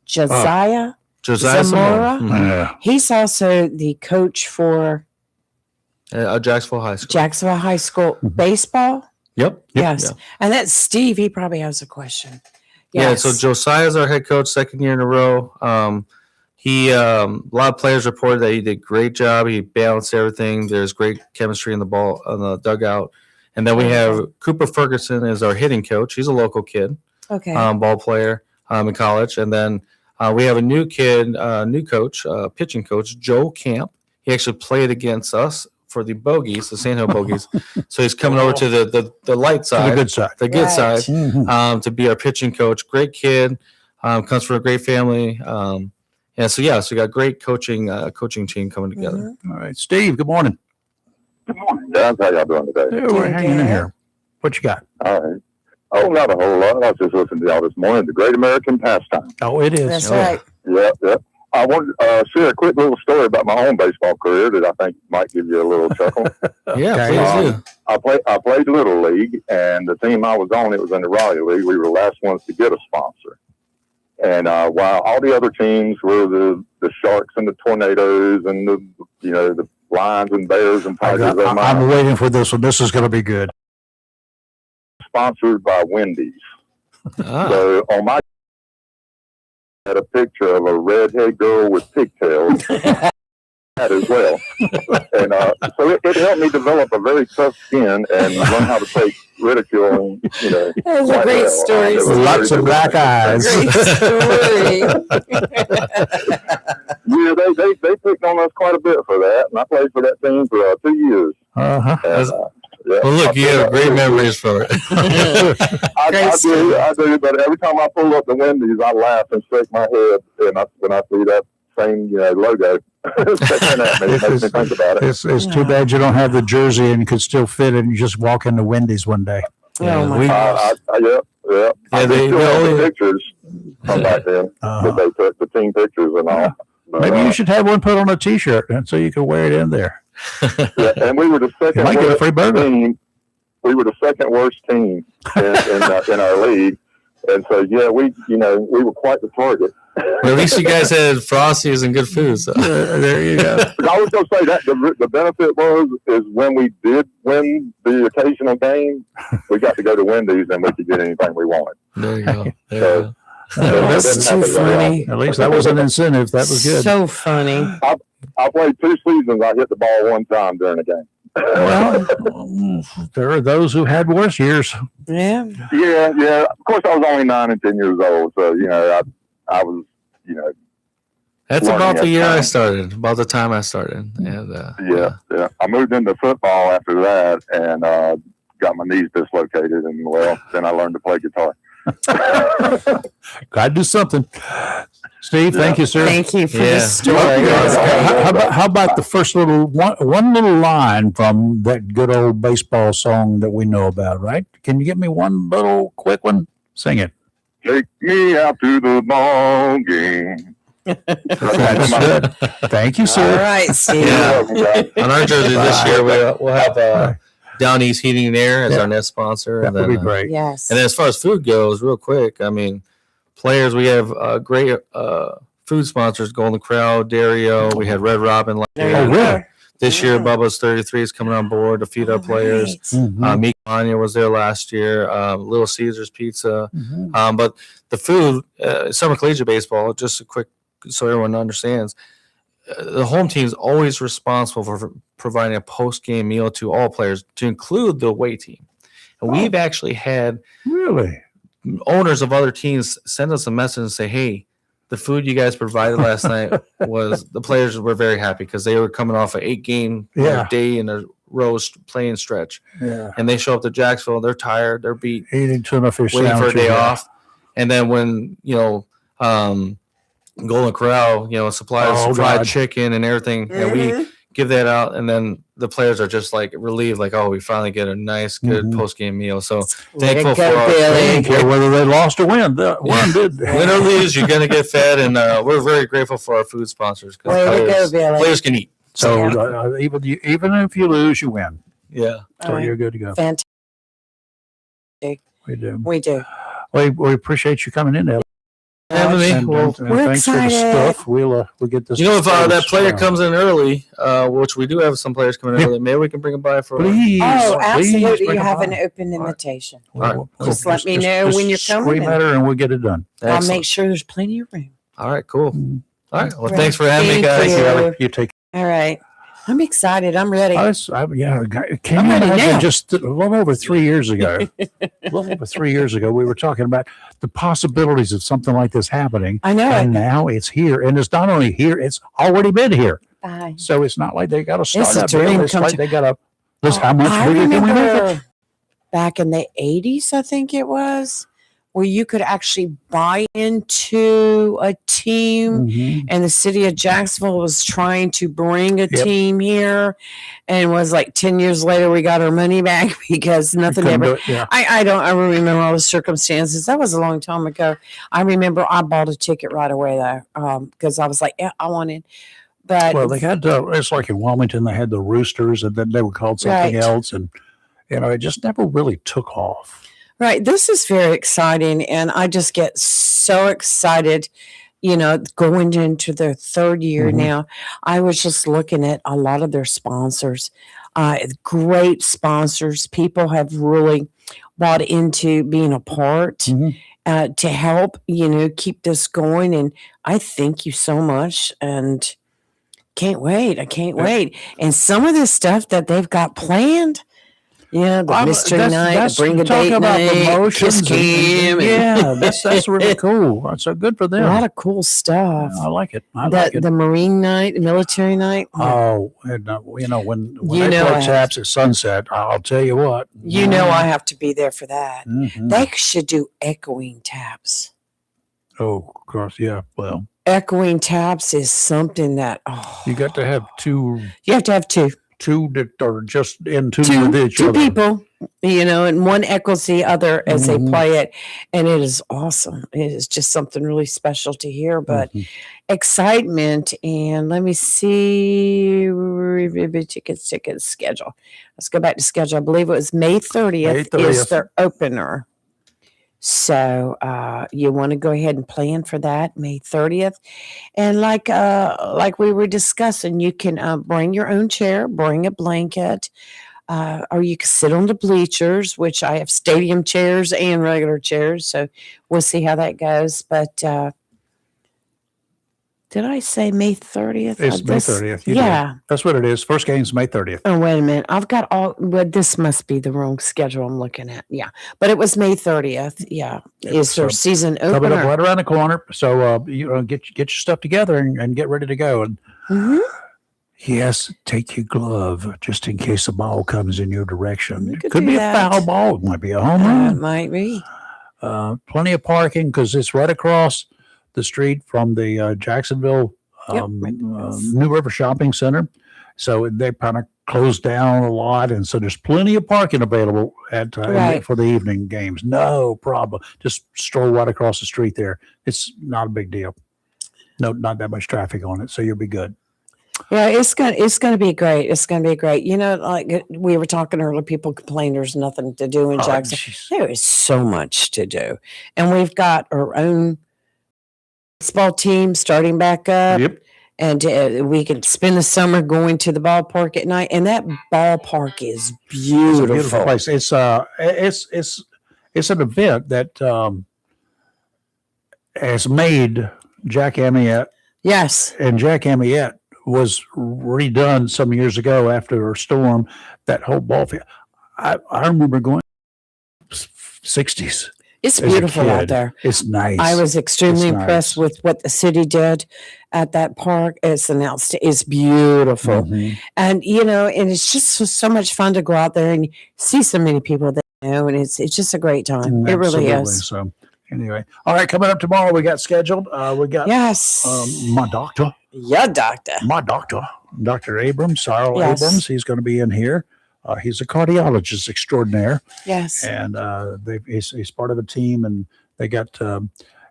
Josiah Josiah Zamora, Yeah. he's also the coach for Jacksonville High School. Jacksonville High School baseball. Yep. Yes. Yeah. And that's Steve. He probably has a question. Yeah, Yes. so Josiah's our head coach, second year in a row. A lot of players reported that he did a great job. He balanced everything. There's great chemistry in the dugout. And then we have Cooper Ferguson as our hitting coach. He's a local kid, Okay. ball player in college. And then we have a new kid, new coach, pitching coach, Joel Camp. He actually played against us for the Bogies, the Sand Hill Bogies. So he's coming over to the light side, The good side. the good Right. side, to be our pitching coach. Great kid, comes from a great family. So we got great coaching team coming together. All right. Steve, good morning. Good morning, guys. How y'all doing today? Yeah, we're hanging in here. What you got? All right. Oh, not a whole lot. I was just listening to y'all this morning. The Great American Pastime. Oh, it is. That's Oh, right. Yep. I wanted to share a quick little story about my own baseball career that I think might give you a little chuckle. Yeah, Okay. please do. I played Little League, and the team I was on, it was in the Raleigh League. We were the last ones to get a sponsor. And while all the other teams were the Sharks and the Tornadoes and the Lions and Bears and Tigers, I'm waiting for this one. This is going to be good. sponsored by Wendy's. Ah. So on my had a picture of a redhead girl with pigtails that as well. And so it helped me develop a very tough skin and learn how to take ridicule. That was a great story. It was Lots very of black eyes. Great story. Yeah, they picked on us quite a bit for that, and I played for that team for 2 years. Uh-huh. And, yeah, Well, look, you have great memories for it. I do, but every time I pull up the Wendy's, I laugh and shake my head, and when I see that same logo sticking at me, it makes me think about it. It's too bad you don't have the jersey and could still fit it and you just walk into Wendy's one day. Oh, my we- gosh. Yeah. Yeah, I they still have only- the pictures from back then that they took, the team pictures and all. But, Maybe you should have one put on a T-shirt, and so you can wear it in there. yeah, and we were the You second might get a worst free burger. team. We were the second worst team in our league, and so yeah, we were quite the target. Well, at least you guys had Frosties and good food. So. There you go. But I was going to say that the benefit is when we did win the occasional game, we got to go to Wendy's and we could get anything we wanted. There you go. There you So, go. That's doesn't too happen very funny. At least that was an incentive. That was good. So funny. I played 2 seasons. I hit the ball 1 time during a game. Well, there are those who had worse years. Yeah. Yeah. Of course, I was only 9 and 10 years old, so I was, That's learning about the at year I time. started, about the time I started. And yeah. I moved into football after that and got my knees dislocated, and then I learned to play guitar. Got to do something. Steve, thank you, sir. Thank you for Yeah. the story. Okay, That's great. how about the first one little line from that good old baseball song that we know about, right? Can you get me one little quick one? Sing it. Take me out to the ball game. That's good. Thank you, All sir. right, Steve. Yeah. Yeah. on our jersey this year, we'll have Down East Heating and Air as Yeah. our net sponsor. That And would then, be great. Yes. and then as far as food goes, real quick, I mean, players, we have great food sponsors, Golden Crow, Dario. We had Red Robin last There year. you Oh, go. really? This year, Yeah. Bubba's 33 is coming on board to feed our players. Right. Mhm. Meek Mania was there last year. Little Caesars Pizza. Mhm. But the food, summer collegiate baseball, just a quick so everyone understands, the home team is always responsible for providing a post-game meal to all players, to include the away team. And we've actually had Really? owners of other teams send us a message and say, hey, the food you guys provided last night was, the players were very happy because they were coming off an 8-game Yeah. day in a row playing stretch. Yeah. And they show up to Jacksonville, they're tired, they're beat, Eating tuna fish waiting for a sandwiches. day off. And then when, Golden Corral, supplies Oh, fried God. chicken and everything, and we give that out, and then the players are just like relieved, like, oh, we finally get a nice, good Mhm. post-game meal. So Way to thankful go, for our Billy. They didn't care whether they lost or win. One did. win or lose, you're gonna get fed, and we're very grateful for our food sponsors Way to go, because Billy. players can eat. So Yeah. even if you lose, you win. Yeah. So All right. you're good to go. Fantastic. We do. We do. We appreciate you coming in, Ellie. Having me. And, Well, and we're thanks for the excited. stuff. We'll get this. if that player started. comes in early, which we do have some players coming in early, maybe we can bring them by for. Please. Oh, please absolutely. bring You them have by. an open All right. invitation. All right, We'll- Just let me know when you're coming Scream in. at her and we'll get it done. I'll Excellent. make sure there's plenty of room. All right, cool. Mm. All right. Well, Right. thanks for having me, Thank guys. you. Ellie, you take. All right. I'm excited. I'm ready. Yeah, can you I'm ready imagine now. just a little over 3 years ago? We were talking about the possibilities of something like this happening, I know and it. now it's here. And it's not only here; it's already been here. Bye. So it's not like they got to start It's a up. dream It's come like true. they got to. This Oh, how much I bigger can we make it? remember back in the 80s, I think it was, where you could actually buy into a team. Mhm. And the city of Jacksonville was trying to bring a Yep. team here, and was like 10 years later we got our money back because nothing Couldn't ever. do it, yeah. I don't remember all the circumstances. That was a long time ago. I remember I bought a ticket right away though, because I was like, yeah, I wanted. But Well, they had it's like in Wilmington, they had the Roosters, and then they were called something Right. else, and it just never really took off. right, this is very exciting, and I just get so excited. Going into their 3rd year Mhm. now. I was just looking at a lot of their sponsors, great sponsors. People have really bought into being a part Mhm. to help, keep this going. And I thank you so much, and can't wait. I can't wait. And some of the stuff that they've got planned. Yeah, the mystery night, the bring a talk date about night, promotions kiss cam. yeah, that's really cool. So good for A them. lot of cool stuff. I like it. I like it. The Marine night, the military night. Oh, and when You they know I play have taps at sunset, I'll tell you what. I have to be there for that. Mhm. They should do echoing taps. Oh, of course, yeah. Well, Echoing taps is something that you got to have two you have to have two that are just in tune with each two other. people. and one echoes the other as Mhm. they play it. And it is awesome. It is just something really special to hear, but Mhm. excitement. And let me see, tickets, schedule. Let's go back to schedule. I believe it was May 30th, May is 30th. their opener. So you want to go ahead and plan for that, May 30th. And like we were discussing, you can bring your own chair, bring a blanket, or you can sit on the bleachers, which I have stadium chairs and regular chairs. So we'll see how that goes. But did I say May 30th? It's May 30th. You did. Yeah. That's what it is. First game's May 30th. Oh, wait a minute. I've got well, this must be the wrong schedule I'm looking at. Yeah. But it was May 30th. Yeah. Is their So, season Coming up opener. right around the corner. So get your stuff together and get ready to go. And Mhm. yes, take your glove just in case a ball comes in your direction. You It could could do be that. a foul ball. It might be a home It run. might be. Plenty of parking because it's right across the street from the Jacksonville Yep, right across. New River Shopping Center. So they kind of closed down a lot, and so there's plenty of parking available Right. for the evening games. No problem. Just stroll right across the street there. It's not a big deal. No, not that much traffic on it, so you'll be good. Yeah, it's gonna be great. It's gonna be great. Like we were talking earlier, people complain there's nothing to do in Oh, Jackson. jeez. There is so much to do, and we've got our own baseball team starting back up. Yep. And we can spend the summer going to the ballpark at night, and that ballpark is It's a beautiful beautiful. place. It's an event that has made Jack Amiette, Yes, and Jack Amiette was redone some years ago after a storm. That whole ball field, I remember going 60s. it's As a beautiful out kid. there. It's nice. I was extremely It's impressed nice. with what the city did at that park. It's beautiful. Mhm. And and it's just so much fun to go out there and see so many people that and it's just a great time. It really Absolutely. is. So anyway, all right, coming up tomorrow, we got scheduled. We got Yes. my doctor, Doctor. Dr. Abrams, Cyril Yes. Abrams. He's going to be in here. He's a cardiologist extraordinaire, Yes. and he's part of a team, and they got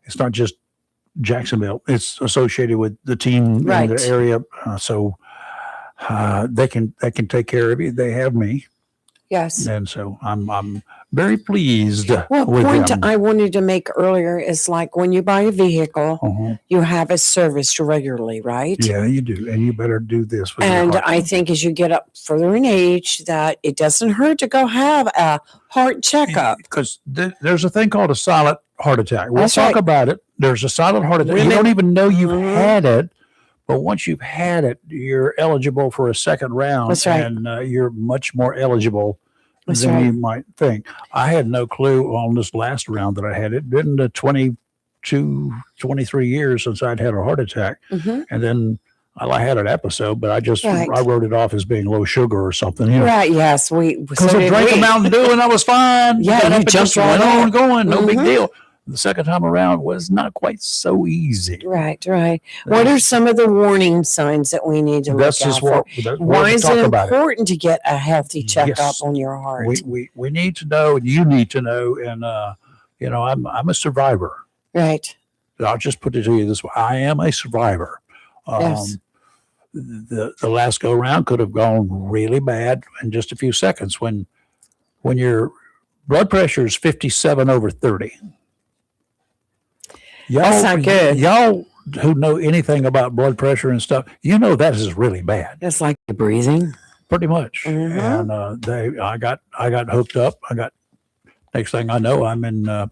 it's not just Jacksonville; it's associated with the team in Right. the area, so they can take care of you. They have me, Yes. and so I'm very pleased Well, with point them. I wanted to make earlier is like when you buy a vehicle, Uh-huh. you have it serviced regularly, right? Yeah, you do, and you better do this with And your heart. I think as you get up further in age, that it doesn't hurt to go have a heart checkup. Because there's a thing called a silent heart attack. We'll That's talk right. about it. There's a silent heart attack. You Women- don't even know you've Mhm. had it, but once you've had it, you're eligible for a second round, That's right. and you're much more eligible That's than right. you might think. I had no clue on this last round that I had it. Been 23 years since I'd had a heart attack, hmm and then I had an episode, but Right. I wrote it off as being low sugar or something. You know, Right. Yes. because so I did drank a we. Mountain Dew and I was fine. Yeah, Got you up and jumped just right went on on. going. No big Mhm. deal. The second time around was not quite so easy. Right. Right. What are some of the warning signs that we need to That's look out just for? what Why we is talk it about it. important to get a healthy checkup Yes. on your heart? We need to know, and you need to know. And I'm a survivor. Right. I'll just put it to you this way: I am a survivor. Yes. The last go round could have gone really bad in just a few seconds when your blood pressure is 57/30. That's not good. Y'all who know anything about blood pressure and stuff, that is really bad, It's like the breathing. pretty much. Mhm. And I got hooked up. Next thing I know, I'm in.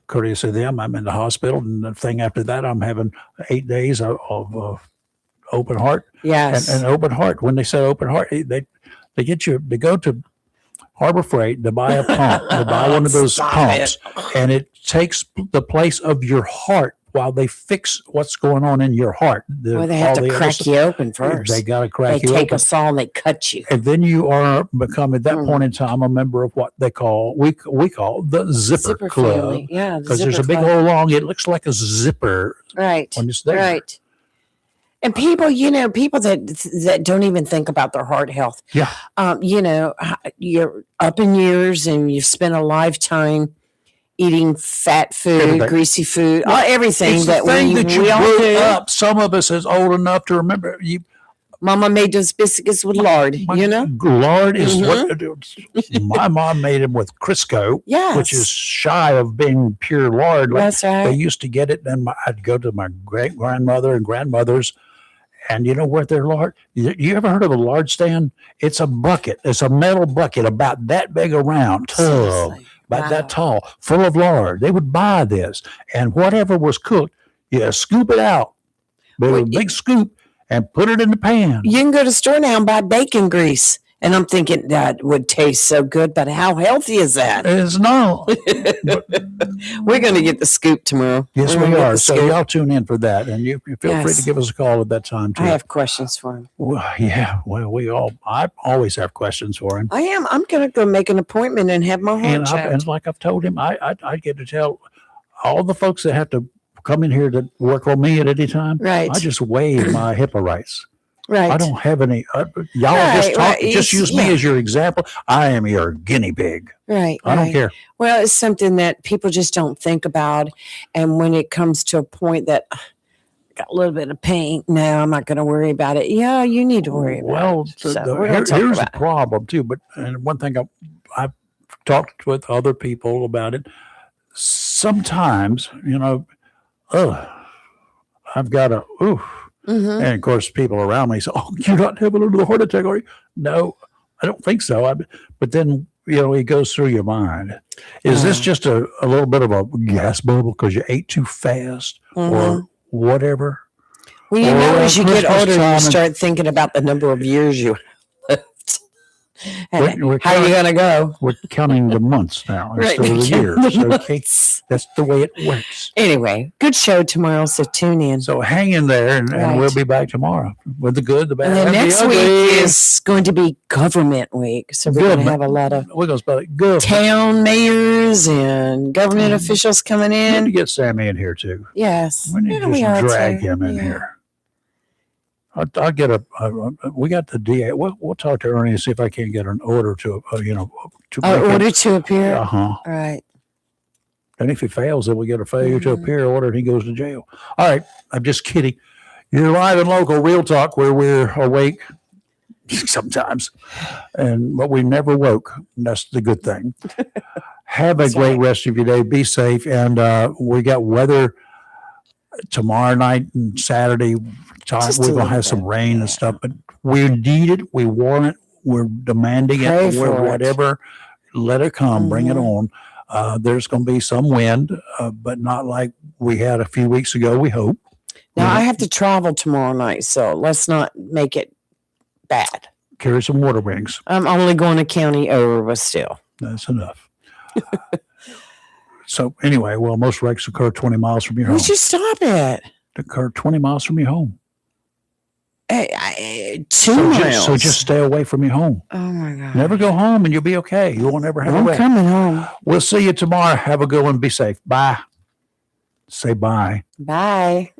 Courteous of them, I'm in the hospital, and the thing after that, I'm having 8 days of open heart. Yes. And open heart. When they say open heart, they get you to go to Harbor Freight to buy a pump, to buy one of those Stop pumps, and it takes the place of your heart while they fix what's going on in your heart. Well, they have to crack you open first. They got to They crack you take open. a saw and they cut you. And then you are become at that Mhm. point in time a member of what they call we call the Zipper Club, family. Yeah. the because there's a zipper big club. hole long. It looks like a zipper Right. when it's there. Right. And people, people that don't even think about their heart health. Yeah. You're up in years and you've spent a lifetime eating fat food, Everything. greasy food, Well, everything it's the that thing we, that you we all grew do. up. Some of us is old enough to remember. Mama made those biscuits with lard, Lard is what my mom made them with Crisco, Yes. which is shy of being pure lard. Like That's right. they used to get it, and I'd go to my great grandmother and grandmother's, and you know what their lard? You ever heard of a lard stand? It's a bucket. It's a metal bucket about that big around, tub, Seriously. about Wow. that tall, full of lard. They would buy this, and whatever was cooked, you scoop it out, but Well, a big scoop, and put it in the pan. You can go to the store now and buy bacon grease. And I'm thinking that would taste so good, but how healthy is that? It's not. We're going to get the scoop tomorrow. Yes, We're we gonna get are. the So scoop. y'all tune in for that, and you feel free Yes. to give us a call at that time too. I have questions for him. Well, yeah. Well, I always have questions for him, I am. I'm going to go make an appointment and have my heart checked. and like I've told him, I get to tell all the folks that have to come in here to work on me at any time. Right. I just waive my HIPAA rights. Right. I don't have any. Y'all Right. just use me Yeah. as your example. I am your guinea pig. Right. I don't right. care. Well, it's something that people just don't think about. And when it comes to a point that got a little bit of pain, no, I'm not going to worry about it. Yeah, you need to worry about Well, it. So we're gonna here's talk the about it. problem too. But and one thing I've talked with other people about it. Sometimes, I've got a Mhm. and of course people around me say, "Oh, you're not having a heart attack, are you?" No, I don't think so. But then it goes through your mind. Is this just a little bit of a gas bubble because you ate too fast or whatever? Well, you Or know, as you get Christmas older, time you and- start thinking about the number of years you lived. And We're how are you going to go? We're counting the months now Right, instead of the count years. the Okay, months. that's the way it works. Anyway, good show tomorrow, so tune in. So hang in there, and Right. we'll be back tomorrow with the good, the bad, And then and next the week ugly. is going to be government week. So we're going to have a lot of We're going to spell it good. town mayors and government officials coming We need to in. get Sammy in here too. Yes. We need Yeah, to we just are drag too. him in Yeah. here. I'll get we got the DA. We'll talk to Ernie and see if I can get an order to Order to appear. Uh-huh. Right. And if he fails, then we get a failure to Mhm. appear order and he goes to jail. All right. I'm just kidding. You're live and local, real talk, where we're awake sometimes, but we never woke. And that's the good thing. Have a That's great right. rest of your day. Be safe. And we got weather tomorrow night and Saturday. Just a We're going to little have some bit, rain yeah. and stuff, but we need it. We want it. We're demanding Pray it. for it. Whatever. Let it come. Bring it Mhm. on. There's going to be some wind, but not like we had a few weeks ago, we hope. Now I have to travel tomorrow night, so let's not make it bad. Carry some water wings. I'm only going to county over, but still. That's enough. So anyway, most wrecks occur 20 miles from your home. Would you stop it? Occur 20 miles from your home. Two So miles. just stay away from your home. Oh my God. Never go home and you'll be okay. You won't ever have a I'm wreck. coming home. We'll see you tomorrow. Have a good one. Be safe. Bye. Say bye. Bye.